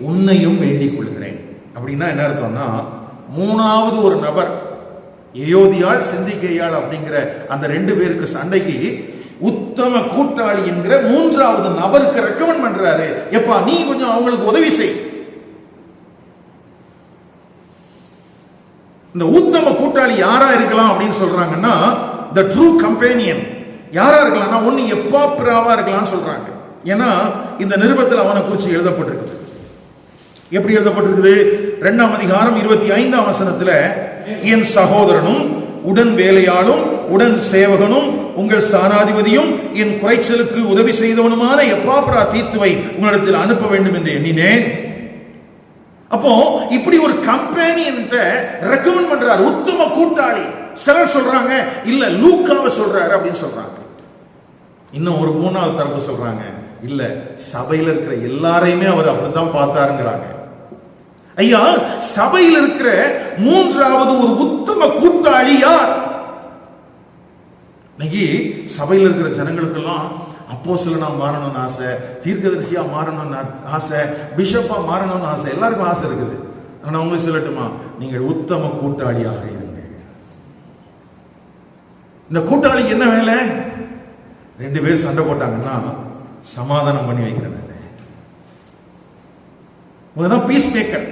உன்னையும் வேண்டிக் கொள்கிறேன். அப்படின்னா என்ன அர்த்தம்னா, 3வது ஒரு நபர், எயோதியாள் சிந்திக்கையாள் அப்படிங்கிற அந்த 2 பேருக்கு சண்டைக்கு உத்தம கூட்டாளி என்கிற 3வது நபருக்கு ரெக்கமெண்ட் பண்றாரு, எப்பா நீ கொஞ்சம் அவங்களுக்கு உதவி செய். இந்த உத்தம கூட்டாளி யாரா இருக்கலாம் அப்படின்னு சொல்றாங்கன்னா, the true companion யாரா இருக்கலாம்னா, ஒன்னு எப்பாப்பிராவா இருக்கலாம்னு சொல்றாங்க. ஏன்னா இந்த நிருபத்தில் அவனை குறித்து எழுதப்பட்டிருக்கு. எப்படி எழுதப்பட்டிருக்குது? 2ஆம் அதிகாரம் 25ஆம் வசனத்துல, என் சகோதரனும் உடன் வேலையாளும் உடன் சேவகனும் உங்கள் ஸ்தானாதிபதியும் என் குறைச்சலுக்கு உதவி செய்தவனுமான எப்பாப்ரா தீத்துவை உங்களிடத்தில் அனுப்ப வேண்டும் என்று எண்ணினேன். அப்போ இப்படி ஒரு கம்பெனியன் ரெக்கமெண்ட் பண்றாரு, உத்தம கூட்டாளி. சிலர் சொல்றாங்க இல்ல லூக்காவை சொல்றாரு அப்படின்னு சொல்றாங்க. இன்னும் ஒரு 3வது தரப்பு சொல்றாங்க, இல்ல சபையில இருக்கிற எல்லாரையுமே அவர் அப்படித்தான் பார்த்தாருங்கிறாங்க. ஐயா, சபையில் இருக்கிற 3வது ஒரு உத்தம கூட்டாளி யார்? இன்னைக்கு சபையில் இருக்கிற ஜனங்களுக்கெல்லாம் அப்போஸ்தலனா மாறணும்னு ஆசை, தீர்க்கதரிசியா மாறணும்னு ஆசை, பிஷப்பா மாறணும்னு ஆசை, எல்லாருக்கும் ஆசை இருக்குது. ஆனா உங்களுக்கு சொல்லட்டுமா, நீங்கள் உத்தம கூட்டாளியாக இருங்க. இந்த கூட்டாளிக்கு என்ன வேலை? 2 பேர் சண்டை போட்டாங்கன்னா சமாதானம் பண்ணி வைக்கிற வேலை. இவங்கதான் பீஸ் மேக்கர்.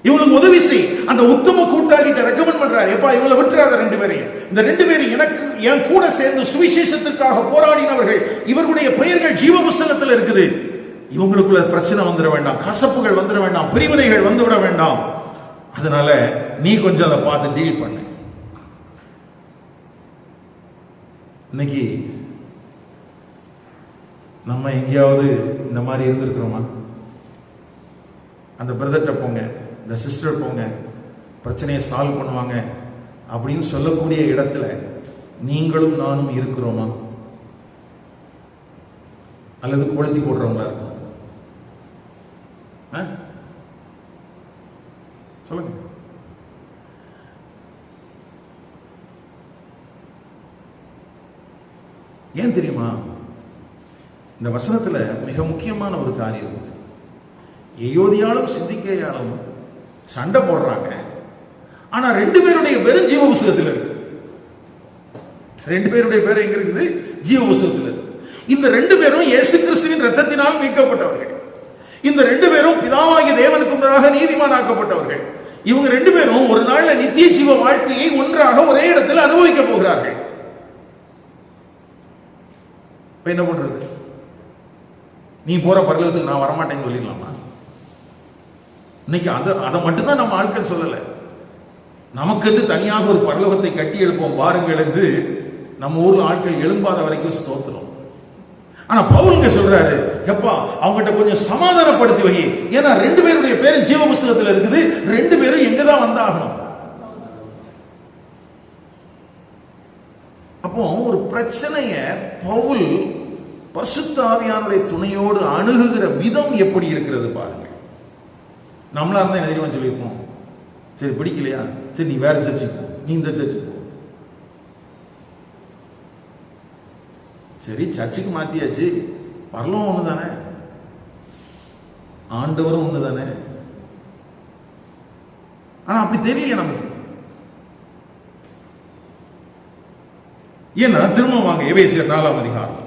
இவங்களுக்கு உதவி செய். அந்த உத்தம கூட்டாளிட்ட ரெக்கமெண்ட் பண்றாரு, எப்பா இவங்களை விட்டுறாத 2 பேரையும். இந்த 2 பேரும் எனக்கு என் கூட சேர்ந்து சுவிசேஷத்திற்காக போராடினவர்கள், இவர்களுடைய பெயர்கள் ஜீவ புஸ்தகத்தில் இருக்குது. இவங்களுக்குள்ள பிரச்சனை வந்துட வேண்டாம், கசப்புகள் வந்துட வேண்டாம், பிரிவினைகள் வந்துவிட வேண்டாம். அதனால நீ கொஞ்சம் அதை பார்த்து டீல் பண்ணு. இன்னைக்கு நம்ம எங்கேயாவது இந்த மாதிரி இருந்திருக்கிறோமா? அந்த பிரதர்ட்ட போங்க, இந்த சிஸ்டர் போங்க, பிரச்சனையை சால்வ் பண்ணுவாங்க அப்படின்னு சொல்லக்கூடிய இடத்துல நீங்களும் நானும் இருக்கிறோமா? அல்லது கொளுத்தி போடுறவங்களா இருக்கும்? சொல்லுங்க. ஏன் தெரியுமா? இந்த வசனத்துல மிக முக்கியமான ஒரு காரியம் இருக்குது. எயோதியாலும் சிந்திக்கையாலும் சண்டை போடுறாங்க, ஆனா 2 பேருடைய பேரும் ஜீவ புஸ்தகத்தில் இருக்கு. 2 பேருடைய பேர் எங்க இருக்குது? ஜீவ புஸ்தகத்தில் இருக்கு. இந்த 2 பேரும் இயேசு கிறிஸ்துவின் இரத்தத்தினால் மீட்கப்பட்டவர்கள். இந்த 2 பேரும் பிதாவாகிய தேவனுக்கு முன்னதாக நீதிமானாக்கப்பட்டவர்கள். இவங்க 2 பேரும் ஒரு நாள்ல நித்திய ஜீவ வாழ்க்கையை ஒன்றாக ஒரே இடத்தில் அனுபவிக்க போகிறார்கள். என்ன பண்றது? நீ போற பரலோகத்துக்கு நான் வரமாட்டேன்னு சொல்லிடலாமா? இன்னைக்கு அதை மட்டும்தான் நம்ம ஆட்கள் சொல்லல. நமக்கென்று தனியாக ஒரு பரலோகத்தை கட்டி எழுப்போம் வாருங்கள் என்று நம்ம ஊர்ல ஆட்கள் எழும்பாத வரைக்கும் ஸ்தோத்திரம். ஆனா பவுலுங்க சொல்றாரு, எப்பா அவங்ககிட்ட கொஞ்சம் சமாதானப்படுத்தி வை. ஏன்னா 2 பேருடைய பேரும் ஜீவ புஸ்தகத்தில் இருக்குது. 2 பேரும் எங்கதான் வந்தாகணும். அப்போ ஒரு பிரச்சனைய பவுல் பரிசுத்த ஆவியானுடைய துணையோடு அணுகுகிற விதம் எப்படி இருக்கிறது பாருங்க. நம்மளா இருந்தா என்ன தெரியுமா சொல்லியிருப்போம், சரி பிடிக்கலையா, சரி நீ வேற சர்ச்சுக்கு போ, நீ இந்த சர்ச்சுக்கு போ. சரி, சர்ச்சுக்கு மாத்தியாச்சு, பரலோகம் ஒண்ணு தானே, ஆண்டவரும் ஒண்ணு தானே. ஆனா அப்படி தெரியலையே நமக்கு. ஏன்னா திரும்ப வாங்க எபேசியர் 4ஆம் அதிகாரம்.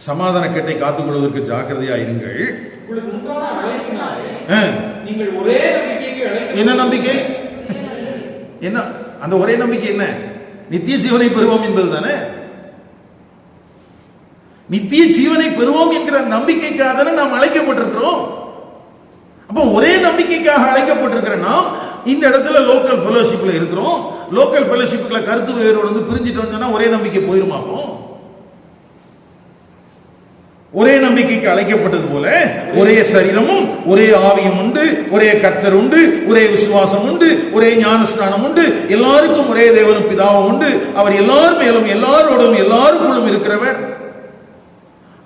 சமாதான கட்டை காத்துக் கொள்வதற்கு ஜாக்கிரதையா இருங்கள். நீங்கள் ஒரே நம்பிக்கைக்கு என்ன நம்பிக்கை? என்ன அந்த ஒரே நம்பிக்கை? என்ன? நித்திய ஜீவனை பெறுவோம் என்பது தானே. நித்திய ஜீவனை பெறுவோம் என்கிற நம்பிக்கைக்காக தானே நாம் அழைக்கப்பட்டிருக்கிறோம். அப்போ ஒரே நம்பிக்கைக்காக அழைக்கப்பட்டிருக்கிற நாம் இந்த இடத்துல லோக்கல் ஃபெலோஷிப்ல இருக்கிறோம். லோக்கல் ஃபெலோஷிப்ல கருத்து வேரோடு வந்து பிரிஞ்சிட்டோம்னு சொன்னா ஒரே நம்பிக்கை போயிருமாப்போ? ஒரே நம்பிக்கைக்கு அழைக்கப்பட்டது போல ஒரே சரீரமும் ஒரே ஆவியும் உண்டு, ஒரே கர்த்தர் உண்டு, ஒரே விசுவாசம் உண்டு, ஒரே ஞானஸ்நானம் உண்டு, எல்லாருக்கும் ஒரே தேவனும் பிதாவும் உண்டு, அவர் எல்லார் மேலும் எல்லாரோடும் எல்லாருக்குள்ளும் இருக்கிறவர்.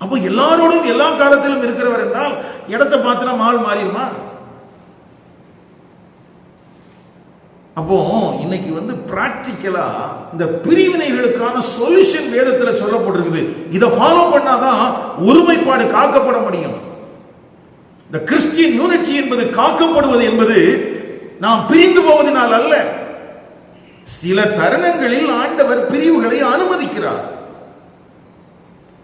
அப்போ எல்லாரோடும் எல்லா காலத்திலும் இருக்கிறவர் என்றால் இடத்தை பார்த்து ஆள் மாறிடுமா? அப்போ இன்னைக்கு வந்து பிராக்டிக்கலா இந்த பிரிவினைகளுக்கான சொல்யூஷன் வேதத்துல சொல்லப்பட்டிருக்குது. இதை ஃபாலோ பண்ணாதான் ஒருமைப்பாடு காக்கப்பட முடியும். இந்த கிறிஸ்டியன் யூனிட்டி என்பது காக்கப்படுவது என்பது நாம் பிரிந்து போவதனால் அல்ல. சில தருணங்களில் ஆண்டவர் பிரிவுகளை அனுமதிக்கிறார்.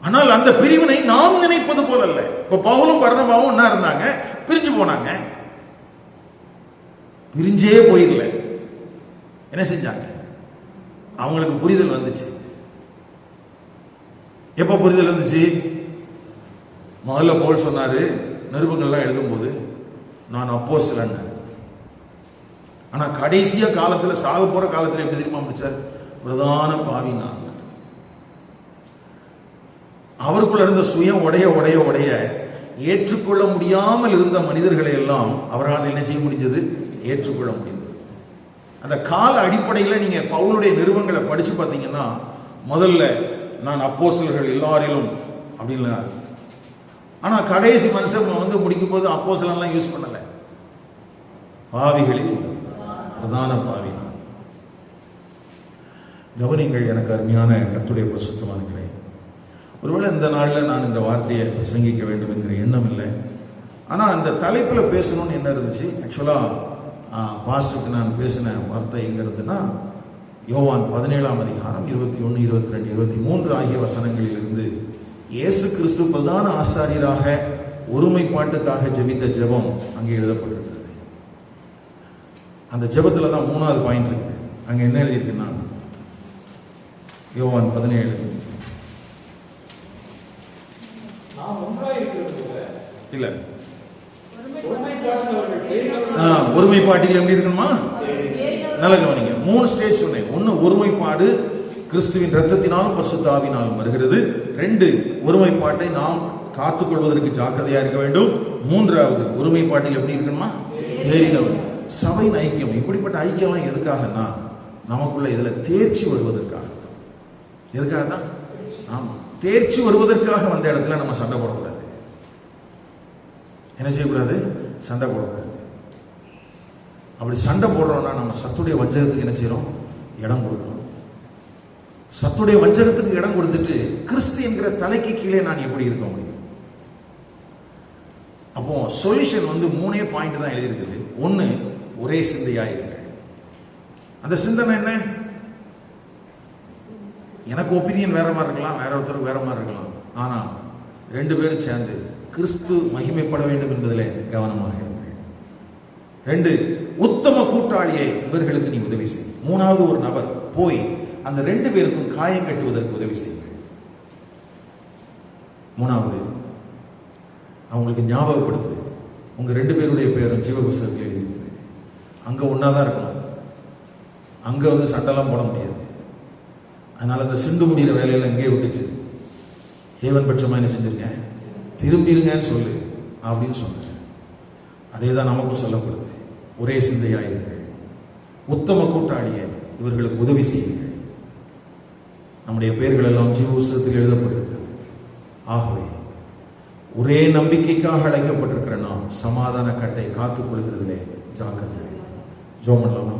ஆனால் அந்த பிரிவினை நாம் நினைப்பது போல அல்ல. இப்ப பவுலும் பர்னபாவும் என்ன இருந்தாங்க, பிரிஞ்சு போனாங்க. பிரிஞ்சே போயிடல, என்ன செஞ்சாங்க? அவங்களுக்கு புரிதல் வந்துச்சு. எப்ப புரிதல் வந்துச்சு? முதல்ல பவுல் சொன்னாரு நிருபங்கள்லாம் எழுதும் போது, நான் அப்போஸ்தலன். ஆனா கடைசியா காலத்துல, சாக போற காலத்துல எப்படி தெரியுமா முடிச்சார்? பிரதான பாவினார். அவருக்குள்ள இருந்த சுயம் உடைய உடைய உடைய ஏற்றுக்கொள்ள முடியாமல் இருந்த மனிதர்களை எல்லாம் அவரால் என்ன செய்ய முடிஞ்சது? ஏற்றுக்கொள்ள முடிந்தது. அந்த கால அடிப்படையில் நீங்க பவுலுடைய நிருபங்களை படிச்சு பார்த்தீங்கன்னா, முதல்ல நான் அப்போஸ்தலர்கள் எல்லாரிலும் அப்படின்னு, ஆனா கடைசி மனுஷன் வந்து முடிக்கும் போது அப்போஸ்தலன்லாம் யூஸ் பண்ணல, பாவிகளில் பிரதான பாவினார். கவனிங்கள் எனக்கு அருமையான கர்த்தருடைய பரிசுத்தவான்களே, ஒருவேளை இந்த நாளில் நான் இந்த வார்த்தையை பிரசங்கிக்க வேண்டும் என்கிற எண்ணம் இல்லை. ஆனால் அந்த தலைப்பில் பேசணும்னு என்ன இருந்துச்சு? ஆக்சுவலாக பாஸ்டருக்கு நான் பேசின வார்த்தை எங்கே இருந்துன்னா, யோவான் 17ஆம் அதிகாரம் 21, 22, 23 ஆகிய வசனங்களிலிருந்து இயேசு கிறிஸ்து பிரதான ஆசாரியராக ஒருமைப்பாட்டுக்காக ஜெபித்த ஜெபம் அங்கே எழுதப்பட்டிருக்கிறது. அந்த ஜெபத்தில் தான் 3வது பாயிண்ட் இருக்குது. அங்கே என்ன எழுதியிருக்குன்னா, யோவான் 17 இல்ல, ஒருமைப்பாட்டில் எப்படி இருக்கணுமா? நல்ல கவனிங்க. 3 ஸ்டேஜ் சொன்னேன். 1, ஒருமைப்பாடு கிறிஸ்துவின் இரத்தத்தினாலும் பரிசுத்த ஆவியினாலும் வருகிறது. 2, ஒருமைப்பாட்டை நாம் காத்துக்கொள்வதற்கு ஜாக்கிரதையா இருக்க வேண்டும். 3வது, ஒருமைப்பாட்டில் எப்படி இருக்கணுமா? தேறினவர். சபையின் ஐக்கியம். இப்படிப்பட்ட ஐக்கியம்லாம் எதுக்காகனா, நமக்குள்ள இதுல தேர்ச்சி வருவதற்காக. எதுக்காக தான்? ஆமா, தேர்ச்சி வருவதற்காக வந்த இடத்துல நம்ம சண்டை போடக்கூடாது. என்ன செய்யக்கூடாது? சண்டை போடக்கூடாது. அப்படி சண்டை போடுறோம்னா நம்ம சத்துடைய வஞ்சகத்துக்கு என்ன செய்யறோம்? இடம் கொடுக்கிறோம். சத்துடைய வஞ்சகத்துக்கு இடம் கொடுத்துட்டு கிறிஸ்து என்கிற தலைக்கு கீழே நான் எப்படி இருக்க முடியும்? அப்போ சொல்யூஷன் வந்து 3 பாயிண்ட் தான் எழுதியிருக்குது. 1, ஒரே சிந்தையாயிருங்கள். அந்த சிந்தனை என்ன? எனக்கு ஒப்பீனியன் வேற மாதிரி இருக்கலாம், வேற ஒருத்தருக்கு வேற மாதிரி இருக்கலாம். ஆனா 2 பேரும் சேர்ந்து கிறிஸ்து மகிமைப்பட வேண்டும் என்பதிலே கவனமாக இருங்கள். 2, உத்தம கூட்டாளியை இவர்களுக்கு நீ உதவி செய். 3வது, ஒரு நபர் போய் அந்த 2 பேருக்கும் காயம் கட்டுவதற்கு உதவி செய்யுங்கள். 3வது, அவங்களுக்கு ஞாபகப்படுத்து, உங்க 2 பேருடைய பேரும் ஜீவ புஸ்தகத்தில் எழுதியிருக்குது. அங்க ஒன்னாதான் இருக்கணும். அங்க வந்து சண்டைலாம் போட முடியாது. அதனால அந்த சிண்டு முடிகிற வேலையில அங்கேயே விட்டுச்சு. தேவன் பட்சமா என்ன செஞ்சிருங்க? திரும்பிருங்கன்னு சொல்லு அப்படின்னு சொன்னாங்க. அதே தான் நமக்கும் சொல்லப்படுது. ஒரே சிந்தையாயிருங்கள், உத்தம கூட்டாளியை இவர்களுக்கு உதவி செய்யுங்கள். நம்முடைய பெயர்கள் எல்லாம் ஜீவ புஸ்தகத்தில் எழுதப்பட்டிருக்கிறது. ஆகவே ஒரே நம்பிக்கைக்காக அழைக்கப்பட்டிருக்கிற நாம் சமாதான கட்டை காத்துக் கொள்கிறதிலே ஜாக்கிரதை. ஜெபம் பண்ணலாமா?